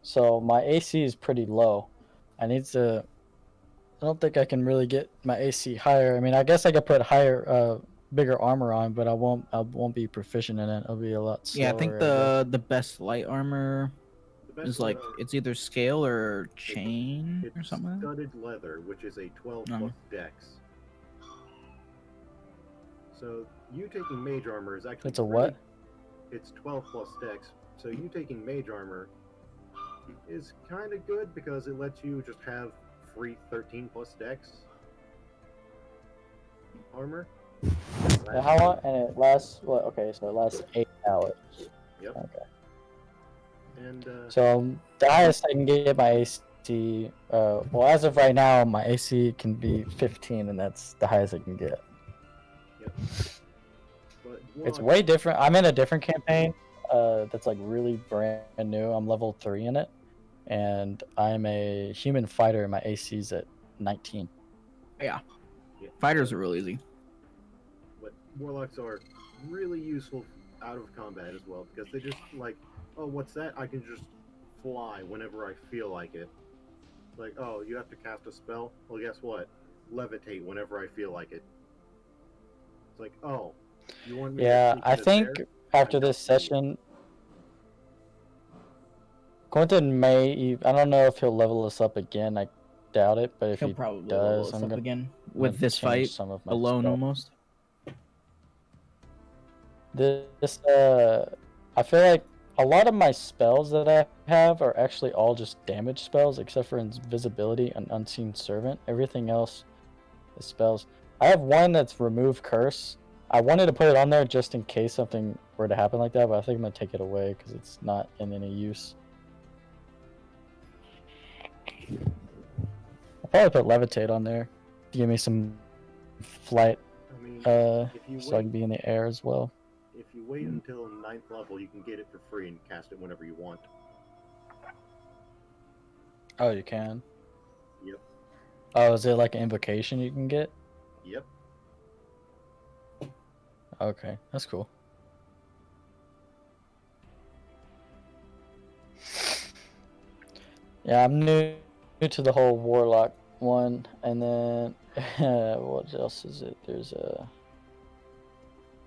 So my AC is pretty low. I need to. I don't think I can really get my AC higher. I mean, I guess I could put higher, bigger armor on, but I won't. I won't be proficient in it. I'll be a lot slower. Yeah, I think the best light armor The best is like one, it's either scale or chain it's or something. Like that. studded leather, which is a 12 Oh. plus dex. So you taking mage armor is actually It's a what? It's 12 plus dex. So you taking mage armor is kind of good because it lets you just have free 13 plus dex armor. How long? And it lasts what? Okay, so it lasts 8 hours. Yep. Okay. And So the highest I can get my AC. Well, as of right now, my AC can be 15, and that's the highest I can get. yep. But It's warlock- way different. I'm in a different campaign. That's like really brand new. I'm level 3 in it, and I'm a human fighter. My AC's at 19. Yeah, yeah, fighters are real easy. But warlocks are really useful out of combat as well because they just like, oh, what's that? I can just fly whenever I feel like it. Like, oh, you have to cast a spell? Well, guess what? Levitate whenever I feel like it. It's like, oh, you want me Yeah, to sneak I in a think chair? after I'm this not doing it. session, Quentin may. I don't know if he'll level us up again. I doubt it, but if He'll he probably does, level us I'm up gonna again gonna with this change fight some of my alone spell. almost. This I feel like a lot of my spells that I have are actually all just damage spells, except for invisibility and unseen servant. Everything else is spells. I have one that's remove curse. I wanted to put it on there just in case something were to happen like that, but I think I'm gonna take it away because it's not in any use. I'll probably put levitate on there to give me some flight, I mean, so if you I can wait, be in the air as well. if you wait until 9th level, you can get it for free and cast it whenever you want. Oh, you can. Yep. Oh, is it like an invocation you can get? Yep. Okay, that's cool. Yeah, I'm new to the whole warlock one, and then what else is it? There's a.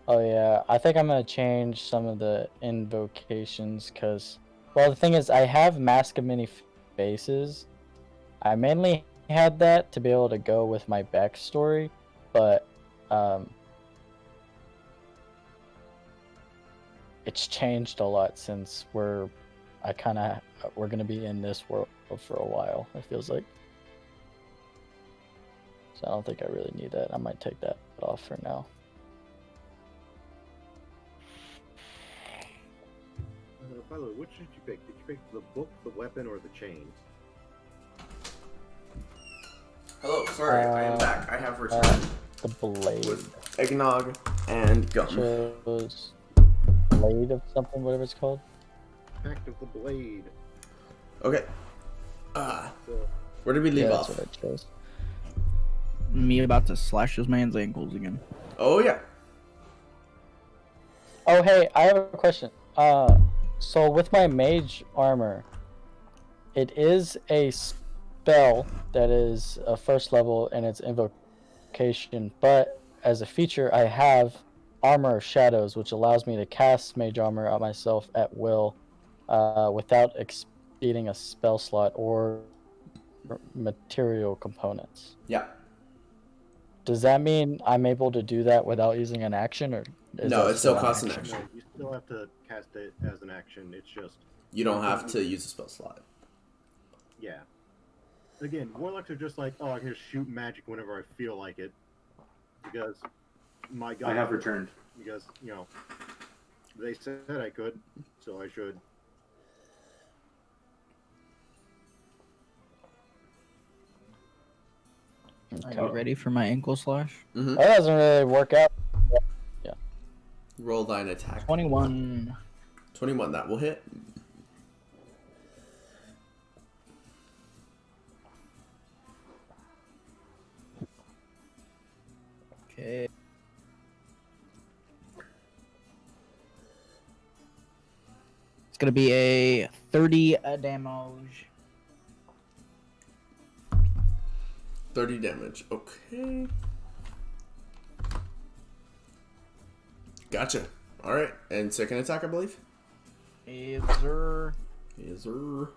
Oh yeah, I think I'm gonna change some of the invocations because, well, the thing is, I have Mask of Many Faces. I mainly had that to be able to go with my backstory, but it's changed a lot since we're gonna be in this world for a while. It feels like. So I don't think I really need that. I might take that off for now. By the way, which did you pick? Did you pick the book, the weapon, or the chain? Hello, sorry, I am back. I have returned The blade. with eggnog and gum. Chose blade of something, whatever it's called. Pact of the Blade. Okay. Where did we leave Yeah, off? that's what I chose. Me about to slash this man's ankles again. Oh yeah. Oh, hey, I have a question. So with my mage armor, it is a spell that is a first level and it's invocation, but as a feature, I have Armor of Shadows, which allows me to cast mage armor on myself at will, without exceeding a spell slot or material components. Yeah. Does that mean I'm able to do that without using an action, or is No, that it still an costs an No, action. you still have to cast it as an action. It's just, You don't have to use a spell slot. yeah. Again, warlocks are just like, oh, I can just shoot magic whenever I feel like it. Because my god. I have returned. Because, you know, they said I could, so I should. Are you ready for my ankle slash? Mm-hmm. That doesn't really work out. Roll thine attack. 21. 21, that will hit. Okay. It's gonna be a 30 damage. 30 damage. Okay. Gotcha. Alright. And second attack, I believe? Is there Yes, sir.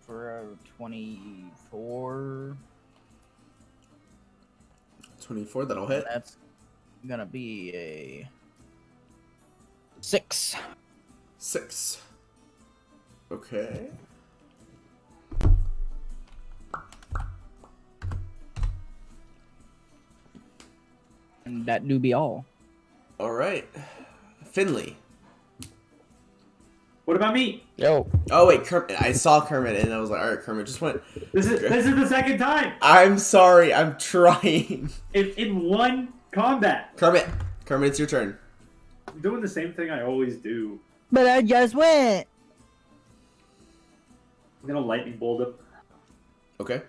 for a 24? 24, that'll hit. That's gonna be a 6. 6. Okay. And that do be all. Alright. Finley. What about me? Yo, Oh, wait, Kermit. I saw Kermit and I was like, alright, Kermit just went. This is the second time I'm sorry, I'm trying. in one combat. Kermit, it's your turn. I'm doing the same thing I always do. But I just went. I'm gonna lightning bolt him. Okay.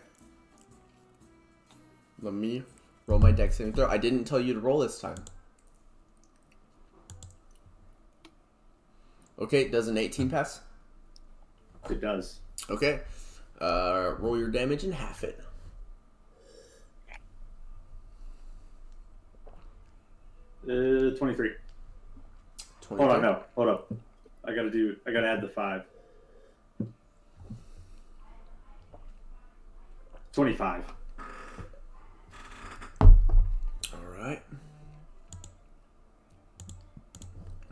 Let me roll my dex saving throw. I didn't tell you to roll this time. Okay, does an 18 pass? It does. Okay. Roll your damage and half it. Uh, 23. 23. Hold on, no, hold up. I gotta add the 5. 25. Alright.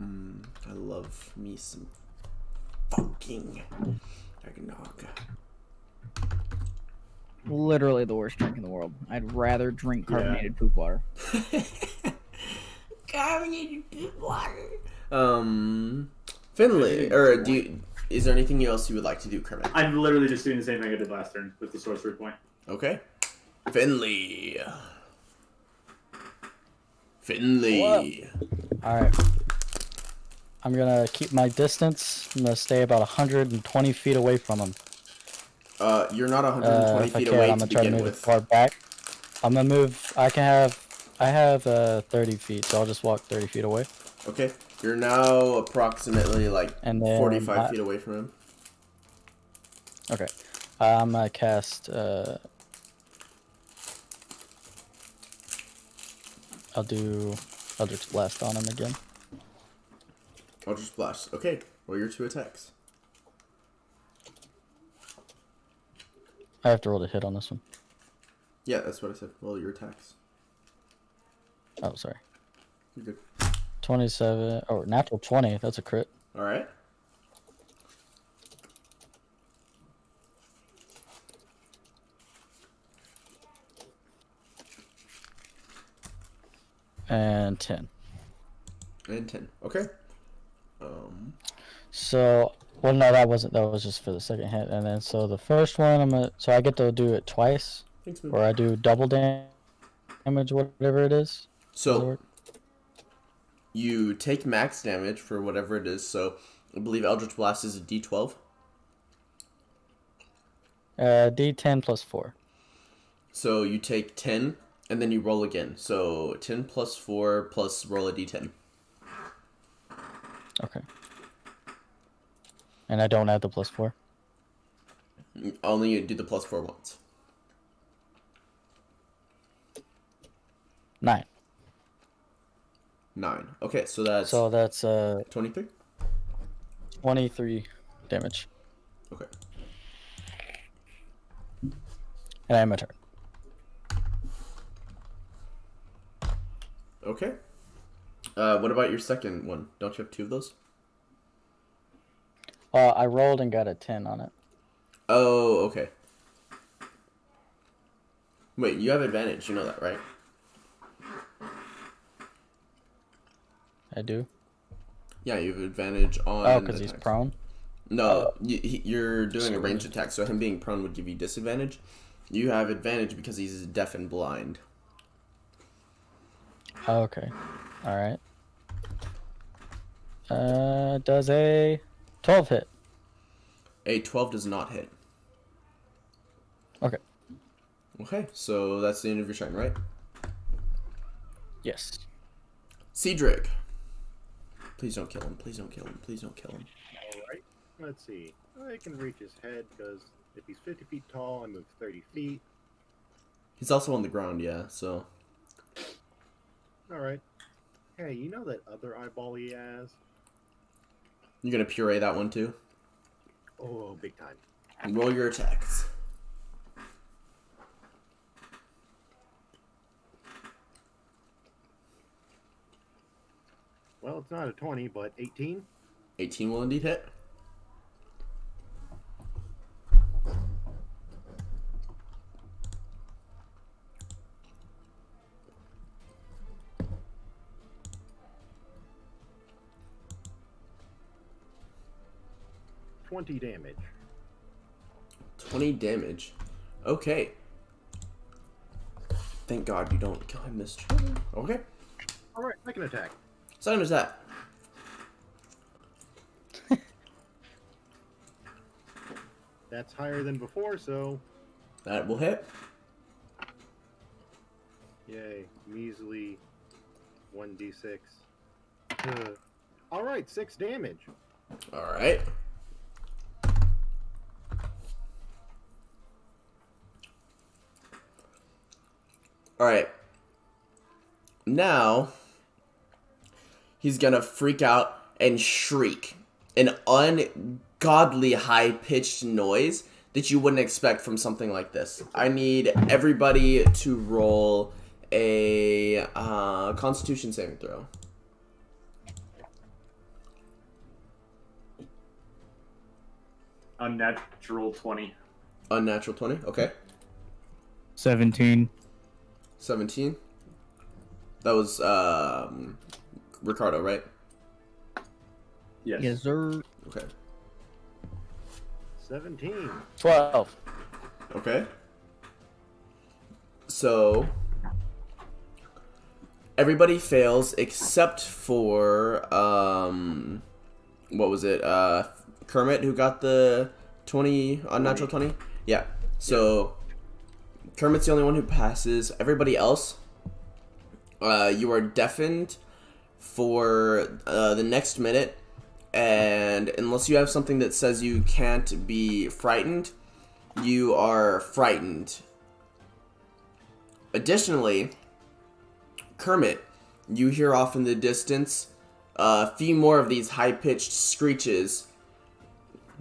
I love me some fucking eggnog. Literally the worst drink in the world. I'd rather drink carbonated poop water. Carbonated poop water. Finley, or is there anything else you would like to do, Kermit? I'm literally just doing the same thing I did last turn with the sorcery point. Okay. Finley. Finley. alright. I'm gonna keep my distance. I'm gonna stay about 120 feet away from him. You're not 120 If I feet can, away I'm to gonna try to begin move with. far back. I'm gonna move. I have 30 feet, so I'll just walk 30 feet away. Okay. You're now approximately like And then 45 feet away from him. Okay. I'm gonna cast. I'll do Eldritch Blast on him again. Eldritch Blast. Okay. Roll your 2 attacks. I have to roll to hit on this one. Yeah, that's what I said. Roll your attacks. Oh, sorry. You're good. 27. Oh, natural 20. That's a crit. Alright. And 10. And 10. Okay. So, well, no, that wasn't. That was just for the second hit. And then, so the first one, so I get to do it twice, Thanks, man. or I do double damage, whatever it is. Does it So, work? you take max damage for whatever it is. So, I believe Eldritch Blast is a d12. D10 plus 4. So you take 10, and then you roll again. So 10 plus 4 plus roll a d10. Okay. And I don't add the plus 4? Only do the plus 4 once. 9. 9. Okay, so that's So that's 23? 23 damage. Okay. And I am a turn. Okay. What about your second one? Don't you have 2 of those? I rolled and got a 10 on it. Oh, okay. Wait, you have advantage. You know that, right? I do. Yeah, you have advantage on. Oh, because he's attacks. prone? No, you're doing a ranged Sweet. attack, so him being prone would give you disadvantage. You have advantage because he's deaf and blind. Oh, okay. Alright. Does a 12 hit? A 12 does not hit. Okay. Okay, so that's the end of your turn, right? Yes. Cedric. Please don't kill him. Please don't kill him. Please don't kill him. All right. Let's see. I can reach his head because if he's 50 feet tall, I move 30 feet. He's also on the ground, yeah, so. All right. Hey, you know that other eyeball he has? You're gonna puree that one too? Oh, big time. Roll your attacks. Well, it's not a 20, but 18. 18 will indeed hit. $20 damage. 20 damage. Okay. Thank God you don't kill him this turn. Okay. All right, second attack. Second is that. That's higher than before, so That will hit. yay, measly 1d6. All right, 6 damage. Alright. Alright. Now, he's gonna freak out and shriek. An ungodly high-pitched noise that you wouldn't expect from something like this. I need everybody to roll a Constitution saving throw. Unnatural 20. Unnatural 20, okay. 17. 17. That was Ricardo, right? Yes. Yes, sir. Okay. 17. 12. Okay. So everybody fails except for what was it? Kermit, who got the 20 unnatural 20? Yeah. So Kermit's the only one who passes. Everybody else, you are deafened for the next minute, and unless you have something that says you can't be frightened, you are frightened. Additionally, Kermit, you hear off in the distance a few more of these high-pitched screeches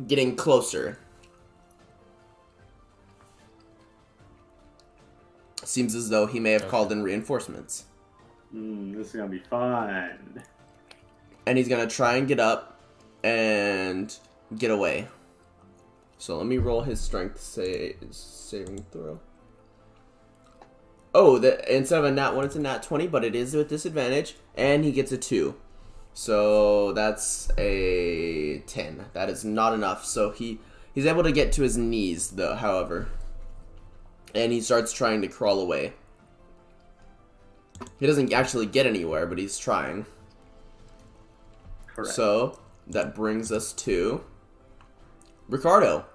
getting closer. Seems as though he may have called in reinforcements. This is gonna be fun. And he's gonna try and get up and get away. So let me roll his strength saving throw. Oh, instead of a nat 1, it's a nat 20, but it is with disadvantage, and he gets a 2. So that's a 10. That is not enough. So he's able to get to his knees, though, however. And he starts trying to crawl away. He doesn't actually get anywhere, but he's trying. Correct. So that brings us to Ricardo.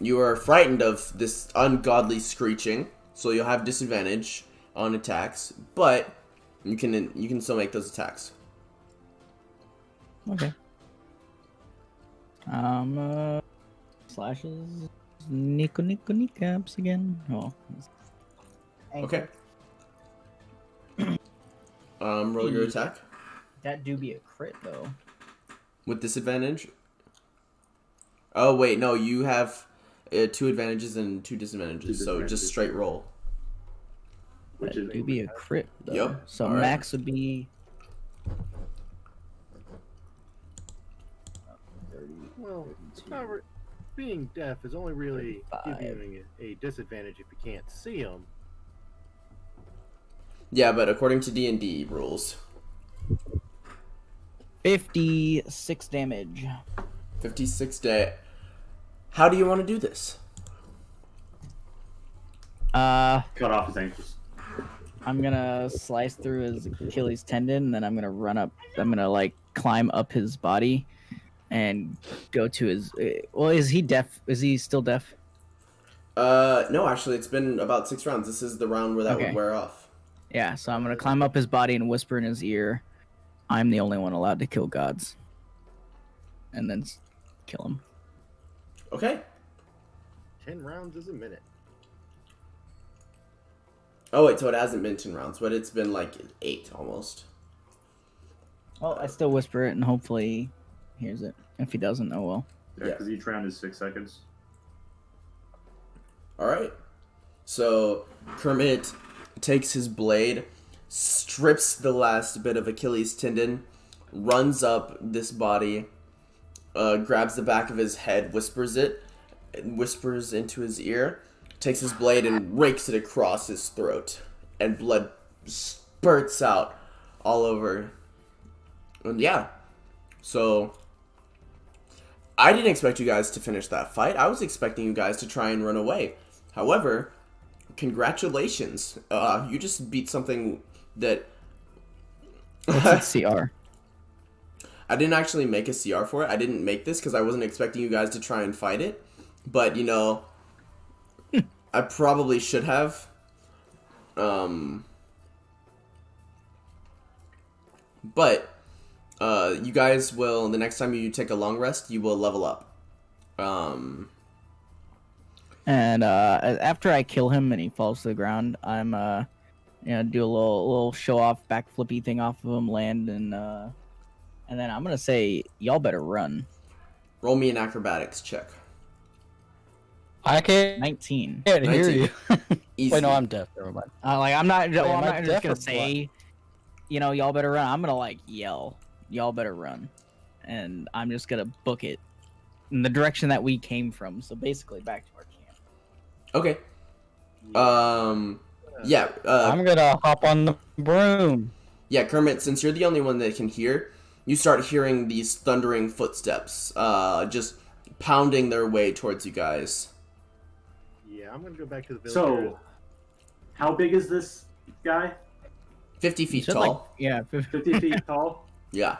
You are frightened of this ungodly screeching, so you'll have disadvantage on attacks, but you can still make those attacks. Okay. Slashes. Nico kneecaps again. Oh. Ankle. Okay. Roll your attack That do be a crit though. with disadvantage. Oh wait, no, you have 2 advantages and 2 disadvantages, so just straight roll. Which That is do be a crit though. Yep. So All right. max would be. 30. Well, it's not being deaf is only really 35. giving you a disadvantage if you can't see them. Yeah, but according to D&D rules, 56 damage. 56 day. How do you want to do this? cut off his ankles. I'm gonna slice through his Achilles tendon, and then I'm gonna run up. I'm gonna like climb up his body, and go to his. Well, is he deaf? Is he still deaf? No, actually, it's been about 6 rounds. This is the round where that Okay. would wear off. Yeah. So I'm gonna climb up his body and whisper in his ear, "I'm the only one allowed to kill gods," and then kill him. Okay. 10 rounds is a minute. Oh wait, so it hasn't been 10 rounds, but it's been like 8 almost. Well, I still whisper it, and hopefully he hears it. If he doesn't, oh well. Yeah, Yeah. because each round is 6 seconds. All right. So Kermit takes his blade, strips the last bit of Achilles tendon, runs up this body, grabs the back of his head, whispers into his ear, takes his blade and rakes it across his throat, and blood spurts out all over. And yeah, so I didn't expect you guys to finish that fight. I was expecting you guys to try and run away. However, congratulations. You just beat something that What's its CR? I didn't actually make a CR for it. I didn't make this because I wasn't expecting you guys to try and fight it. But, you know, I probably should have. But you guys will, the next time you take a long rest, you will level up. And after I kill him and he falls to the ground, I'm do a little show off back flippy thing off of him, land, and then I'm gonna say y'all better run. Roll me an acrobatics check. I can't 19. hear 19. you. Easy. Wait, no, I'm deaf. Never mind. I'm not. Wait, Well, am I'm I not deaf just gonna or say, y'all better run. I'm gonna like yell, y'all better run, and I'm just gonna book it in the direction that we came from. So basically, back to our camp. Okay. Yeah. I'm gonna hop on the broom. Yeah, Kermit, since you're the only one that can hear, you start hearing these thundering footsteps, just pounding their way towards you guys. Yeah, I'm gonna go back to the village. So, how big is this guy? 50 You feet said, tall. like, yeah. 50 feet tall? Yeah.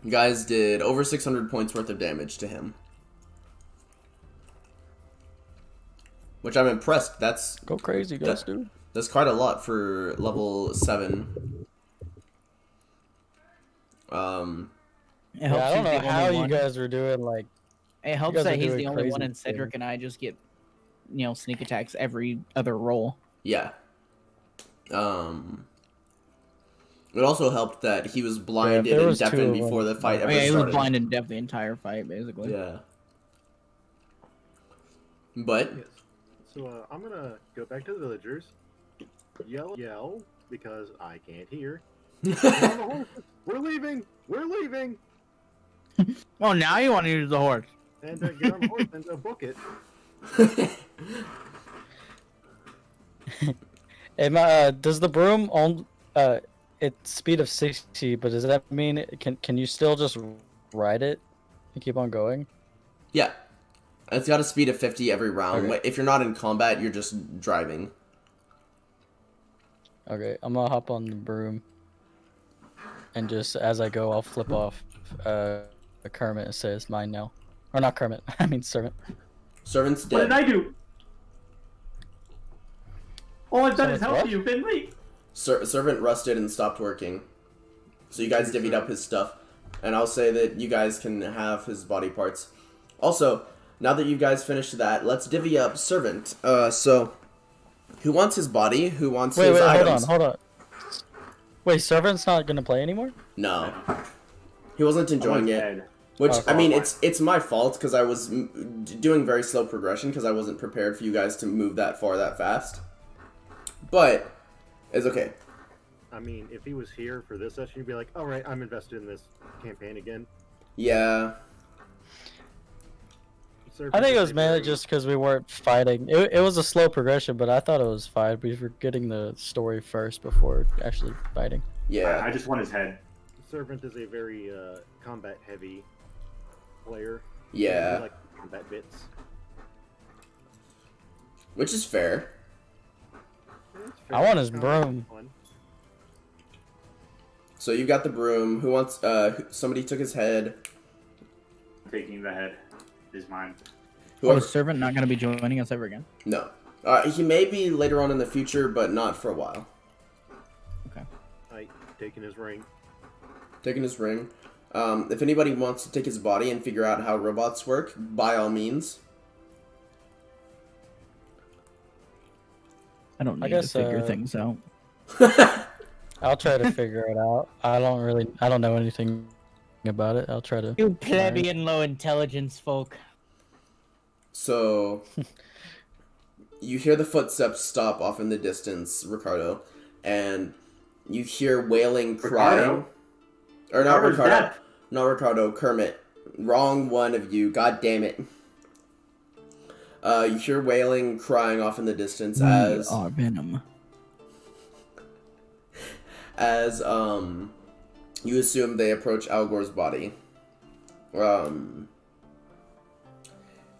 You guys did over 600 points worth of damage to him. Which I'm impressed. That's Go crazy, guys, dude. That's quite a lot for level 7. It Yeah, helps I don't he's know the how only you one. guys were doing like. It helps guys are that he's doing the only one, crazy and Cedric things. and I just get, sneak attacks every other roll. Yeah. It also helped that he was blinded there and was two deafened of before them. the fight Oh, ever yeah, he started. was blind and deaf the entire fight, basically. Yeah. But Yes. So I'm gonna go back to the villagers, yell, because I can't hear. Get on the horses. We're leaving. We're leaving. Oh, now you want to use the horse? And get on the horse and book it. Does the broom on its speed of 60? But does that mean can you still just ride it and keep on going? yeah. It's got a speed of 50 every round. Okay. If you're not in combat, you're just driving. Okay, I'm gonna hop on the broom, and just as I go, I'll flip off Kermit and say it's mine now. Or not Kermit, I mean Servant. Servant's What did dead. I do? All I've done is Servant's help what? you, Finley. Servant rusted and stopped working. So you guys divvied up his stuff. And I'll say that you guys can have his body parts. Also, now that you guys finished that, let's divvy up Servant. So, who wants his body? Who wants Wait, his wait, items? hold on. Wait, Servant's not gonna play anymore? No. He wasn't enjoying it. Head. Which, Oh, I mean, fine. it's my fault because I was doing very slow progression because I wasn't prepared for you guys to move that far that fast. But, it's okay. I mean, if he was here for this session, you'd be like, all right, I'm invested in this campaign again. Yeah. I think it was mainly just because we weren't fighting. It was a slow progression, but I thought it was fine. We were getting the story first before actually fighting. Yeah. I just want his head. Servant is a very combat-heavy player. Yeah. He like combat bits. Which is fair. It's I want his combat broom. fun. So you got the broom. Who wants, somebody took his head. Taking the head is mine. Oh, Whoever. is Servant not going to be joining us ever again? No. He may be later on in the future, but not for a while. I taking his ring. Taking his ring. If anybody wants to take his body and figure out how robots work, by all means. I don't I need to guess, figure things out. I'll try to figure it out. I don't know anything about it. I'll try to. You plebeian low intelligence folk. So, you hear the footsteps stop off in the distance, Ricardo, and you hear wailing, crying. Ricardo? Or not Ricardo's Ricardo. dead. Not Ricardo, Kermit. Wrong one of you, god damn it. You hear wailing, crying off in the distance as... We are Venom. As, you assume they approach Al Gore's body.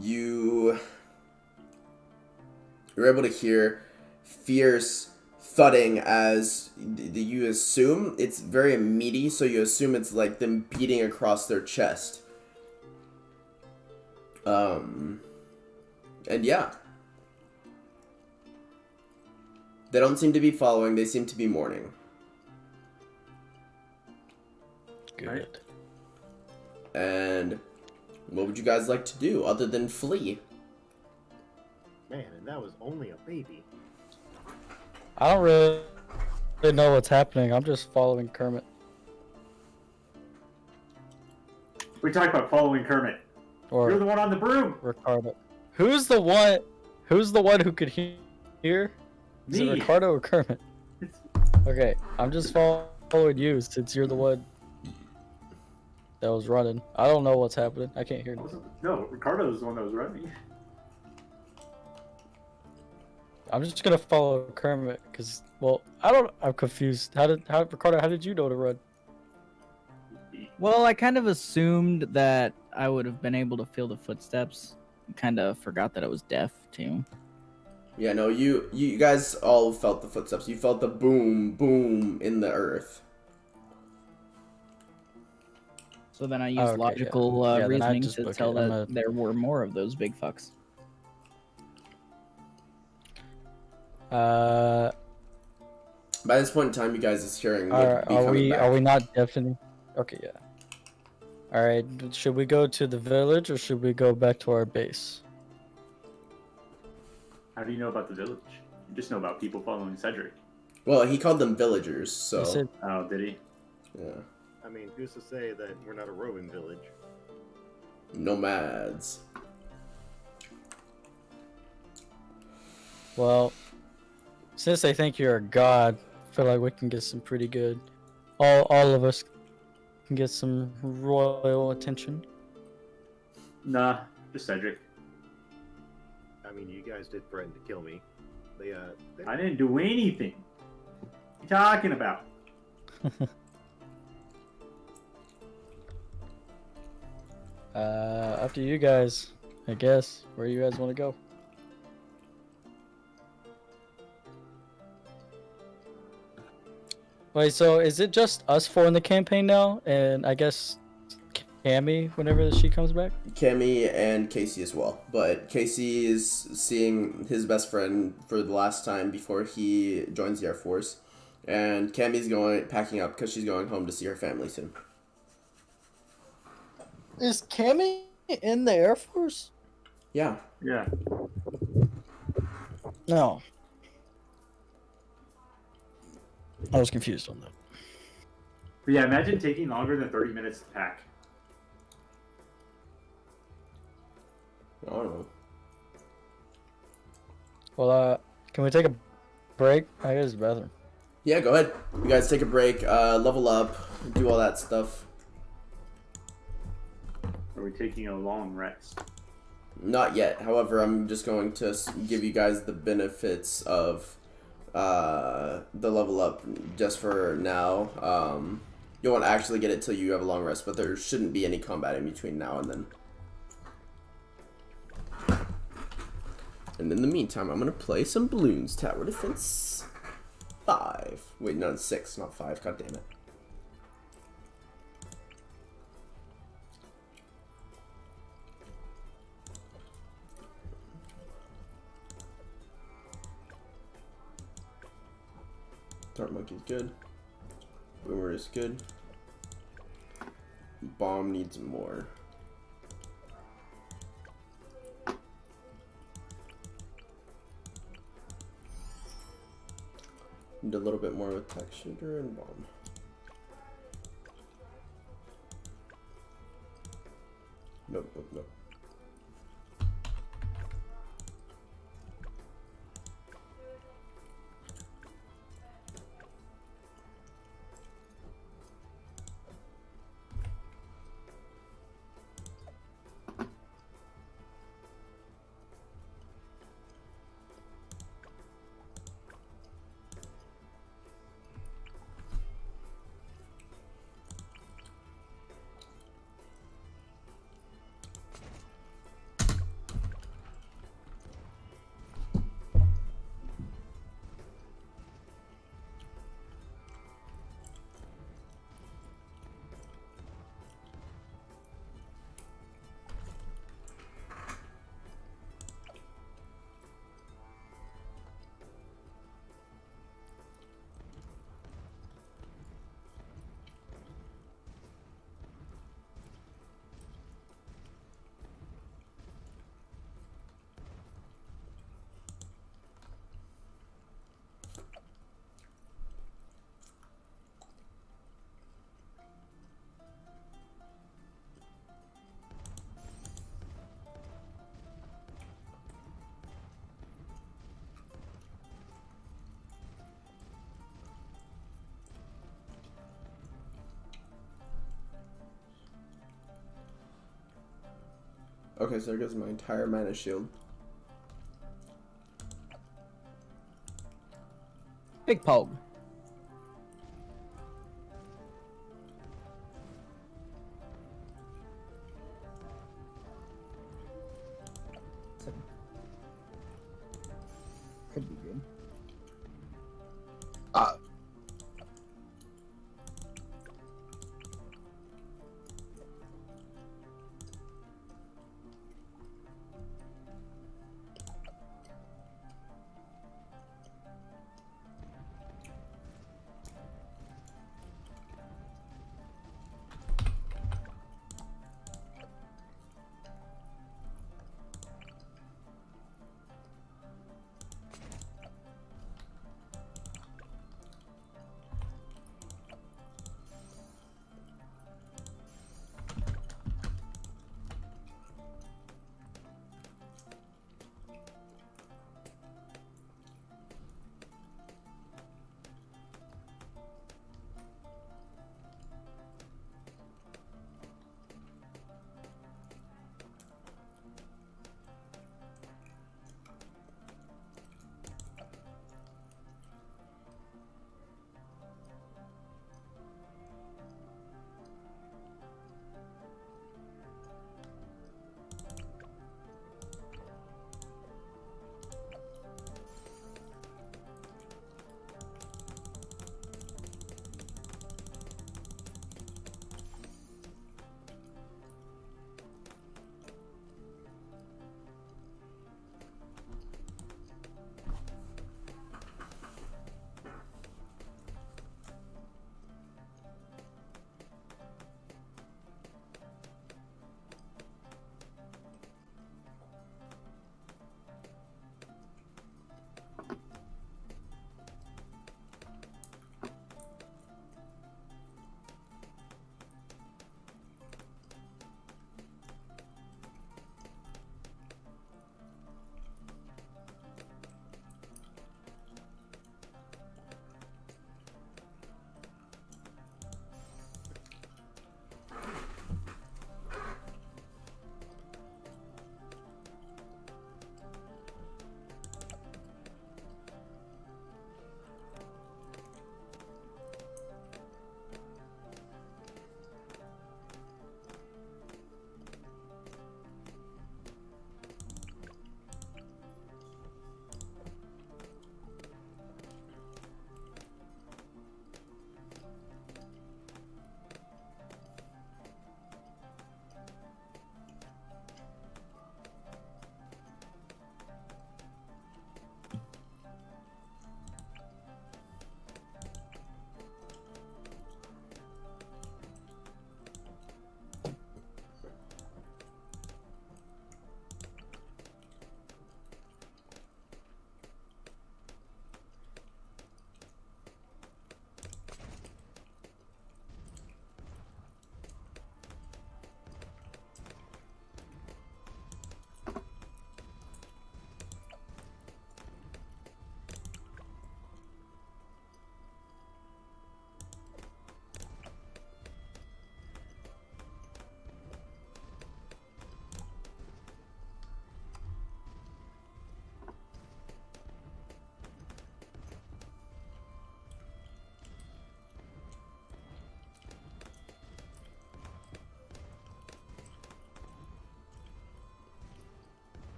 You're able to hear fierce thudding as you assume it's very meaty, so you assume it's like them beating across their chest. And yeah. They don't seem to be following, they seem to be mourning. Good. And what would you guys like to do other than flee? Man, and that was only a baby. I don't really know what's happening. I'm just following Kermit. We talked about following Kermit. You're the Or one on the broom. Ricardo. Who's the one who could hear? Is it Me. Ricardo or Kermit? It's- Okay, I'm just following you since you're the one that was running. I don't know what's happening. I can't hear anything. No, Ricardo was the one that was running. I'm just gonna follow Kermit because, well, I'm confused. Ricardo, how did you know to run? Well, I kind of assumed that I would have been able to feel the footsteps. Kind of forgot that I was deaf too. Yeah, no, you guys all felt the footsteps. You felt the boom, boom in the earth. So then I used okay, logical yeah. Yeah, then I reasoning just to book tell it. I'm that gonna- there were more of those big fucks. Uh, By this point in time, you guys is hearing would be are coming we back. are we not deafening? Okay, yeah. All right, should we go to the village or should we go back to our base? How do you know about the village? You just know about people following Cedric. Well, he called them villagers, so You said Oh, did he? yeah, I mean, who's to say that we're not a roving village? nomads. well, since they think you're a god, I feel like we can get some pretty good. All of us can get some royal attention. Nah, just Cedric. I mean, you guys did threaten to kill me. They I didn't do anything. What you talking about? Up to you guys, I guess. Where you guys want to go? Wait, so is it just us four in the campaign now? And I guess Cammy whenever she comes back. Cammy and Casey as well. But Casey is seeing his best friend for the last time before he joins the Air Force. And Cammy's packing up because she's going home to see her family soon. Is Cammy in the Air Force? Yeah. Yeah. No. I was confused on that. But yeah, imagine taking longer than 30 minutes to pack. I don't know. Well, can we take a break? I gotta use the bathroom. Yeah, go ahead. You guys take a break, level up, do all that stuff. Are we taking a long rest? Not yet. However, I'm just going to give you guys the benefits of the level up just for now. You won't actually get it till you have a long rest, but there shouldn't be any combat in between now and then. And in the meantime, I'm gonna play some Bloons Tower Defense 5. Wait, no, 6, not 5. God damn it. Dart Monkey's good. Boomer is good. Bomb needs more. Need a little bit more with tech shooter and bomb. Nope, nope, nope. Okay, so there goes my entire mana shield. Big poke. Could be good.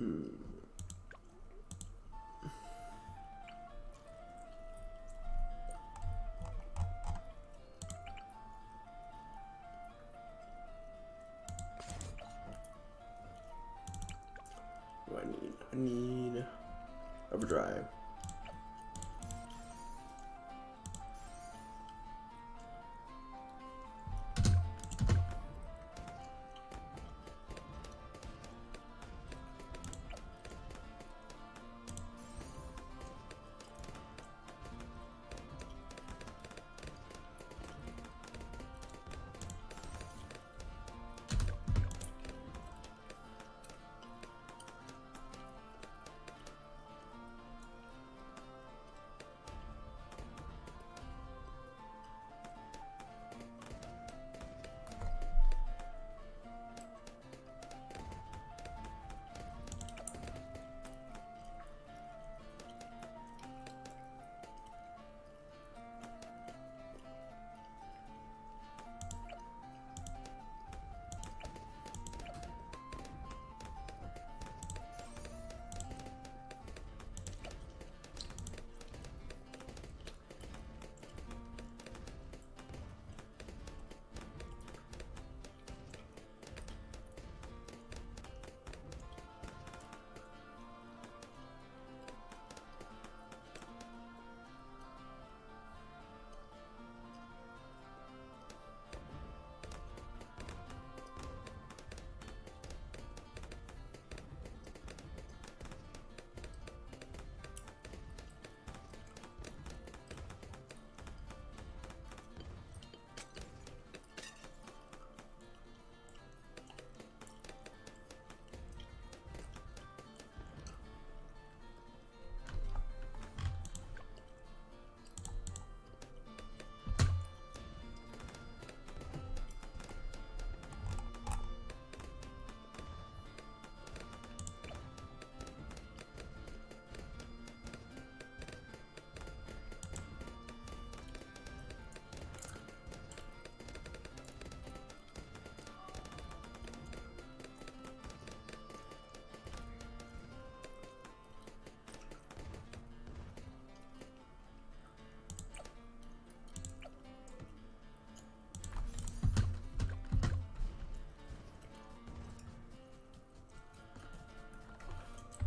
Hmm. What do I need? I need overdrive.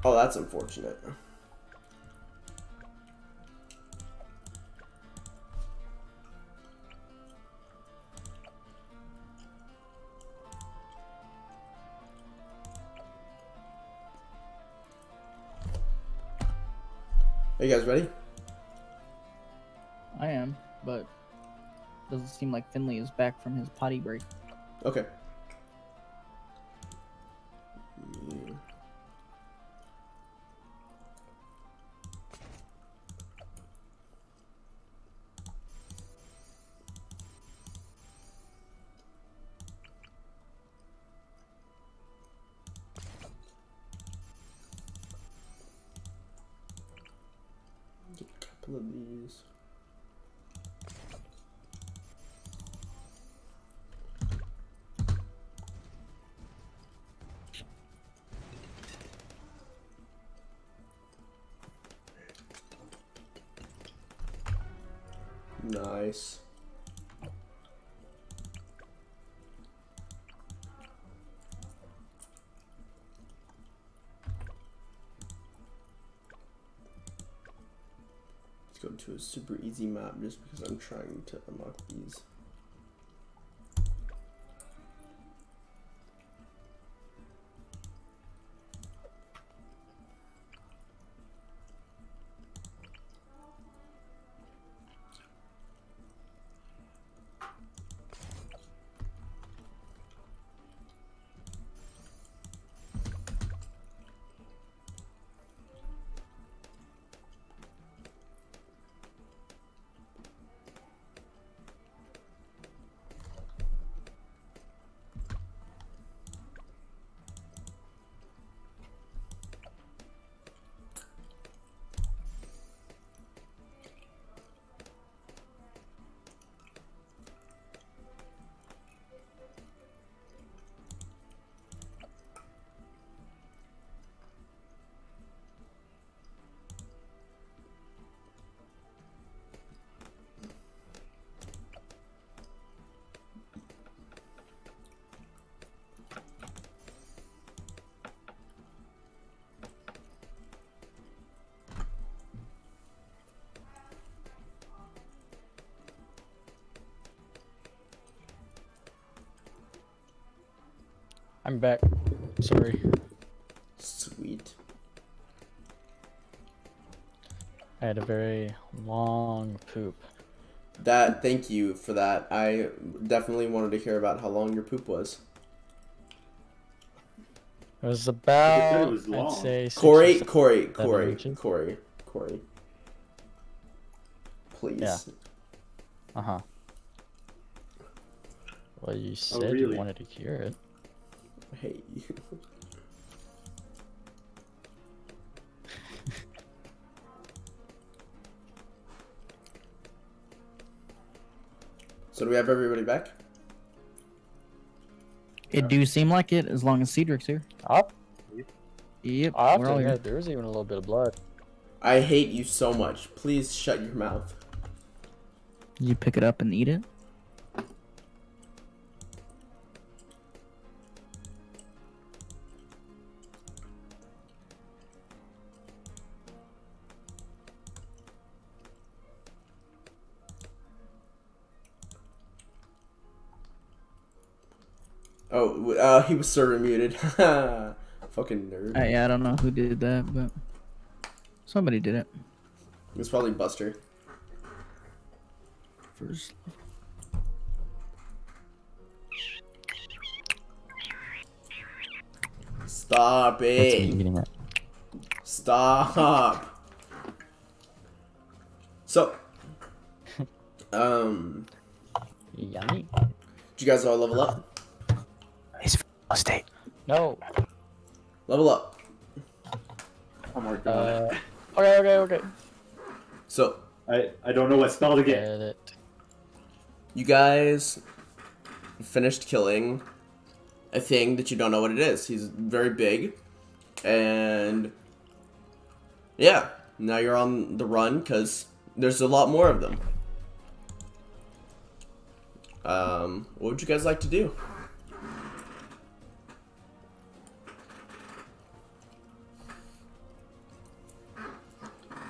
Oh, that's unfortunate. Are you guys ready? I am, but doesn't seem like Finley is back from his potty break. Okay. Get a couple of these. Nice. Let's go to a super easy map just because I'm trying to unlock these. I'm back. Sorry. Sweet. I had a very long poop. Thank you for that. I definitely wanted to hear about how long your poop was. It was said it about, was I'd long. say, 6 or Corey, 7 Corey, inches. please. Yeah. Uh-huh. Well, you said really? you wanted to hear it. I hate you. So do we have everybody back? It do seem like it, as long as Cedric's here. Up? Yep, I have we're to all here. admit, there was even a little bit of blood. I hate you so much. Please shut your mouth. You pick it up and eat it? Oh, he was server muted. Fucking nerd. Yeah, I don't know who did that, but somebody did it. It was probably Buster. First. Stop That's me it. eating it. Stop. So, Yummy. did you guys all level up? It's state. No. Level up. I'm working on it. Okay. So, I don't know what spell to get. Get it. you guys finished killing a thing that you don't know what it is. He's very big. And yeah, now you're on the run because there's a lot more of them. What would you guys like to do?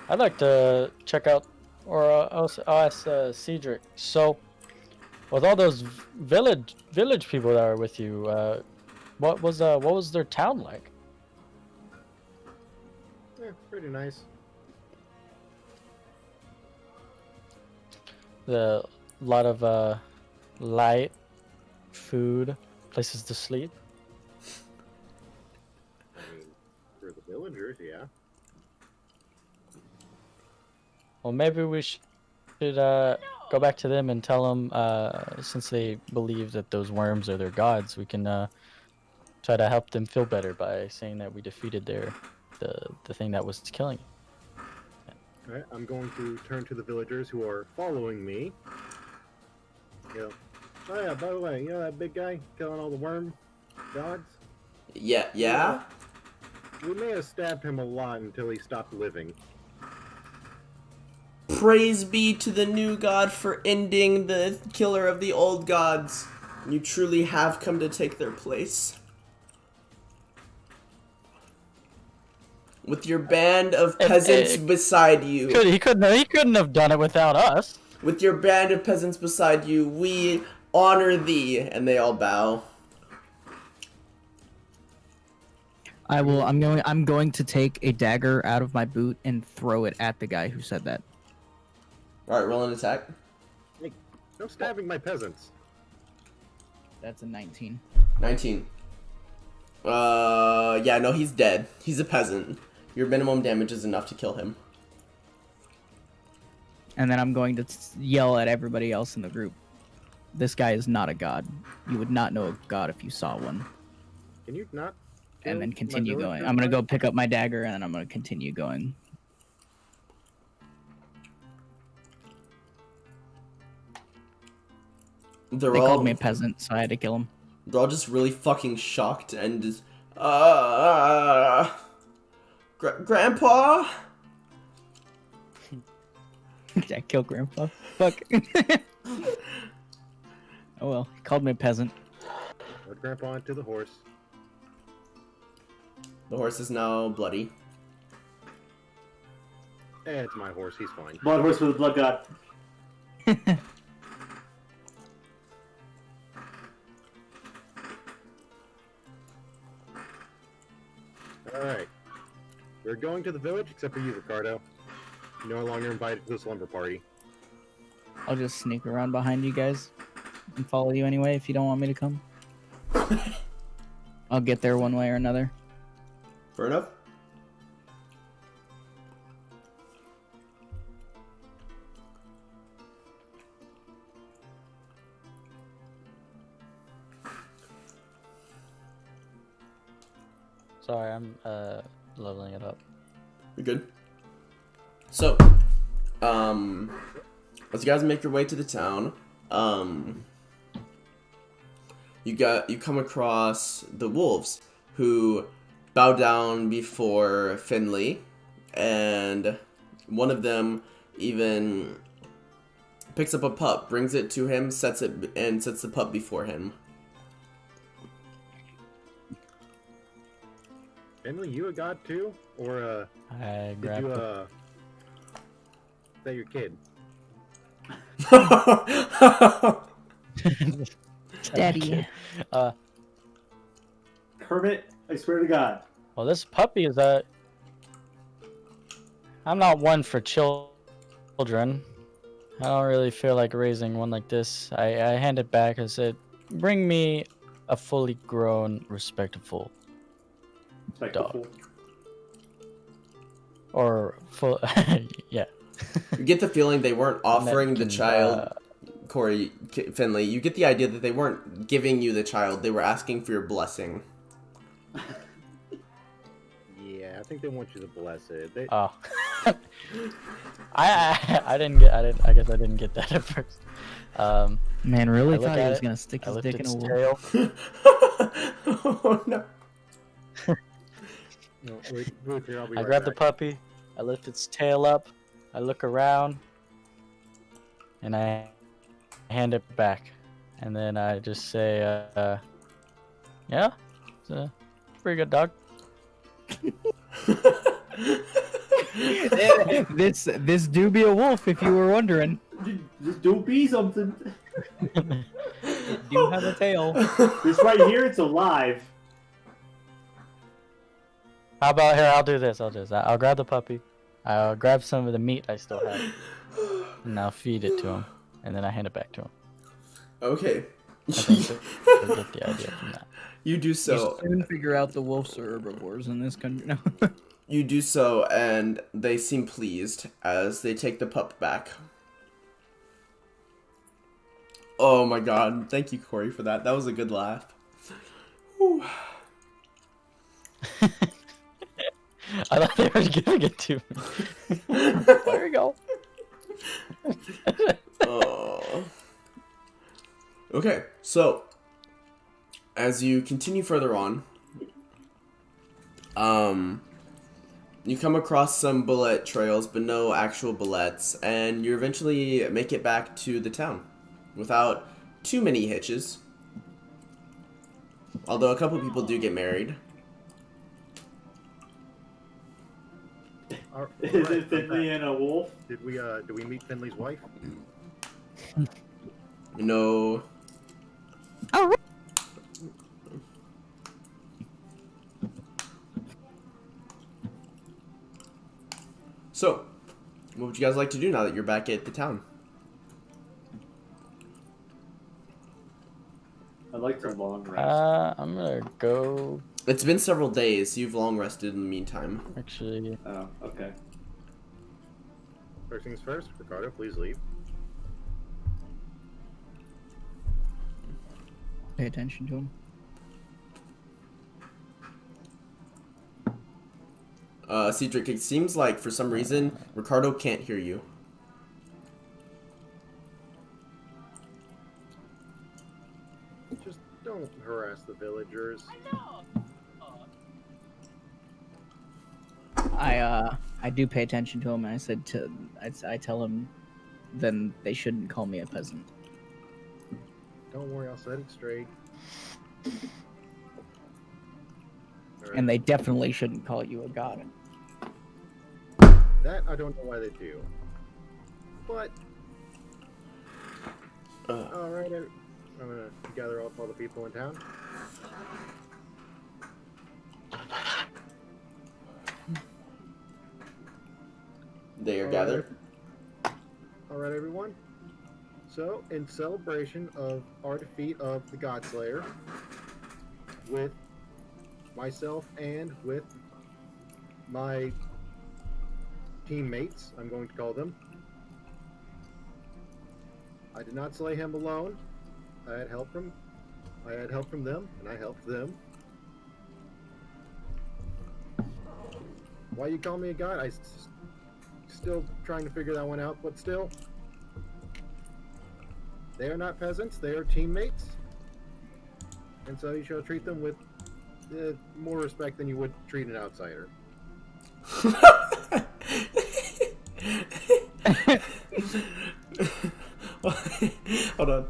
I'd like to check out, or I'll ask Cedric. So, with all those village people that are with you, what was their town like? Yeah, pretty nice. The lot of light, food, places to sleep. I mean, for the villagers, yeah. Well, maybe we should go back to them and tell them, since they believe that those worms are their gods, we can try to help them feel better by saying that we defeated the thing that was killing them. Alright, I'm going to turn to the villagers who are following me. Oh yeah, by the way, you know that big guy killing all the worm gods? Yeah? We may have stabbed him a lot until he stopped living. Praise be to the new god for ending the killer of the old gods. You truly have come to take their place. With your band of peasants beside you. He couldn't have done it without us. With your band of peasants beside you, we honor thee. And they all bow. I'm going to take a dagger out of my boot and throw it at the guy who said that. Alright, roll an attack. Hey, no stabbing my peasants. That's a 19. 19. Yeah, no, he's dead. He's a peasant. Your minimum damage is enough to kill him. And then I'm going to yell at everybody else in the group. This guy is not a god. You would not know a god if you saw one. Can you not? And then kill continue my going. villagers, I'm going to bud? go pick up my dagger and then I'm going to continue going. They're They all called me a peasant, so I had to kill him. They're all just really fucking shocked and just Grandpa? Did I kill Grandpa? Fuck. Oh well, he called me a peasant. Put Grandpa into the horse. The horse is now bloody. It's my horse, he's fine. Blood horse with a blood god. going to the village, except for you, Ricardo. You're no longer invited to the slumber party. I'll just sneak around behind you guys and follow you anyway if you don't want me to come. I'll get there one way or another. Fair enough. Sorry, I'm leveling it up. You're good. So, as you guys make your way to the town, you come across the wolves who bow down before Finley, and one of them even picks up a pup, brings it to him, sets the pup before him. Finley, you a god too? Or, I did grabbed you, the... is that your kid? Daddy. Kermit, I swear to God. Well, this puppy is I'm not one for children. I don't really feel like raising one like this. I hand it back and said, bring me a fully grown, respectful Spectacle. or full... yeah. You get the feeling they weren't offering the Can, child, Finley. You get the idea that they weren't giving you the child; they were asking for your blessing. Yeah, I think they want you to bless it. They, Oh. I guess I didn't get that at first. Man, really I look thought he at was it, gonna stick I his lift dick in a its wolf. tail. Oh no! no, wait, Ruth, here, I'll be I right grab the back. puppy, I lift its tail up, I look around, and I hand it back. And then I just say, yeah, it's a pretty good dog. This do be a wolf, if you were wondering. Just don't be something. It do have a tail. This right here, it's alive. How about here, I'll do this, I'll grab the puppy, I'll grab some of the meat I still have, and I'll feed it to him, and then I hand it back to him. Okay. I think you'll get the idea from that. You do so. You soon figure out the wolves are herbivores in this country now. You do so, and they seem pleased as they take the pup back. Oh my god. Thank you, Corey, for that. That was a good laugh. Whew. I thought they were giving it to me. There we go. Oh. Okay, so as you continue further on, you come across some bullet trails, but no actual bullets, and you eventually make it back to the town without too many hitches. Although a couple people do get married. Is it Finley and a wolf? Did we meet Finley's wife? No. So, what would you guys like to do now that you're back at the town? I'd like to long rest. I'm gonna go. It's been several days. You've long rested in the meantime. Actually, Oh, okay. First things first, Ricardo, please leave. Pay attention to him. Cedric, it seems like for some reason Ricardo can't hear you. Just don't harass the villagers. I do pay attention to him, and I tell him, then they shouldn't call me a peasant. Don't worry, I'll set it straight. Alright. And they definitely shouldn't call you a god. That I don't know why they do. But alright, I'm gonna gather up all the people in town. They are All gathered. All right, everyone. So, in celebration of our defeat of the Godslayer, with myself and with my teammates, I'm going to call them, I did not slay him alone. I had help from them, and I helped them. Why you call me a god? Still trying to figure that one out, but still. They are not peasants, they are teammates. And so you shall treat them with more respect than you would treat an outsider. Hold on.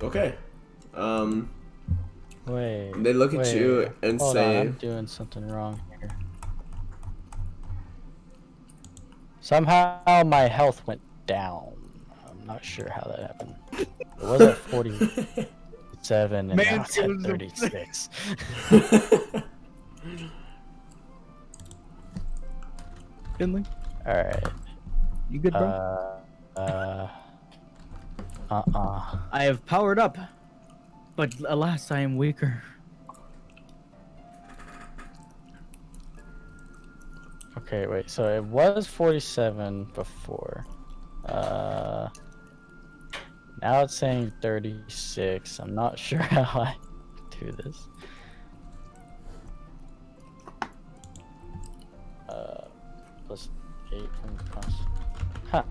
Okay. Wait. They look at you and Hold say, on, I'm doing something wrong here. Somehow my health went down. I'm not sure how that happened. It was at 47 and now it's at 36. Finley, Alright. you good, bro? I have powered up, but alas, I am weaker. Okay, wait. So it was 47 before. Now it's saying 36. I'm not sure how I do this. Plus 8 from cost. Huh.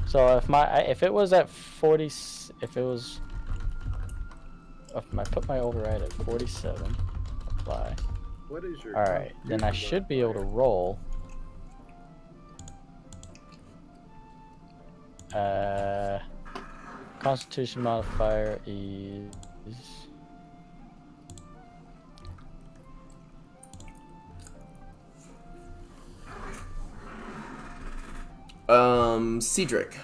So if it was at 40, if I put my override at 47, apply. What is your All right, then I should be able to roll. Constitution modifier is Cedric.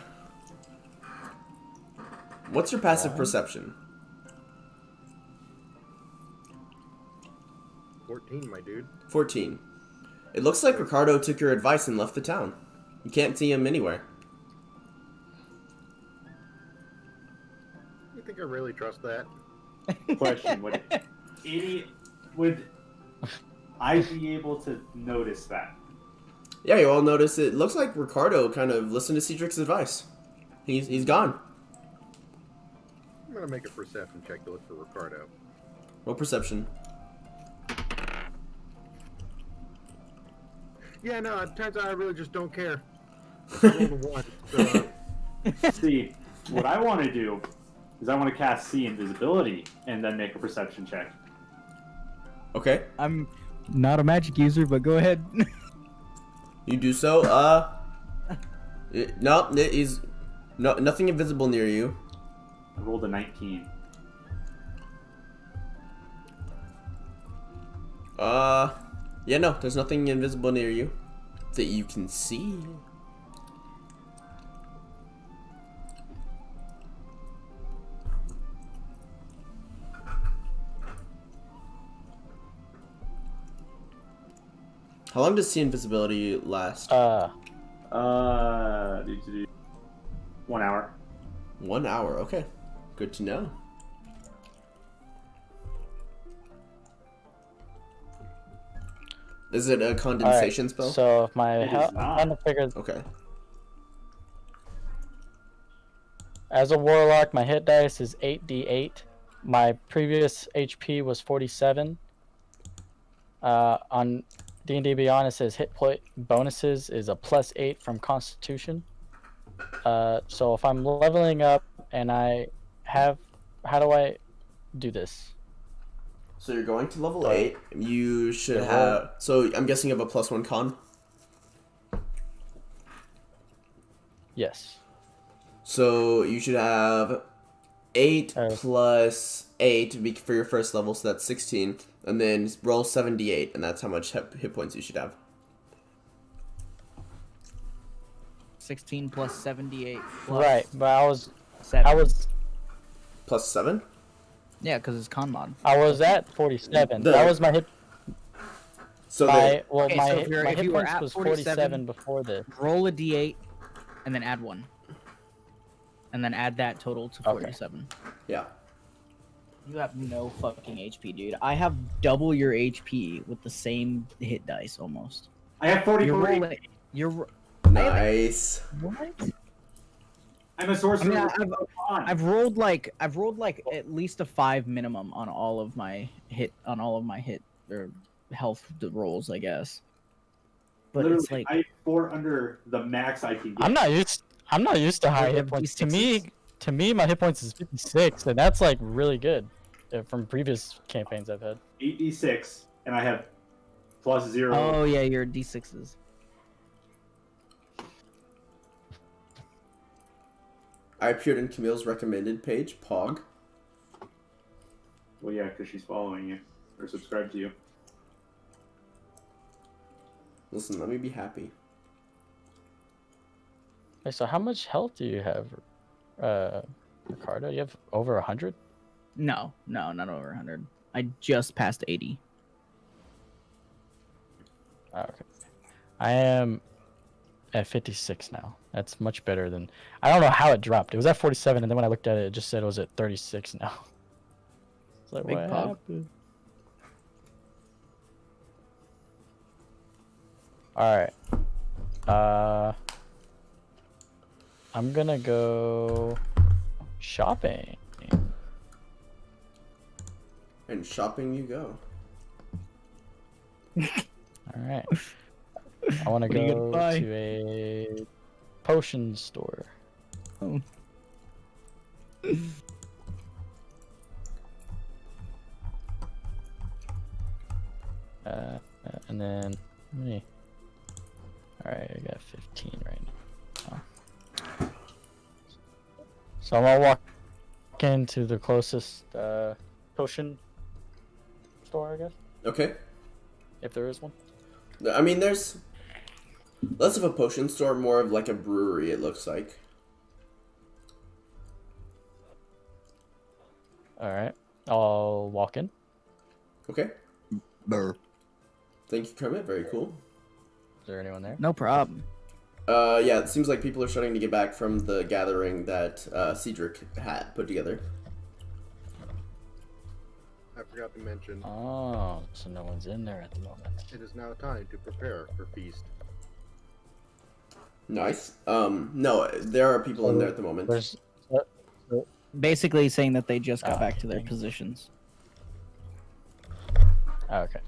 What's your passive perception? 14, my dude. 14. It looks like Ricardo took your advice and left the town. You can't see him anywhere. You think I really trust that? Question: would I be able to notice that? Yeah, you all notice it looks like Ricardo kind of listened to Cedric's advice. He's gone. I'm gonna make a perception check to look for Ricardo. What perception? Yeah, no, it turns out I really just don't care. I rolled a 1. So, See, what I want to do is I want to cast See Invisibility and then make a perception check. Okay, I'm not a magic user, but go ahead. you do so. No, it is nothing invisible near you. I rolled a 19. Yeah, no, there's nothing invisible near you that you can see. How long does see invisibility last? 1 hour. 1 hour. Okay, good to know. Is it a condensation spell? So if my It is I'm not. trying to figure. Okay. As a warlock, my hit dice is 8d8. My previous HP was 47. On D&D Beyond, it says hit point bonuses is a +8 from Constitution. So if I'm leveling up and I have, how do I do this? So you're going to level Right. 8. You should Yeah. have. So I'm guessing you have a +1 con. Yes. So you should have 8 Oh. plus 8 for your first level, so that's 16. and then roll 78, and that's how much hit points you should have. 16 plus 78 plus Right, but I was 7. Plus 7? Yeah, because it's con mod. I was at 47. The- That was my hit. So My the, well, Okay, my, so hit- if you're- my if hit you were points at was 47 47 before this. Roll a d8, and then add 1. And then add that total to Okay. 47. yeah. You have no fucking HP, dude. I have double your HP with the same hit dice almost. I have 40. You're rolling. You're Nice. what? I'm a I sorcerer. mean, with con. I've rolled like at least a 5 minimum on all of my hit or health rolls, I guess. But Literally, it's like I have 4 under the max I can get. I'm not used to high Like hit points. D6s? To me, my hit points is 56, and that's like really good from previous campaigns I've had. 8d6, and I have plus 0. oh yeah, your d6s. I appeared in Camille's recommended page, Pog. Well, yeah, because she's following you or subscribed to you. Listen, let me be happy. Hey, so how much health do you have, Ricardo? You have over 100? No, not over 100. I just passed 80. Oh, okay. I am at 56 now. That's much better than. I don't know how it dropped. It was at 47, and then when I looked at it, it just said it was at 36 now. It's like, Big what pog. happened? Alright. I'm gonna go shopping. And shopping you go. Alright. I want to What are you go gonna buy? to a potion store. Oh. And then me. Alright, I got 15 right now. So I'm gonna walk into the closest potion store, I guess, Okay. if there is one. I mean, there's less of a potion store, more of like a brewery, it looks like. Alright, I'll walk in. Okay. Burr. Thank you, Kermit. Very cool. Is there anyone there? No problem. Yeah, it seems like people are starting to get back from the gathering that Cedric had put together. I forgot to mention, Oh, so no one's in there at the moment. it is now time to prepare for feast. Nice. No, there are people in there at the moment. There's. Basically saying that they just got Ah, back to their dang. positions. Okay.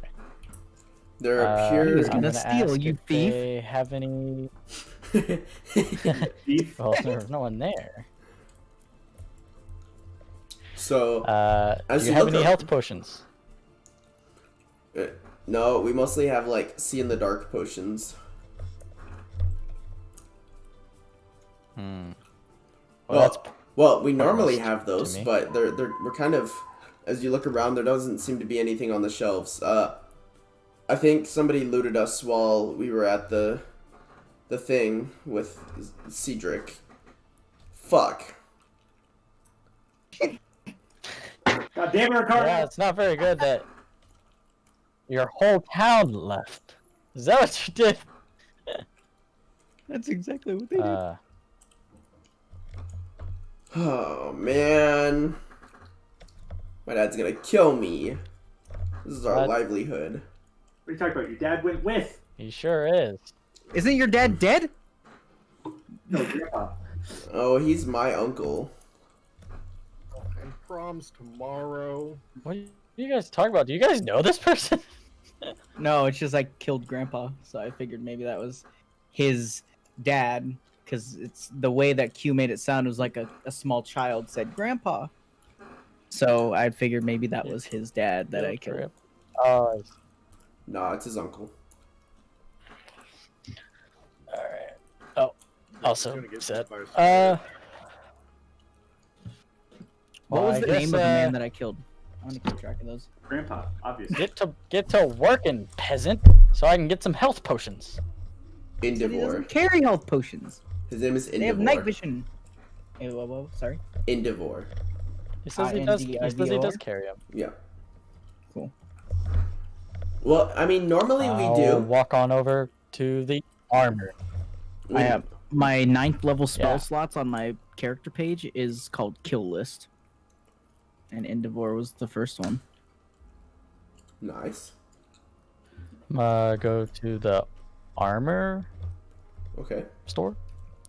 There He appear. was I'm gonna gonna steal, ask you if thief. They have any? Thief. Well, there's no one there. So, Do As you you have look any up- health potions? no, we mostly have like see in the dark potions. Hmm. Well, we normally pointless have those, to me. but we're kind of, as you look around, there doesn't seem to be anything on the shelves. I think somebody looted us while we were at the thing with Cedric. Fuck. God damn it, Ricardo! Yeah, it's not very good that your whole town left. Is that what you did? That's exactly what they Oh man, my dad's gonna kill me. This is our What? livelihood. What are you talking about? Your dad went with. He sure is. Isn't your dad dead? No, Grandpa. Oh, he's my uncle. And prom's tomorrow. What are you guys talking about? Do you guys know this person? No, it's just I killed Grandpa, so I figured maybe that was his dad, because it's the way that Q made it sound was like a small child said Grandpa. So I figured maybe that was his dad that I killed. Rip. Oh, Nah, it's his uncle. alright. Oh, also Gonna get sad. by a spider. What Well, was I the guess, name of the man that I killed? I'm gonna keep track of those. Grandpa, obviously. Get to working, peasant, so I can get some health potions. But he Indivore. doesn't carry health potions. His name is They have night Indivore. vision. Hey, whoa, sorry. Indivore. He says he does. He says he does INDIVOR? carry them. Yeah. Cool. Well, I mean, normally I'll we do. walk on over to the armor. I have my 9th level spell Yeah. slots on my character page is called Kill List. And Indivore was the first one. Nice. Go to the armor Okay. store,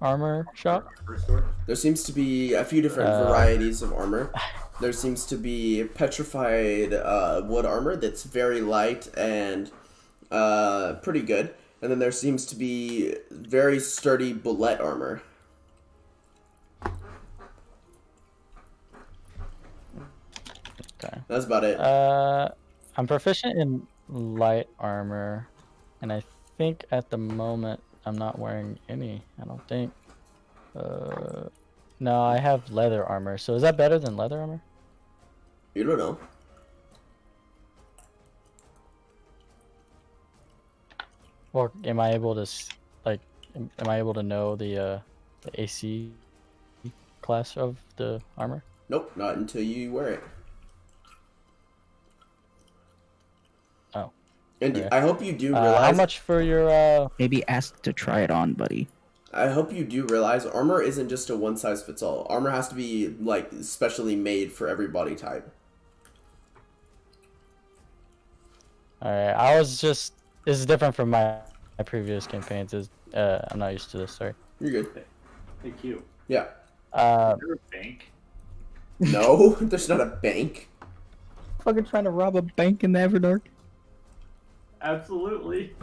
armor shop. First store. There seems to be a few different varieties of armor. There seems to be petrified wood armor that's very light and pretty good. And then there seems to be very sturdy bullet armor. Okay. That's about it. I'm proficient in light armor, and I think at the moment I'm not wearing any. I don't think. No, I have leather armor. So is that better than leather armor? You don't know. Or am I able to am I able to know the AC class of the armor? Nope, not until you wear it. Oh. And Okay. I hope you do realize. How much for your Maybe ask to try it on, buddy. I hope you do realize armor isn't just a one size fits all. Armor has to be like specially made for every body type. Alright, I was just this is different from my previous campaigns. I'm not used to this, sorry. You're good. Thank you. Yeah. Is there a bank? No, there's not a bank. Fucking trying to rob a bank in the Everdark. Absolutely.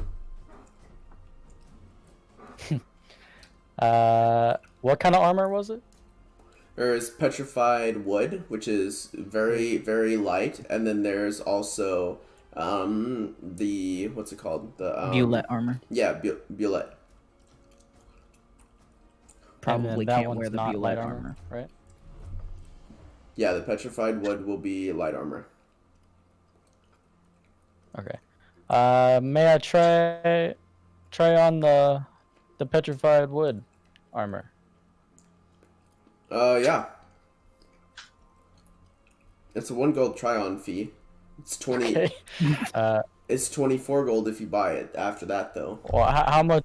What kind of armor was it? There's petrified wood, which is very, very light, and then there's also the what's it called? The Violet armor. Yeah, Violet. And then Probably that can't one's wear the not Violet light armor. right? Yeah, the petrified wood will be light armor. Okay. May I try on the petrified wood armor? Yeah. It's a 1 gold try-on fee. It's 20. Okay. It's 24 gold if you buy it. After that, though. Well, how much?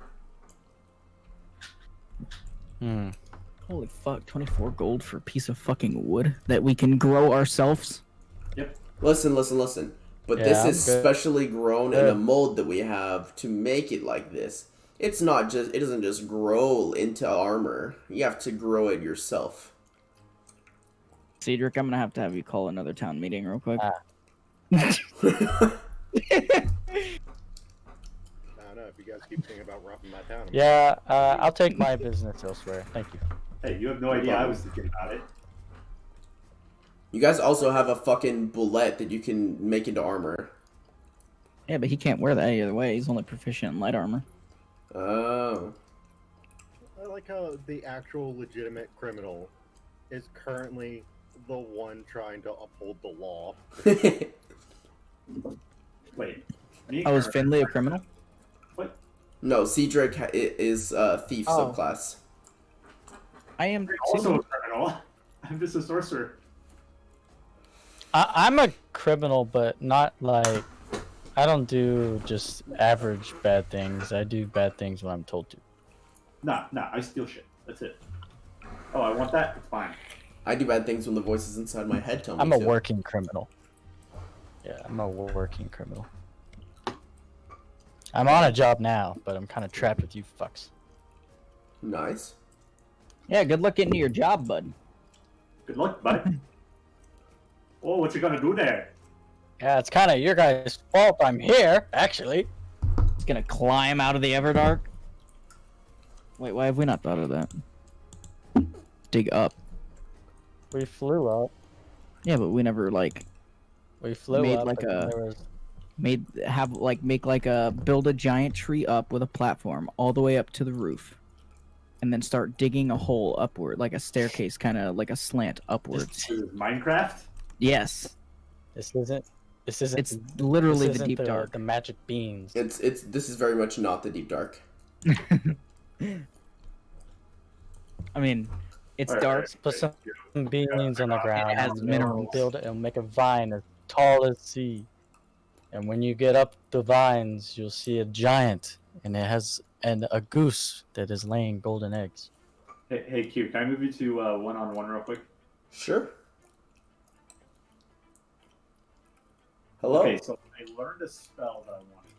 Holy fuck, 24 gold for a piece of fucking wood that we can grow ourselves? Listen. But Yeah, this I'm is good. specially grown in a Good. mold that we have to make it like this. It's not just. It doesn't just grow into armor. You have to grow it yourself. Cedric, I'm gonna have you call another town meeting real quick. I don't know if you guys keep thinking about robbing my town. Yeah, I'll take my business elsewhere. Thank you. Hey, you have no idea. I was thinking about it. You guys also have a fucking bullet that you can make into armor. Yeah, but he can't wear that either way. He's only proficient in light armor. Oh. I like how the actual legitimate criminal is currently the one trying to uphold the law. Wait. Me? Oh, is Finley a criminal? What? No, Cedric is thief Oh. subclass. I am Also a criminal. I'm just a sorcerer. I'm a criminal, but not like I don't do just average bad things. I do bad things when I'm told to. Nah, I steal shit. That's it. Oh, I want that? It's fine. I do bad things when the voices inside my head tell me I'm a to. working criminal. Yeah, I'm a working criminal. I'm on a job now, but I'm kind of trapped with you fucks. Nice. Yeah, good luck getting to your job, bud. Good luck, bud. Oh, what you gonna do there? Yeah, it's kind of your guys' fault I'm here, actually. He's gonna climb out of the Everdark. Wait, why have we not thought of that? Dig up. We flew up. Yeah, but we never We flew Made up. like and a- there was... build a giant tree up with a platform all the way up to the roof, and then start digging a hole upward, like a staircase, kind of like a slant upwards. This is Minecraft? Yes. This isn't. This isn't. It's literally this the isn't deep dark. The magic beans. This is very much not the deep dark. I mean, it's Alright, dark. Put some beans on the ground. It has and minerals. It'll make a vine as tall as sea. And when you get up the vines, you'll see a giant, and a goose that is laying golden eggs. Hey, Q, can I move you to one-on-one real quick? Sure. Hello. Okay, so I learned a spell that I wanted.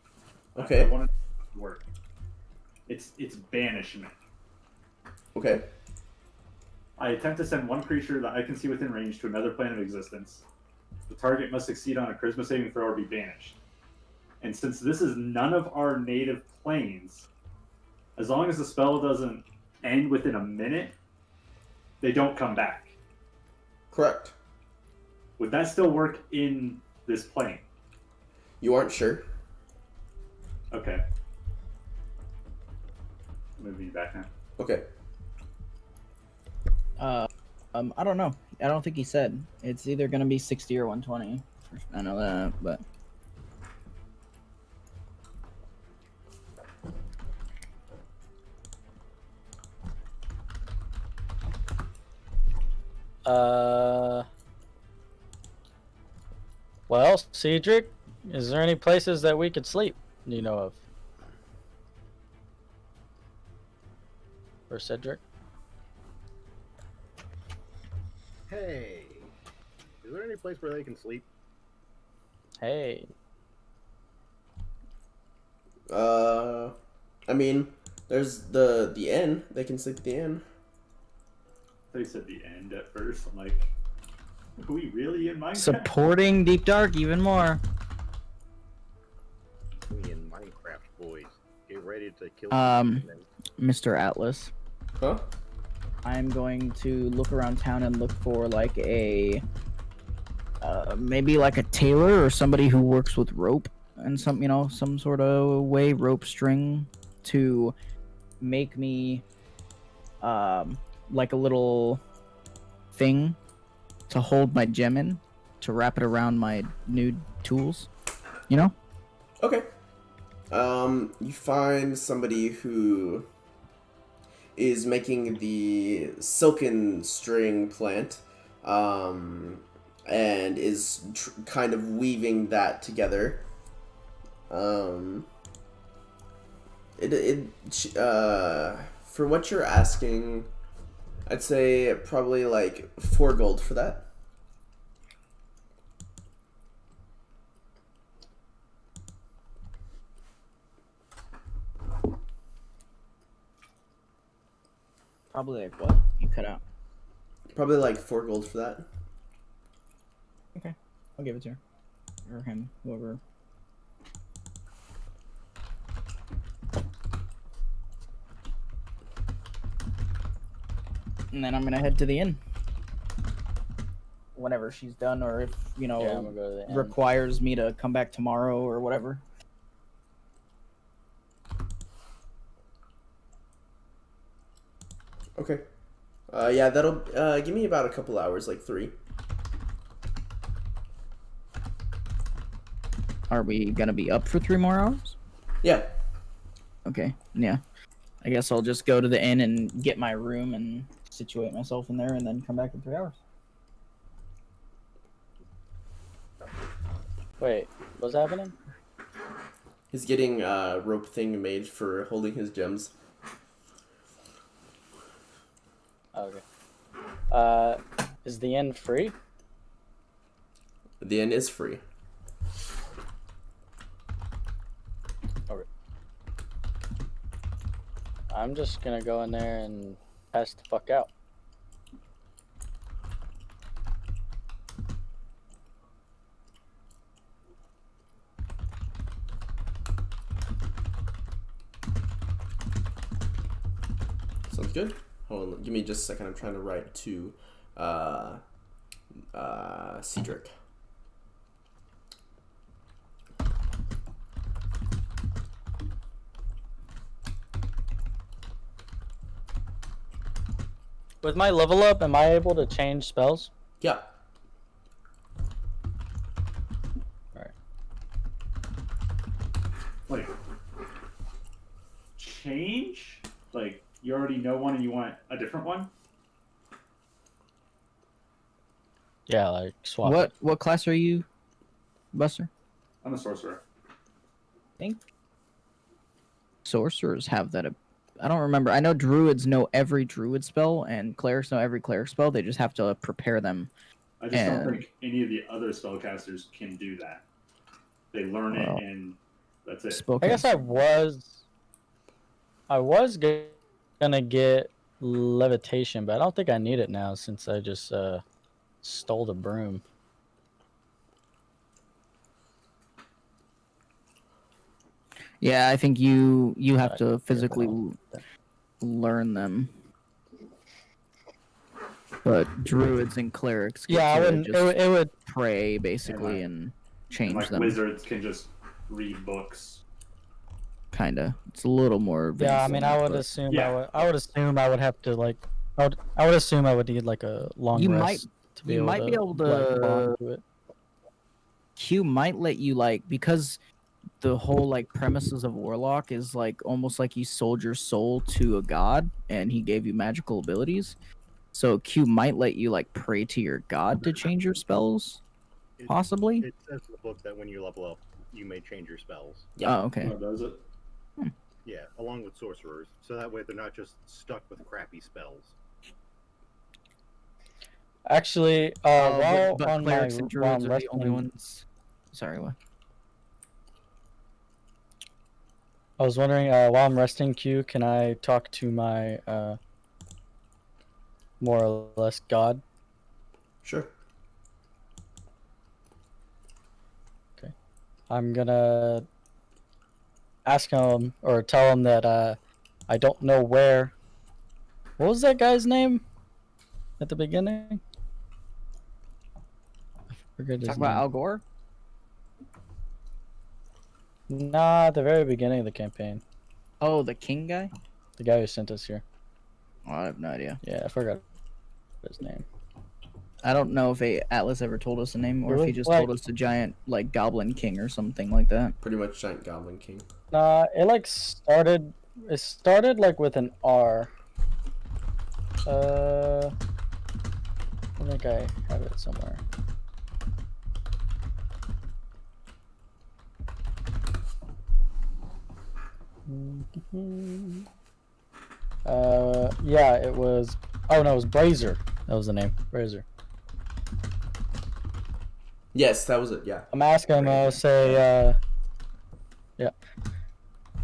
Okay. I wanted it to work. It's banishment. Okay. I attempt to send one creature that I can see within range to another plane of existence. The target must succeed on a charisma saving throw or be banished. And since this is none of our native planes, as long as the spell doesn't end within a minute, they don't come back. Correct. Would that still work in this plane? You aren't sure? Okay. Move you back now. Okay. I don't know. I don't think he said. It's either gonna be 60 or 120. I know that, but Well, Cedric, is there any places that we could sleep? Do you know of? Or Cedric? Hey, is there any place where they can sleep? Hey. I mean, there's the inn. They can sleep at the inn. They said the end at first. I'm like, are we really in Minecraft? supporting deep dark even more. Me and Minecraft boys, get ready to kill. Mr. Atlas, Huh? I'm going to look around town and look for like a maybe like a tailor or somebody who works with rope and some sort of way, rope string, to make me like a little thing to hold my gem in, to wrap it around my new tools, you know. Okay. You find somebody who is making the silken string plant, and is kind of weaving that together. For what you're asking, I'd say probably like 4 gold for that. Probably like what? You cut out. Probably like 4 gold for that. I'll give it to her. Or him, whoever. And then I'm gonna head to the inn. Whenever she's done, or if, Yeah, I'm gonna go to the end. requires me to come back tomorrow or whatever. Okay. Yeah, that'll give me about a couple hours, like 3. Are we gonna be up for 3 more hours? Yeah. Okay, yeah. I guess I'll just go to the inn and get my room and situate myself in there and then come back in 3 hours. Wait, what's happening? He's getting a rope thing made for holding his gems. Okay. Is the inn free? The inn is free. I'm just gonna go in there and pass the fuck out. Sounds good. Hold on, give me just a second. I'm trying to write to Cedric. With my level up, am I able to change spells? Yeah. change? Like, you already know one and you want a different one? Yeah, like swap. it. What class are you, Buster? I'm a sorcerer. I think sorcerers have that. I don't remember. I know druids know every druid spell, and clerics know every cleric spell. They just have to prepare them. I just don't And- think any of the other spellcasters can do that. They learn Well, it and that's it. I guess I was gonna get levitation, but I don't think I need it now since I just stole the broom. Yeah, I think you have Right. to physically learn them. But druids and clerics get Yeah, I to wouldn't. just It would. pray basically and And change like them. wizards can just read books. Kinda. It's a little more advanced. Yeah, I mean, than I that, would but assume. Yeah. I would assume I would have to like. I would assume I would need like a long You rest to be you able might to, be able like, to- bond to it. Q might let you like, because the whole like premises of Warlock is like almost like you sold your soul to a god and he gave you magical abilities. So Q might let you like pray to your god to change your spells, It, possibly. it says in the book that when you level up, you may change your spells. Yeah. Oh, okay. Oh, does it? Yeah, along with sorcerers, so that way they're not just stuck with crappy spells. Actually, Oh, while but on my clerics and while druids I'm are the only resting, ones. Sorry, what? I was wondering, while I'm resting, Q, can I talk to my more or less god? Sure. I'm gonna ask him or tell him that I don't know where. What was that guy's name at the beginning? I forget his Talk name. about Al Gore? Nah, at the very beginning of the campaign. Oh, the king guy? The guy who sent us here. Oh, I have no idea. Yeah, I forgot his name. I don't know if Atlas ever told us a name or It if he was just like- told us a giant like goblin king or something like that. Pretty much giant goblin king. Nah, it like started. It started like with an R. I think I have it somewhere. Yeah, it was. Oh no, it was Brazier. That was the name, Brazier. Yes, that was it. Yeah. I'm asking him. I'll say, yeah.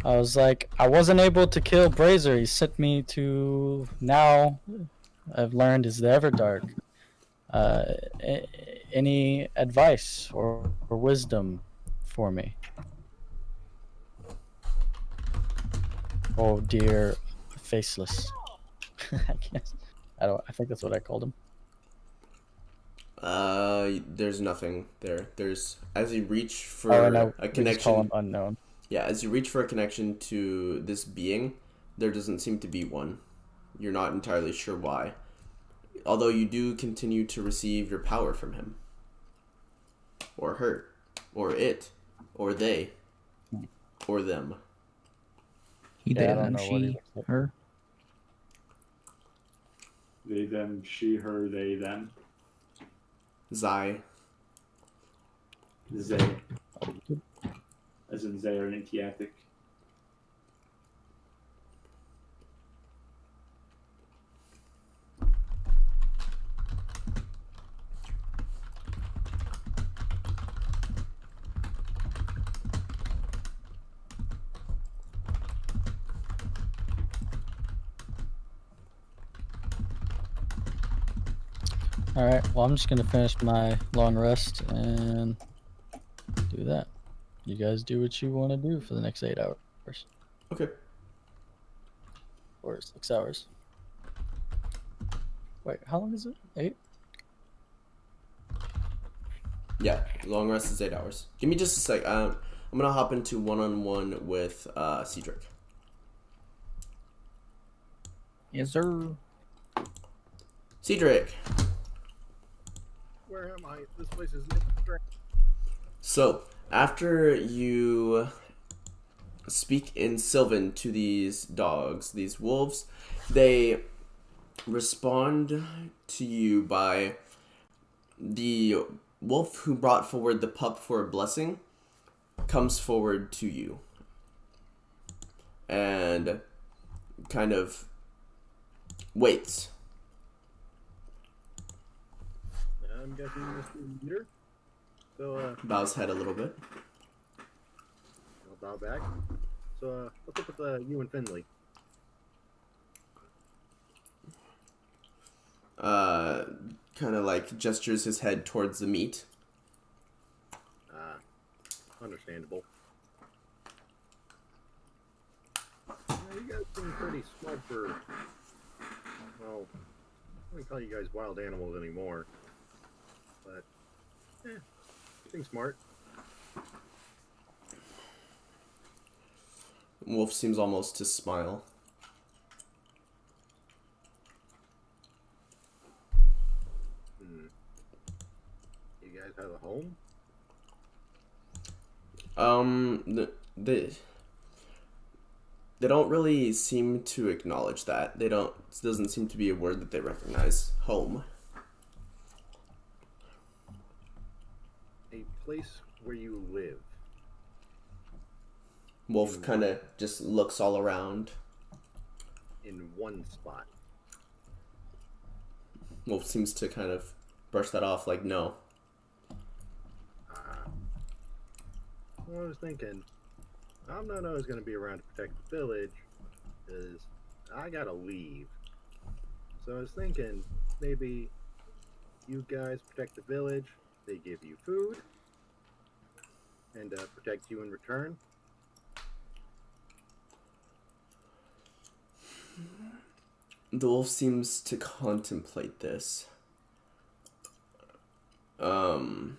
I was like, I wasn't able to kill Brazier. He sent me to now. I've learned is the Everdark. Any advice or wisdom for me? Oh dear, faceless. I guess. I don't. I think that's what I called him. There's nothing there. There's as you reach for Oh no, a we just call him connection. unknown. Yeah, as you reach for a connection to this being, there doesn't seem to be one. You're not entirely sure why. Although you do continue to receive your power from him. Or her. Or it. Or they. Or them. He Yeah, did, I don't and know what he she, looks like. her. They, them, she, her, they, them. Zai. They. As in they are Intiatic. Alright, well, I'm just gonna finish my long rest and do that. You guys do what you want to do for the next 8 hours. Okay. Or 6 hours. Wait, how long is it? 8? Yeah, long rest is 8 hours. Give me just a sec. I'm gonna hop into one-on-one with Cedric. Yes, sir. Cedric. Where am I? This place is So after you speak in Sylvan to these dogs, these wolves. They respond to you by the wolf who brought forward the pup for a blessing comes forward to you and kind of waits. I'm guessing Mr. Leader. So, Bows head a little bit. I'll bow back. So, what's up with you and Finley? Kind of like gestures his head towards the meat. Understandable. You guys seem pretty smart for, well, I wouldn't call you guys wild animals anymore. But, you seem smart. Wolf seems almost to smile. You guys have a home? They don't really seem to acknowledge that. It doesn't seem to be a word that they recognize. Home. A place where you live. Wolf kind of just looks all around. In one spot. Wolf seems to kind of brush that off like, no. Well, I was thinking, I'm not always going to be around to protect the village, because I gotta leave. So I was thinking, maybe you guys protect the village, they give you food, and protect you in return. The wolf seems to contemplate this. It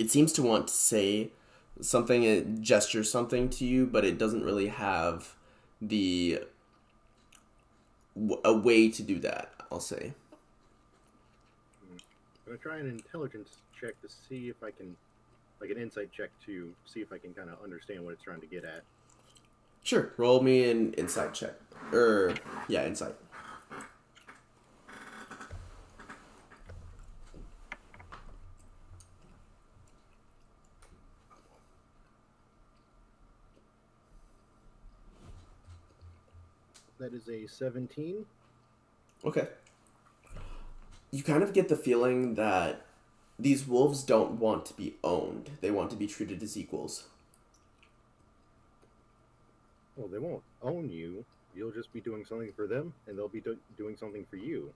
seems to want to say something, it gestures something to you, but it doesn't really have a way to do that, I'll say. I'm going to try an intelligence check to see if I can, like an insight check to see if I can kind of understand what it's trying to get at. Sure, roll me an insight check. Insight. That is a 17. Okay. You kind of get the feeling that these wolves don't want to be owned. They want to be treated as equals. Well, they won't own you. You'll just be doing something for them, and they'll be doing something for you.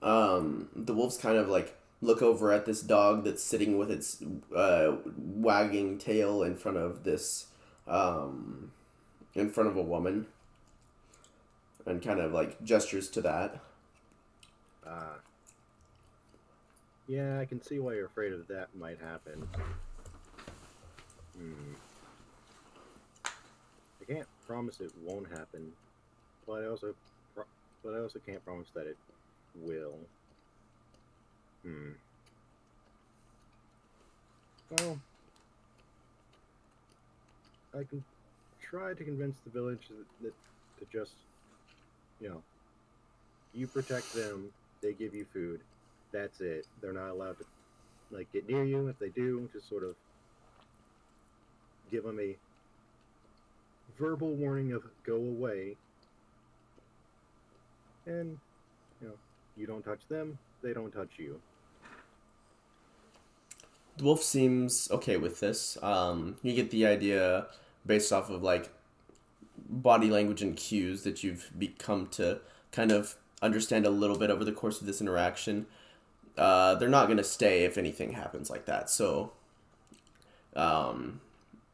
The wolves kind of like look over at this dog that's sitting with its wagging tail in front of this, in front of a woman, and kind of like gestures to that. Yeah, I can see why you're afraid of that might happen. I can't promise it won't happen, but I also can't promise that it will. Well, I can try to convince the village that to just, you protect them, they give you food, that's it. They're not allowed to, get near you. If they do, just sort of give them a verbal warning of go away. And, you don't touch them, they don't touch you. The wolf seems okay with this. You get the idea based off of like body language and cues that you've become to kind of understand a little bit over the course of this interaction. They're not going to stay if anything happens like that. So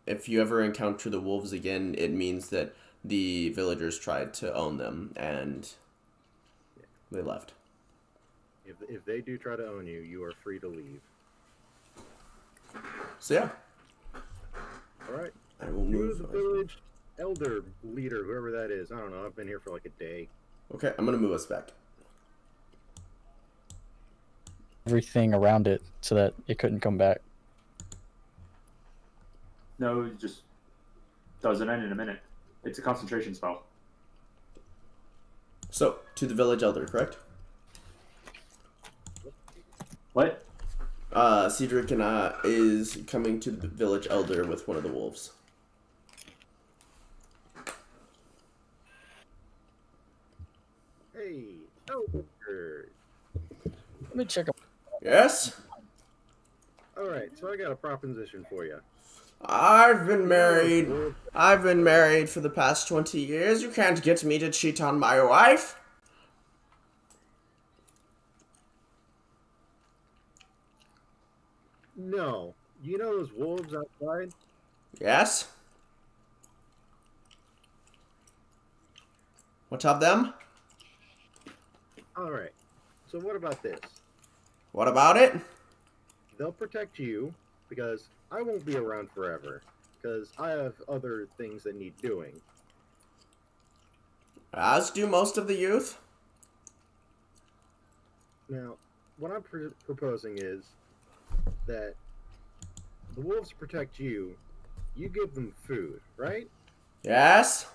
if you ever encounter the wolves again, it means that the villagers tried to own them and they left. If they do try to own you, you are free to leave. So yeah. Alright. I will You, move. the village elder leader, whoever that is. I don't know. I've been here for like a day. Okay, I'm going to move us back. Everything around it so that it couldn't come back. No, it just doesn't end in a minute. It's a concentration spell. So, to the village elder, correct? What? Cedric and is coming to the village elder with one of the wolves. Hey, Elder. Let me check. Yes? Alright, so I got a proposition for you. I've been married. I've been married for the past 20 years. You can't get me to cheat on my wife. No. You know those wolves outside? Yes? What of them? Alright, so what about this? What about it? They'll protect you because I won't be around forever. Because I have other things that need doing. As do most of the youth. Now, what I'm proposing is that the wolves protect you, you give them food, right? Yes?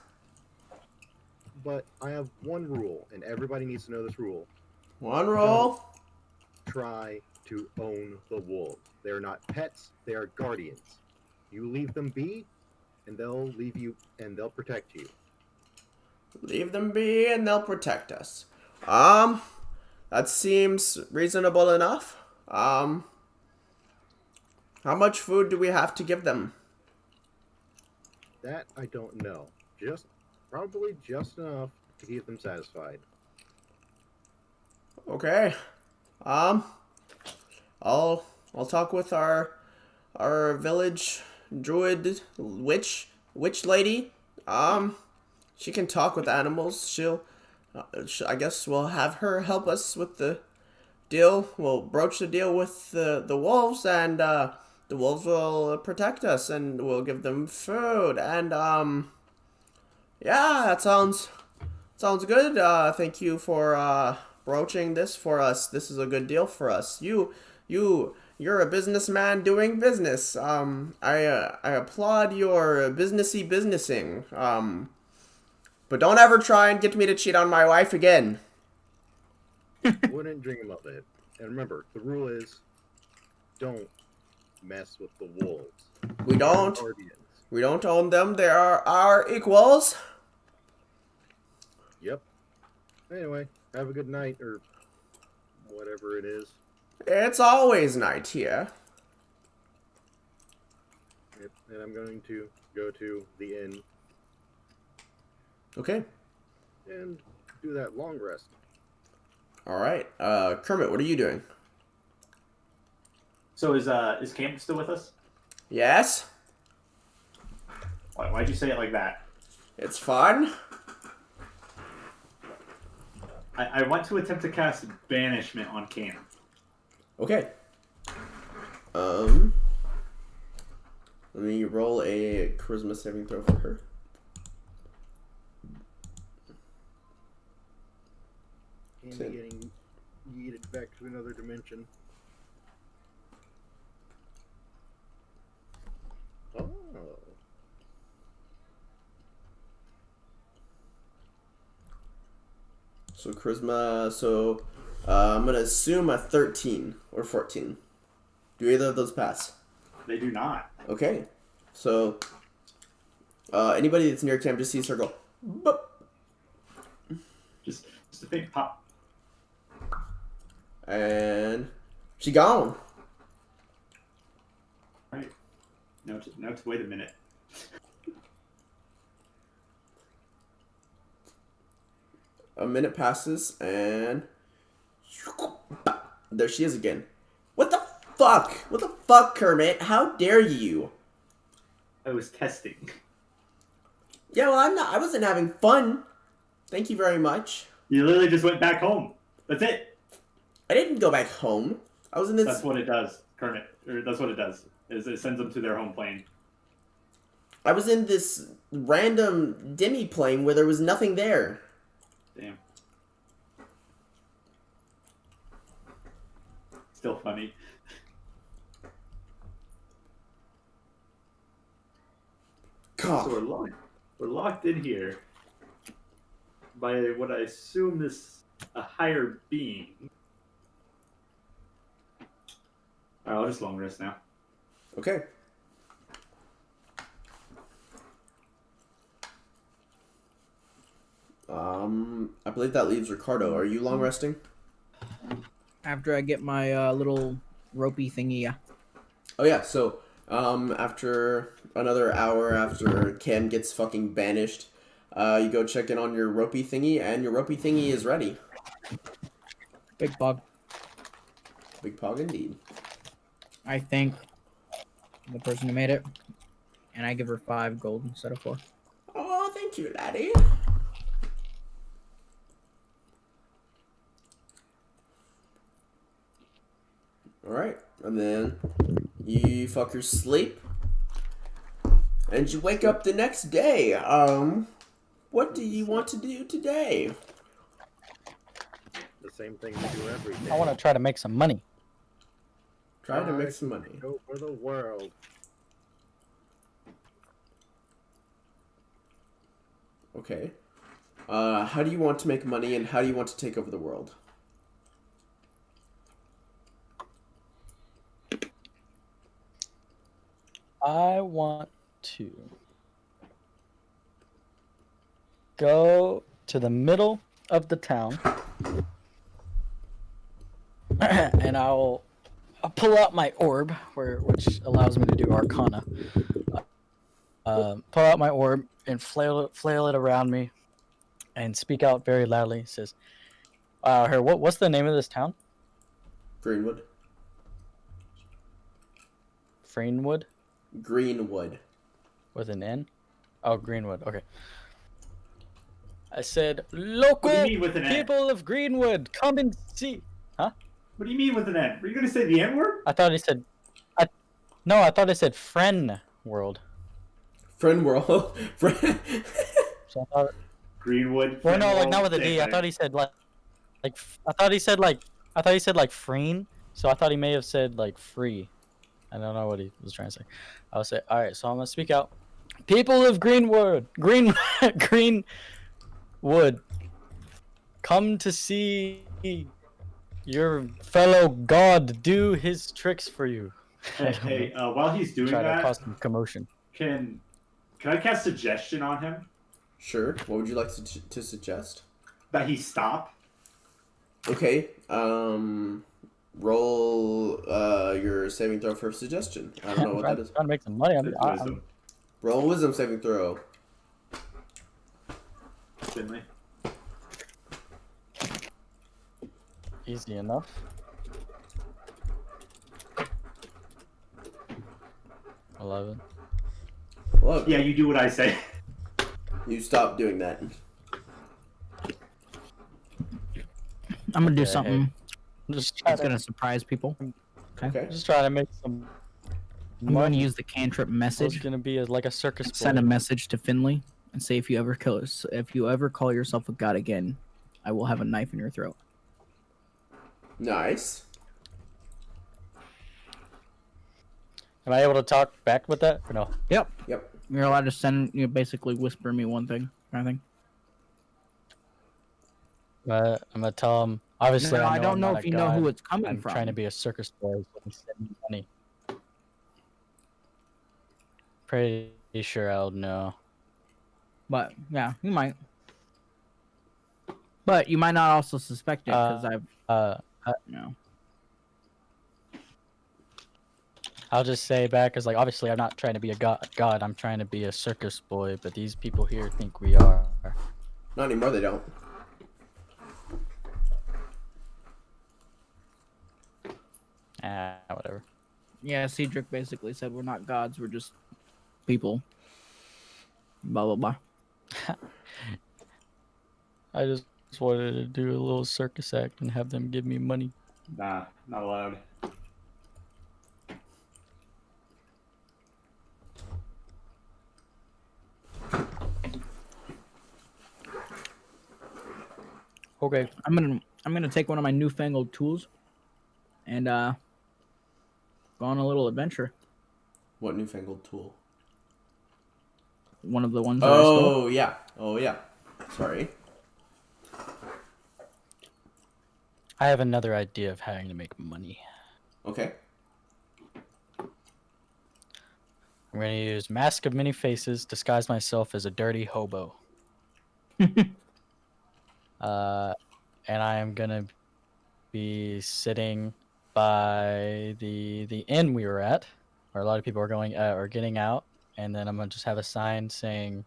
But I have one rule, and everybody needs to know this rule. One roll. Try to own the wolves. They are not pets, they are guardians. You leave them be, and they'll leave you, and they'll protect you. Leave them be and they'll protect us. That seems reasonable enough. How much food do we have to give them? That I don't know. Probably just enough to keep them satisfied. Okay. I'll talk with our village druid witch lady. She can talk with animals. I guess we'll have her help us with the deal. We'll broach the deal with the wolves, and the wolves will protect us, and we'll give them food. And yeah, that sounds good. Thank you for broaching this for us. This is a good deal for us. You're a businessman doing business. I applaud your businessy businessing. But don't ever try and get me to cheat on my wife again. Wouldn't dream of it. And remember, the rule is don't mess with the wolves. We don't. Guardians. We don't own them. They are our equals. Yep. Anyway, have a good night, or whatever it is. It's always night here. Yep. And I'm going to go to the inn Okay. and do that long rest. All right. Kermit, what are you doing? So is Cam still with us? Yes? Why'd you say it like that? It's fun. I want to attempt to cast Banishment on Cam. Okay. Let me roll a charisma saving throw for her. And Okay. getting yeeted back to another dimension. Oh. So charisma, I'm going to assume a 13 or 14. Do either of those pass? They do not. Okay. So, anybody that's near Cam just sees her go, boop. Just a big pop. And she gone. Right. Now to wait a minute. A minute passes, and there she is again. What the fuck? What the fuck, Kermit? How dare you? I was testing. Yeah, well, I wasn't having fun. Thank you very much. You literally just went back home. That's it. I didn't go back home. I was in this. That's what it does, Kermit. Or that's what it does. Is it sends them to their home plane. I was in this random demi plane where there was nothing there. Damn. Still funny. So we're locked in here by what I assume is a higher being. Alright, I'll just long rest now. Okay. I believe that leaves Ricardo. Are you long resting? After I get my little ropey thingy, yeah. Oh yeah, so after another hour after Cam gets fucking banished, you go check in on your ropey thingy, and your ropey thingy is ready. Big bug. Big pog indeed. I thank the person who made it, and I give her 5 gold instead of 4. Oh, thank you, laddie. Alright, and then you fuckers sleep, and you wake up the next day. What do you want to do today? The same thing we do every day. I want to try to make some money. Try to make some money. Go for the world. Okay. How do you want to make money, and how do you want to take over the world? I want to go to the middle of the town and I'll pull out my orb, which allows me to do Arcana. Pull out my orb and flail it around me and speak out very loudly. It says, what's the name of this town? Greenwood. Freenwood? Greenwood. With an N? Oh, Greenwood. Okay. I said, local What do you mean with an N? people of Greenwood, come and see. Huh? What do you mean with an N? Were you going to say the N word? I thought he said. No, I thought it said Friend World. Friend world. Friend. So I thought. Greenwood. Well, no, like Fenwell, not with a D. I same thought he said like I thought he said like Freen. So I thought he may have said like free. I don't know what he was trying to say. I'll say, all right. So I'm gonna speak out. People of Greenwood, Greenwood, come to see your fellow god do his tricks for you. thing. Hey, while he's doing Try to cause that, some commotion. can I cast suggestion on him Sure. What would you like to suggest? that he stop? Okay. Roll your saving throw for suggestion. I don't know what that is. Trying to make some money. It's wisdom. Roll a wisdom saving throw. Finley. Easy enough. $11. Well, Yeah, you do what I say. you stop doing that. I'm gonna do Okay, something Just that's gonna surprise people. Okay. Just trying to make some I'm going to money. use the cantrip It's message. gonna be like a circus. Send a boy. message to Finley and say if you ever call yourself a god again, I will have a knife in your throat. Nice. Am I able to talk back with that or no? Yep. Yep. You're allowed to send basically whisper me one thing, kind of thing. I'm gonna tell him. Obviously, No, I I'm don't know not if a you know who god. it's coming I'm from. trying to be a circus boy. So he sent me money. Pretty sure I'll know. But yeah, you might. But you might not also suspect it because you know. I'll just say back as like obviously I'm not trying to be a god. I'm trying to be a circus boy. But these people here think we are. Not anymore. They don't. Whatever. Yeah, Cedric basically said we're not gods, we're just people. Blah blah blah. I just wanted to do a little circus act and have them give me money. Nah, not allowed. Okay. I'm gonna take one of my newfangled tools and go on a little adventure. What newfangled tool? one of the ones that I stole. Oh yeah. Oh yeah. Sorry. I have another idea of how to make money. Okay. I'm gonna use mask of many faces, disguise myself as a dirty hobo. And I am gonna be sitting by the inn we were at, where a lot of people are going or getting out, and then I'm gonna just have a sign saying,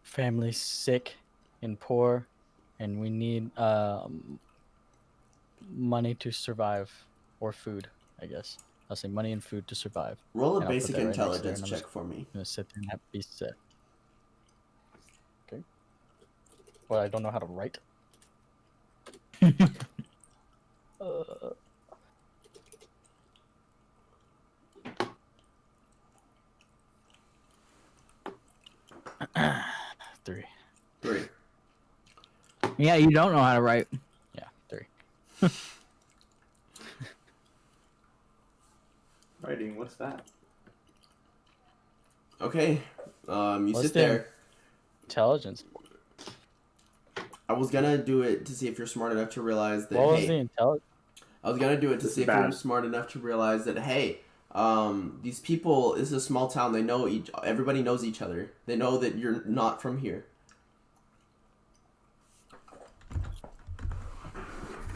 "Family sick and poor, and we need money to survive, or food, I guess. I'll say money and food to survive." Roll a And I'll put basic that right next to there, intelligence and I'm check just for me. gonna sit there and have be set. Okay. Well, I don't know how to write. uh, 3. 3. Yeah, you don't know how to write. Yeah, 3. Writing, what's that? Okay. You What's sit the there. intelligence? I was gonna do it to see if you're smart enough to realize that. What was Hey, the intelligence? I was gonna do it to This see is if you're bad. smart enough to realize that. Hey, these people. This is a small town. They know each. Everybody knows each other. They know that you're not from here.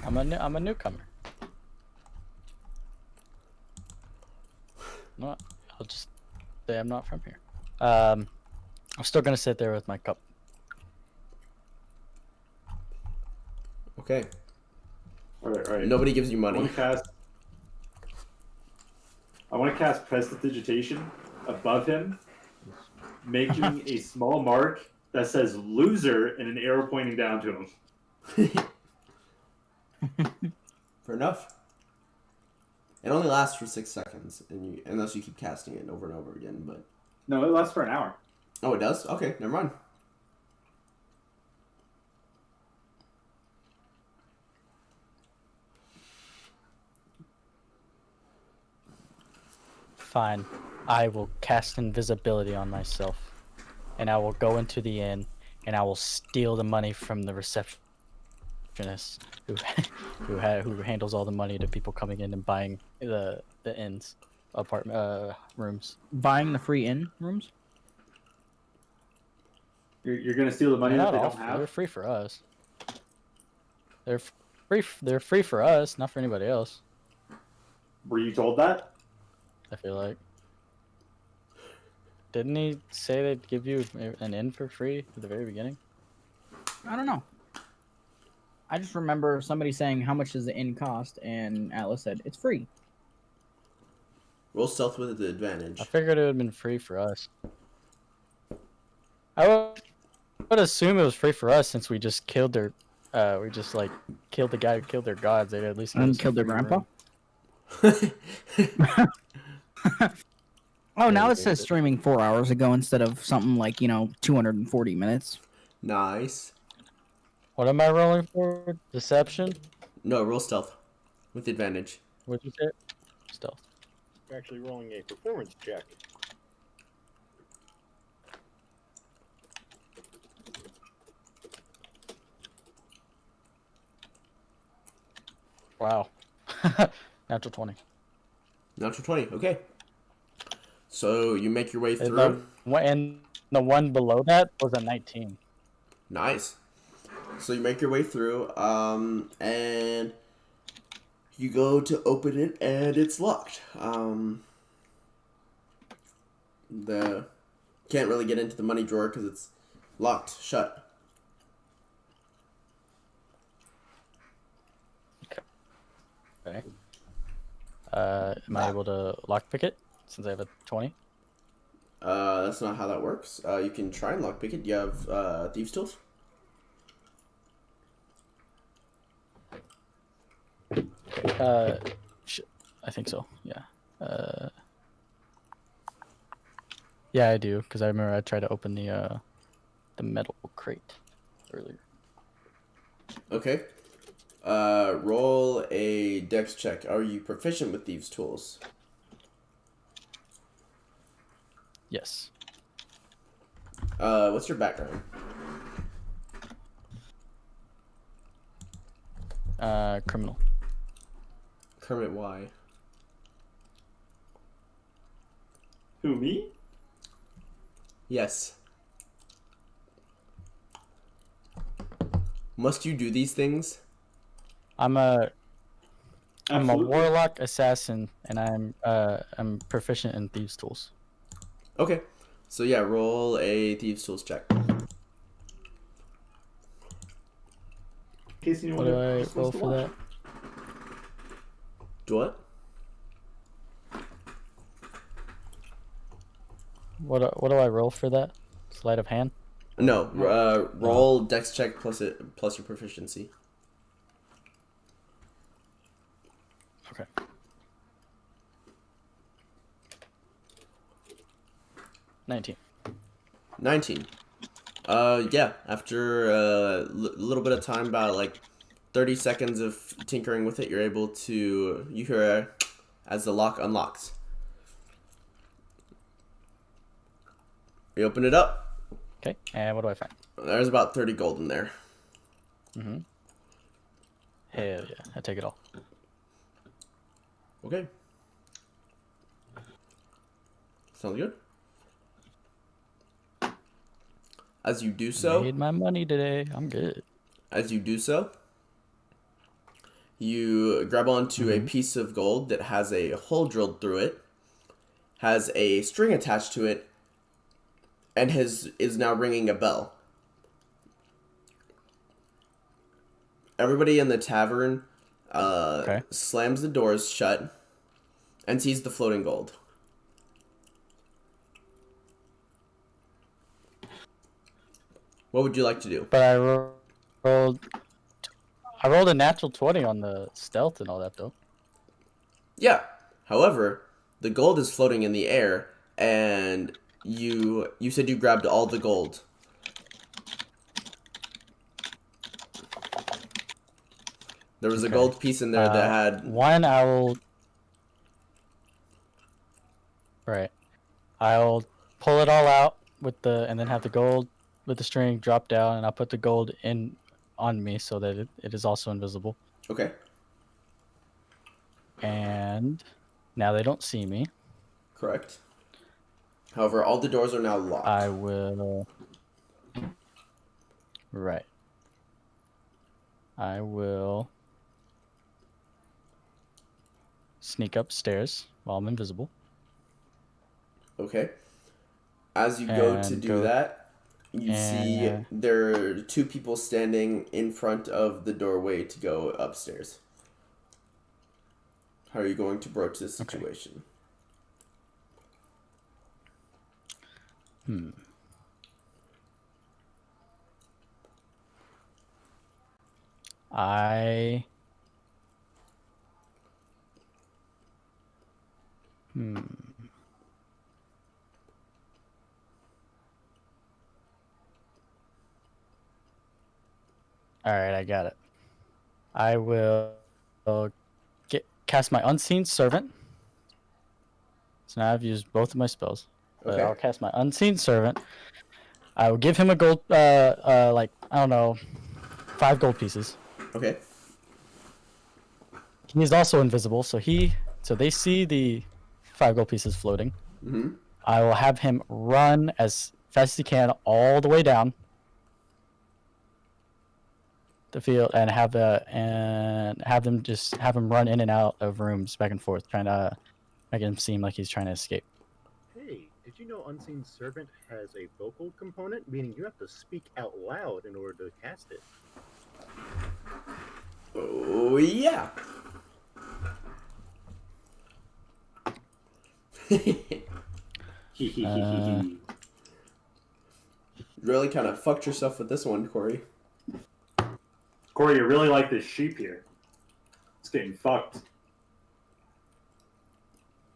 I'm a newcomer. No, I'll just say I'm not from here. I'm still gonna sit there with my cup. Okay. All right. Nobody gives you I money. want to cast Prestidigitation above him, making a small mark that says "loser" and an arrow pointing down to him. Fair enough. It only lasts for 6 seconds, unless you keep casting it over and over again. But No, it lasts for an hour. oh, it does. Okay, never mind. Fine. I will cast invisibility on myself, and I will go into the inn, and I will steal the money from the receptionist who handles all the money to people coming in and buying the inn's apartment rooms. Buying the free inn rooms? You're gonna steal the money They're that not they all don't free. have. They're free for us. They're free. They're free for us, not for anybody else. Were you told that? I feel like. Didn't he say they'd give you an inn for free at the very beginning? I don't know. I just remember somebody saying, how much does the inn cost? And Atlas said, it's free. Roll stealth with the advantage. I figured it would have been free for us. I would assume it was free for us since we just killed their, we just like killed the guy who killed their gods. They'd at least give And us a killed their free grandpa? room. Oh, now Yeah, it says streaming 4 hours ago instead of something like, 240 minutes. Nice. What am I rolling for? Deception? No, roll stealth with advantage. What'd you say? Stealth. You're actually rolling a performance check. Wow. Natural 20. Natural 20. Okay. So you make your way And through. the one below that was a 19. Nice. So you make your way through, and you go to open it, and it's locked. The can't really get into the money drawer because it's locked shut. Okay. Am I able to lockpick it since I have a 20? That's not how that works. You can try and lockpick it. Do you have thieves' tools? I think so. Yeah. Yeah, I do because I remember I tried to open the metal crate earlier. Okay. Roll a dex check. Are you proficient with thieves' tools? Yes. What's your background? Criminal. Kermit, why? Who, me? Yes. Must you do these things? I'm a Absolutely. warlock assassin, and I'm proficient in thieves' tools. Okay. So yeah, roll a thieves tools check. In case anyone What do I just roll wants to for watch. that? Do what? What do I roll for that? Sleight of hand. No. Roll dex check plus your proficiency. Okay. 19. 19. Yeah. After a little bit of time, about like 30 seconds of tinkering with it, you're able to you hear as the lock unlocks. You open it up. Okay. And what do I find? There's about 30 gold in there. Mm-hmm. Hell yeah! I take it all. Okay. Sounds good. As you do so, Made my money today. I'm good. as you do so, you grab onto a piece of gold that has a hole drilled through it, has a string attached to it, and is now ringing a bell. Everybody in the tavern Okay. slams the doors shut and sees the floating gold. What would you like to do? But rolled. I rolled a natural 20 on the stealth and all that though. Yeah. However, the gold is floating in the air, and you said you grabbed all the gold. There was a Okay. gold piece in there that had one. I will. Right. I'll pull it all out with and then have the gold with the string drop down, and I'll put the gold in on me so that it is also invisible. okay. And now they don't see me. Correct. However, all the doors are now locked. I will. Right. I will sneak upstairs while I'm invisible. Okay. As you go to And do go- that, you see and- there are two people standing in front of the doorway to go upstairs. How are you going to broach this Okay. situation? I. All right, I got it. I will cast my Unseen Servant. So now I've used both of my spells. But Okay. I'll cast my Unseen Servant. I will give him a gold, like, I don't know, 5 gold pieces. Okay. He's also invisible, so they see the 5 gold pieces floating. Mm-hmm. I will have him run as fast as he can all the way down the field and have him run in and out of rooms back and forth, trying to make him seem like he's trying to escape. Hey, did you know Unseen Servant has a vocal component, meaning you have to speak out loud in order to cast it? Oh, yeah. Really kind of fucked yourself with this one, Corey. Corey, you really like this sheep here. It's getting fucked.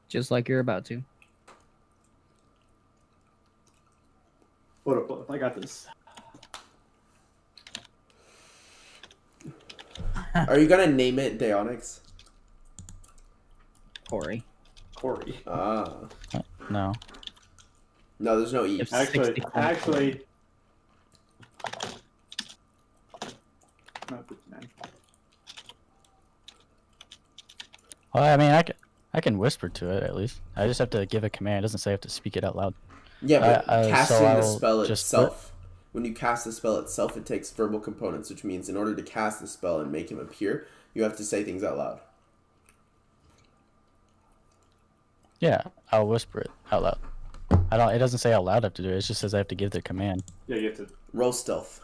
Just like you're about to. What up? I got this. Are you gonna name it Deonyx? Corey. Corey. Ah. No. No, there's no If eaves. Actually, 60 not 59. Well, I mean, I can whisper to it at least. I just have to give a command. It doesn't say I have to speak it out loud. Yeah, but So casting I the will spell just itself, when you cast the spell itself, it takes verbal components, which means in order to cast the spell and make him appear, you have to say things out loud. Yeah, I'll whisper it out loud. I don't. It doesn't say out loud I have to do it. It just says I have to give the command. Yeah, you have to. Roll stealth.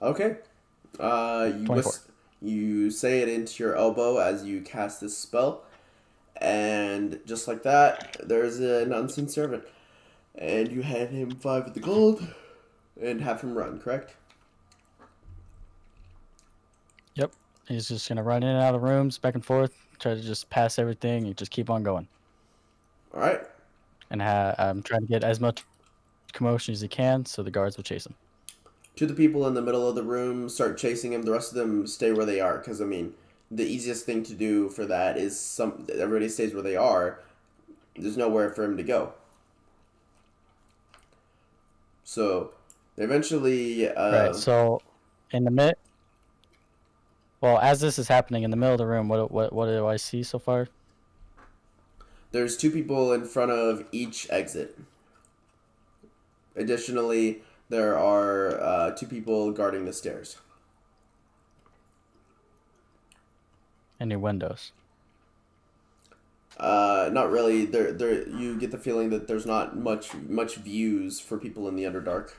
Okay. You 24. you say it into your elbow as you cast this spell, and just like that, there's an unseen servant, and you hand him 5 of the gold, and have him run. Correct? Yep. He's just gonna run in and out of rooms, back and forth, try to just pass everything, and just keep on going. All right. And I'm trying to get as much commotion as he can, so the guards will chase him. To the people in the middle of the room, start chasing him. The rest of them stay where they are, because I mean, the easiest thing to do for that is everybody stays where they are. There's nowhere for him to go. So, eventually. Right. So, in the mid. Well, as this is happening in the middle of the room, what do I see so far? There's 2 people in front of each exit. Additionally, there are 2 people guarding the stairs. Any windows? Not really. There. You get the feeling that there's not much views for people in the Underdark.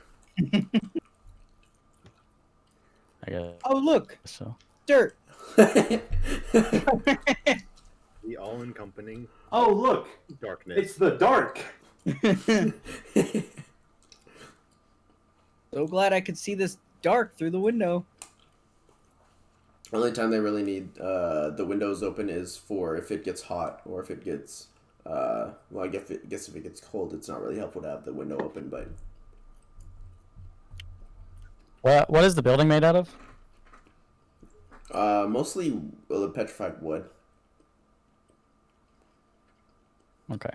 I guess Oh, look! so. Dirt! The all-encompassing Oh, look! darkness. It's the dark! So glad I could see this dark through the window. Only time they really need the windows open is for if it gets hot or if it gets well, I guess if it gets cold, it's not really helpful to have the window open. But What is the building made out of? mostly petrified wood. Okay.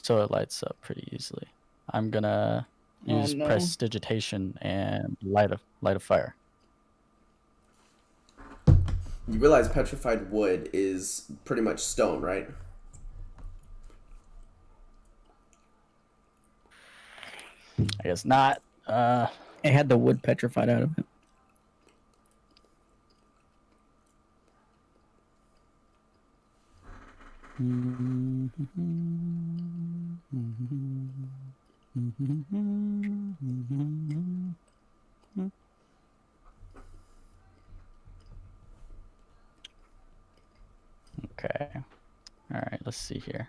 So it lights up pretty easily. I'm gonna use no. prestidigitation and light a fire. You realize petrified wood is pretty much stone, right? I guess not. It had the wood petrified out of it. Okay. All right. Let's see here.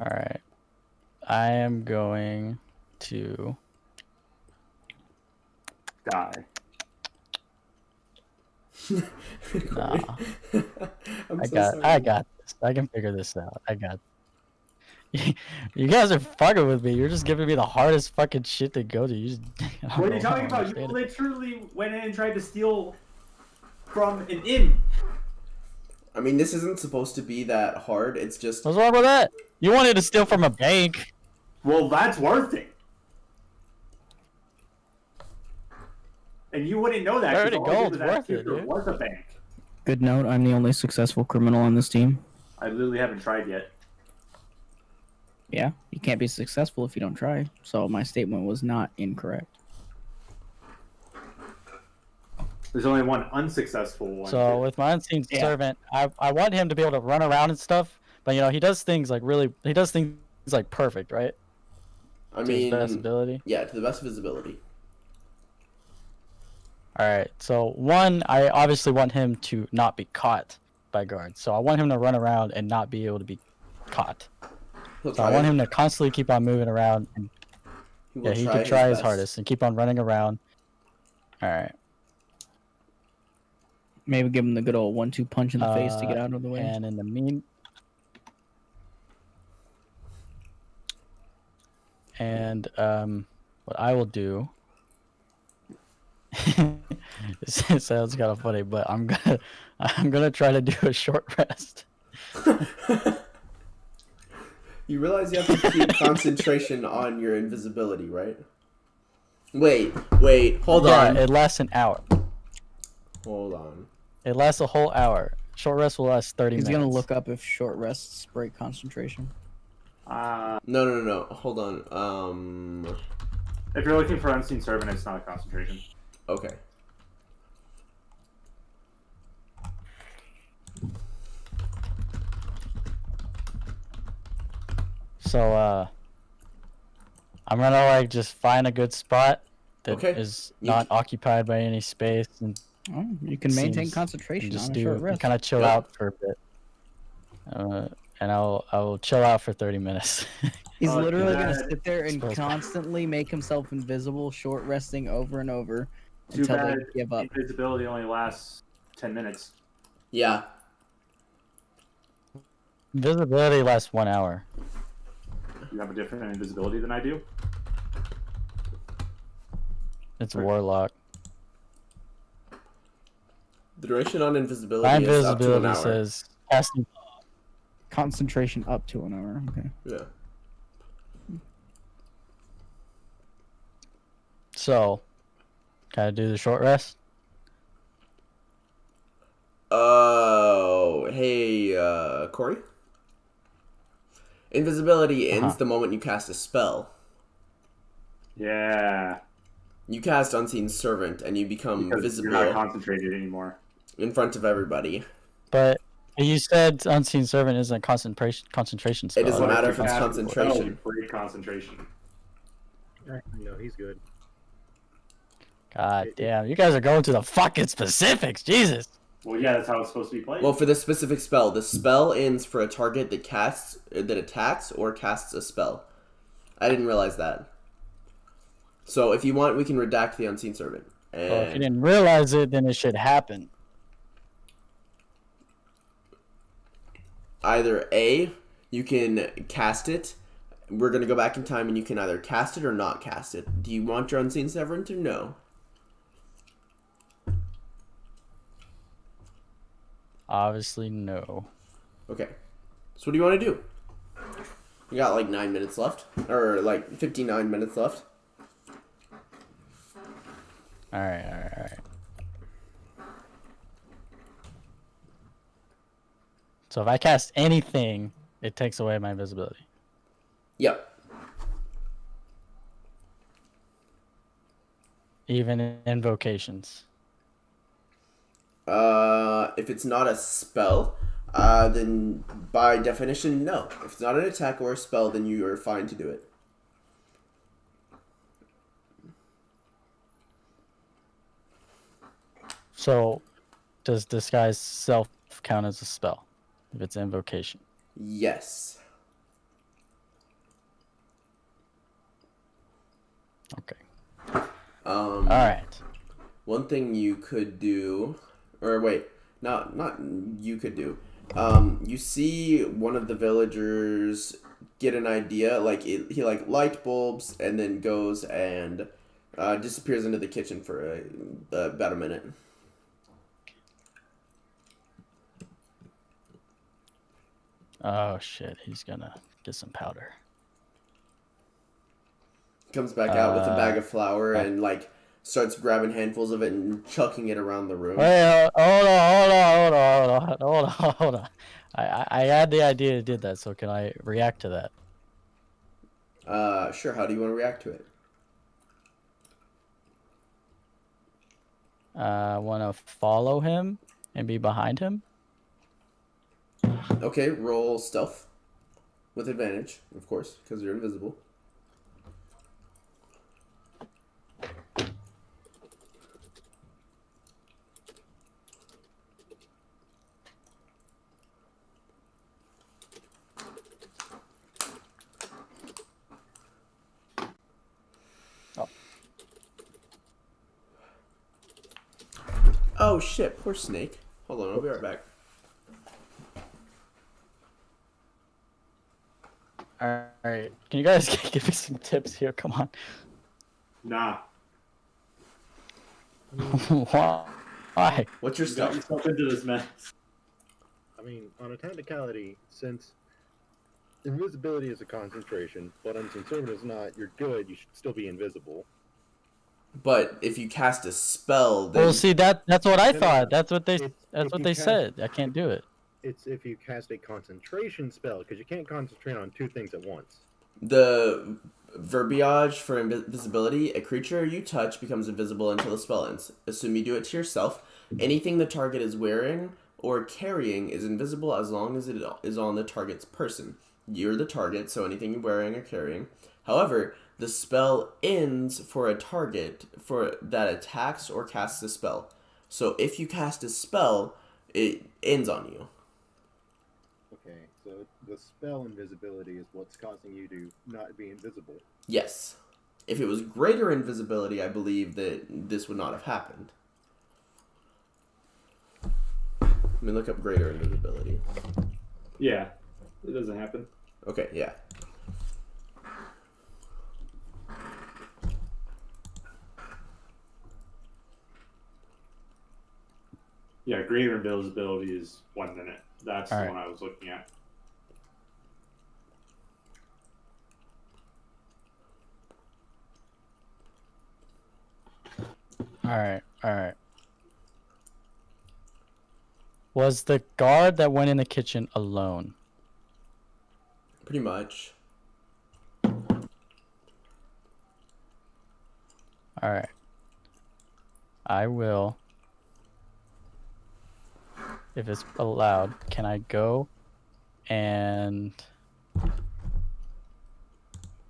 All right. I am going to. Die. Nah. I'm I so got sorry. I got this. I can figure this out. I got. You guys are fucking with me. You're just giving me the hardest fucking shit to go to. You just, I don't What are know you how talking I about? You understand it. literally went in and tried to steal from an inn. I mean, this isn't supposed to be that hard. It's just What's wrong with that? You wanted to steal from a bank. Well, that's worth it. And you wouldn't know that. 30 'cause all I did gold's was ask worth you it, if there dude. was a bank. Good note, I'm the only successful criminal on this team. I literally haven't tried yet. Yeah, you can't be successful if you don't try. So my statement was not incorrect. There's only one unsuccessful one. So with my unseen Yeah. servant, I want him to be able to run around and stuff. But you know, he does things like perfect, right? I To his mean, best ability. yeah, to the best of his ability. All right. So one, I obviously want him to not be caught by guards. So I want him to run around and not be able to be caught. He'll So I try want it. him to constantly keep on moving around. And, He yeah, will he could try his best. hardest and keep on running around. All right. Maybe give him the good old 1-2 punch in the face to get out of the way. And in the what I will do. It sounds kind of funny, but I'm gonna try to do a short rest. You realize you have to keep concentration on your invisibility, right? Wait, hold on. It lasts an hour. Hold on. It lasts a whole hour. Short rest will last 30 He's minutes. gonna look up if short rests break concentration. No. Hold on. If you're looking for Unseen Servant, it's not a concentration. Okay. So, I'm gonna like just find a good spot that is You not occupied by any space and Oh, you can maintain Seems- concentration just on a short do rest. kind of chill Yep. out for a bit. And I'll chill out for 30 minutes. He's Oh, literally too gonna bad. sit there and Suppose- constantly make himself invisible, short resting over and over Too until bad they give up. invisibility only lasts 10 minutes. Yeah. Invisibility lasts 1 hour. You have a different invisibility than I do. It's Warlock. The duration on invisibility My is up to an invisibility hour. says casting. Concentration up to an hour. Okay. Yeah. So, can I do the short rest? Oh, hey, Corey? Invisibility ends Uh-huh. the moment you cast a spell. Yeah. You cast Unseen Servant and you become Because visible you're not concentrated anymore. in front of everybody. But you said Unseen Servant isn't a concentration spell. It doesn't right? matter if it's Cast- concentration. Oh, break concentration. No, he's good. God damn, you guys are going to the fucking specifics. Jesus. Well, yeah, that's how it's supposed to be played. Well, for the specific spell, the spell ends for a target that attacks or casts a spell. I didn't realize that. So if you want, we can redact the Unseen Servant. And Well, if you didn't realize it, then it should happen. either A, you can cast it. We're going to go back in time and you can either cast it or not cast it. Do you want your Unseen Servant or no? Obviously, no. Okay. So what do you want to do? We got like 9 minutes left. Or like 59 minutes left. Alright. So if I cast anything, it takes away my invisibility. Yep. Even invocations. If it's not a spell, then by definition, no. If it's not an attack or a spell, then you are fine to do it. So, does Disguise Self count as a spell? If it's invocation. Yes. Okay. Alright. One thing you could do, or wait, not you could do. You see one of the villagers get an idea, like he like light bulbs and then goes and disappears into the kitchen for about a minute. Oh shit, he's gonna get some powder. Comes back out with a bag of flour and like starts grabbing handfuls of it and chucking it around the room. Wait, hold on. I had the idea it did that, so can I react to that? Sure. How do you want to react to it? I want to follow him and be behind him. Okay, roll stealth with advantage, of course, because you're invisible. Oh shit, poor Snake. Hold on, I'll be right back. All right. Can you guys give me some tips here? Come on. Nah. Why? What's your You got stealth? yourself into this mess. I mean, on a technicality, since invisibility is a concentration, but unseen servant is not, you're good, you should still be invisible. But if you cast a spell, then Well, see that's what I No, no, thought. no. That's what they It's that's if what you they cast- said. I can't do it. It's if you cast a concentration spell, because you can't concentrate on two things at once. the verbiage for invisibility, a creature you touch becomes invisible until the spell ends. Assume you do it to yourself. Anything the target is wearing or carrying is invisible as long as it is on the target's person. You're the target, so anything you're wearing or carrying. However, the spell ends for a target for that attacks or casts a spell. So if you cast a spell, it ends on you. Okay, so the spell invisibility is what's causing you to not be invisible. Yes. If it was greater invisibility, I believe that this would not have happened. Let me look up greater invisibility. Yeah, it doesn't happen. Okay, yeah. Yeah, greater invisibility is 1 minute. That's the Alright. one I was looking at. All right. All right. Was the guard that went in the kitchen alone? Pretty much. All right. I will. If it's allowed, can I go and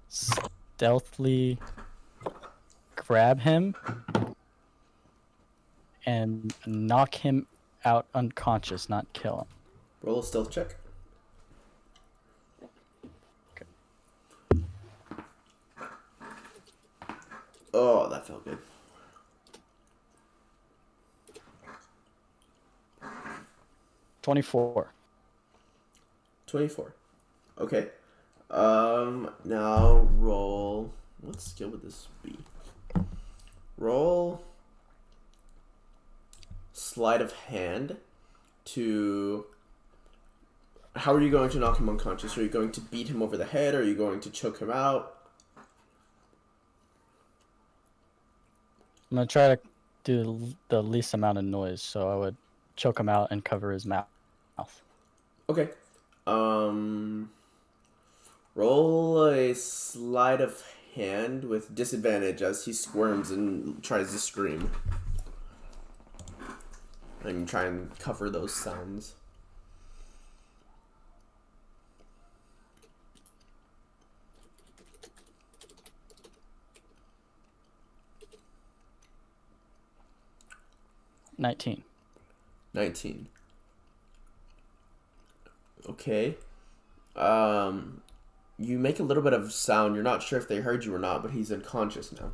stealthily grab him and knock him out unconscious, not kill him? Roll a stealth check. Okay. Oh, that felt good. 24. 24. Okay. Now roll. What skill would this be? Roll sleight of hand to. How are you going to knock him unconscious? Are you going to beat him over the head? Are you going to choke him out? I'm gonna try to do the least amount of noise, so I would choke him out and cover his mouth. Okay. Roll a sleight of hand with disadvantage as he squirms and tries to scream. And try and cover those sounds. $19. 19. Okay. You make a little bit of sound. You're not sure if they heard you or not, but he's unconscious now.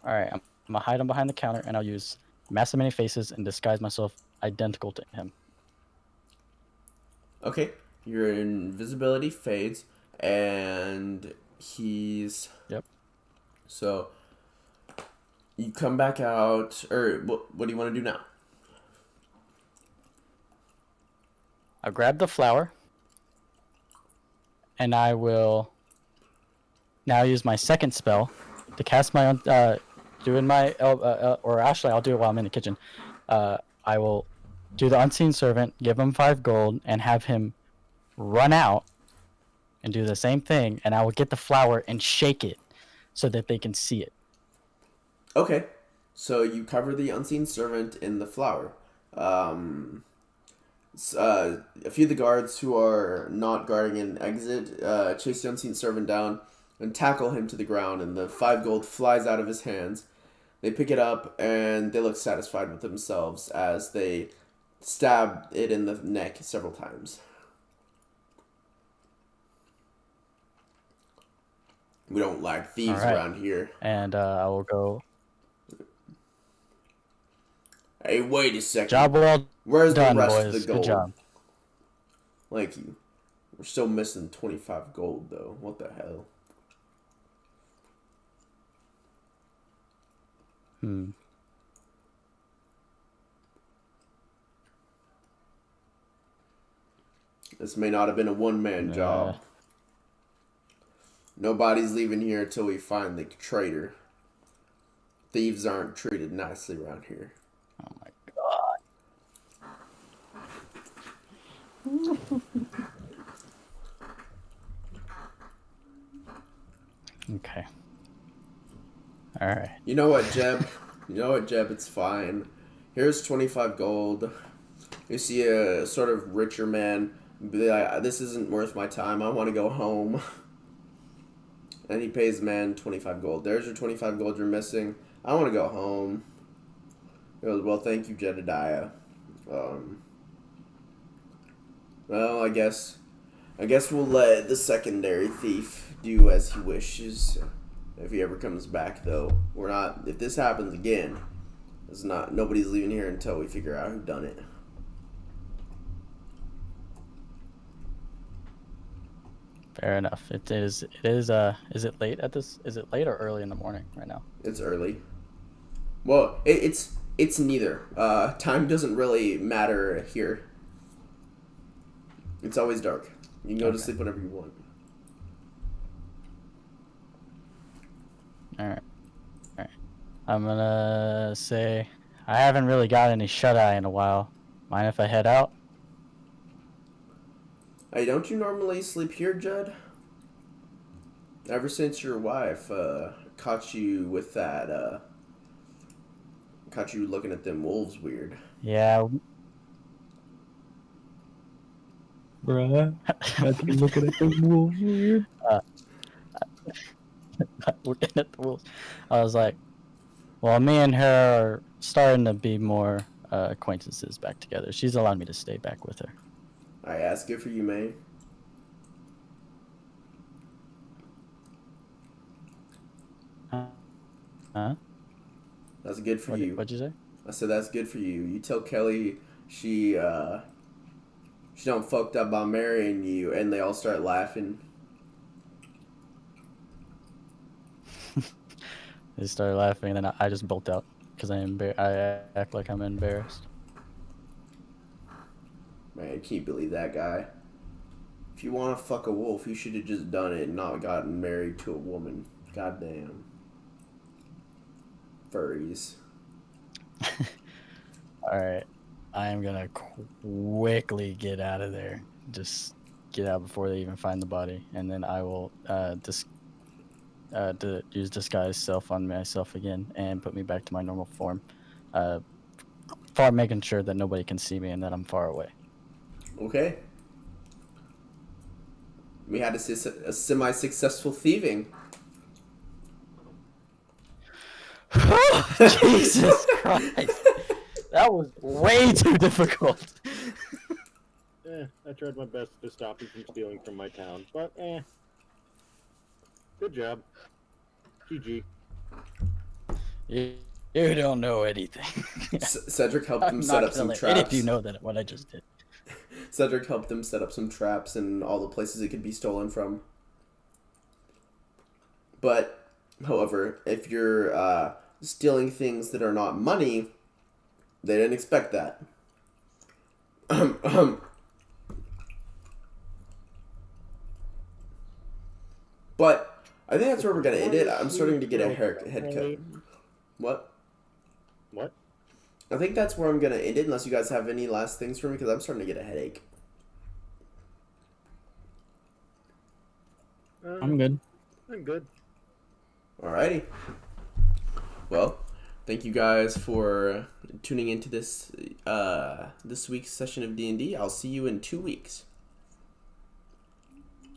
All right, I'm gonna hide him behind the counter, and I'll use mask of many faces and disguise myself identical to him. Okay. Your invisibility fades, and he's... Yep. So, you come back out, or what do you want to do now? I'll grab the flower, and I will now use my second spell to cast my own. Doing my, or actually, I'll do it while I'm in the kitchen. I will do the unseen servant, give him 5 gold, and have him run out and do the same thing. And I will get the flower and shake it so that they can see it. Okay. So, you cover the unseen servant in the flower. A few of the guards who are not guarding an exit chase the unseen servant down and tackle him to the ground, and the 5 gold flies out of his hands. They pick it up, and they look satisfied with themselves as they stab it in the neck several times. We don't like thieves All right. around here. And I will go. Hey, wait a second. Job well Where's done, the rest boys. of the gold? Good job. Thank you. We're still missing 25 gold, though. What the hell? This may not have been a one-man job. Nobody's leaving here until we find the traitor. Thieves aren't treated nicely around here. Oh my god. Okay. Alright. You know what, Jeb? It's fine. Here's 25 gold. You see a sort of richer man be like, this isn't worth my time. I want to go home. And he pays man 25 gold. There's your 25 gold you're missing. I want to go home. He goes, well, thank you, Jedediah. Well, I guess we'll let the secondary thief do as he wishes. If he ever comes back, though, we're not. If this happens again, it's not. Nobody's leaving here until we figure out who done it. Fair enough. It is. Is it late at this? Is it late or early in the morning right now? It's early. Well, it's neither. Time doesn't really matter here. It's always dark. You can go to sleep whenever you want. All right. I'm gonna say I haven't really got any shut eye in a while. Mind if I head out? Hey, don't you normally sleep here, Judd? Ever since your wife caught you with that, caught you looking at them wolves weird. Yeah. Bruh. Got you looking at the wolves weird. Looking at the wolves. I was like, well, me and her are starting to be more acquaintances back together. She's allowed me to stay back with her. I ask good for you, man. Huh? That's good for you. What'd you say? I said that's good for you. You tell Kelly she don't fucked up by marrying you, and they all start laughing. They started laughing, and then I just bolt out because I act like I'm embarrassed. Man, can't believe that guy. If you want to fuck a wolf, you should have just done it and not gotten married to a woman. Goddamn. Furries. Alright. I am gonna quickly get out of there. Just get out before they even find the body. And then I will use disguise self on myself again and put me back to my normal form. Making sure that nobody can see me and that I'm far away. Okay. We had a semi-successful thieving. Jesus Christ. That was way too difficult. I tried my best to stop you from stealing from my town, but good job. GG. You don't know anything. Cedric helped him set up some traps. If you know that what I just did. Cedric helped him set up some traps in all the places it could be stolen from. But, however, if you're stealing things that are not money, they didn't expect that. But I think that's where we're gonna end it. I'm starting to get a head cut. What? What? I think that's where I'm gonna end it, unless you guys have any last things for me, because I'm starting to get a headache. I'm good. I'm good. Alrighty. Well, thank you guys for tuning into this this week's session of D&D. I'll see you in 2 weeks.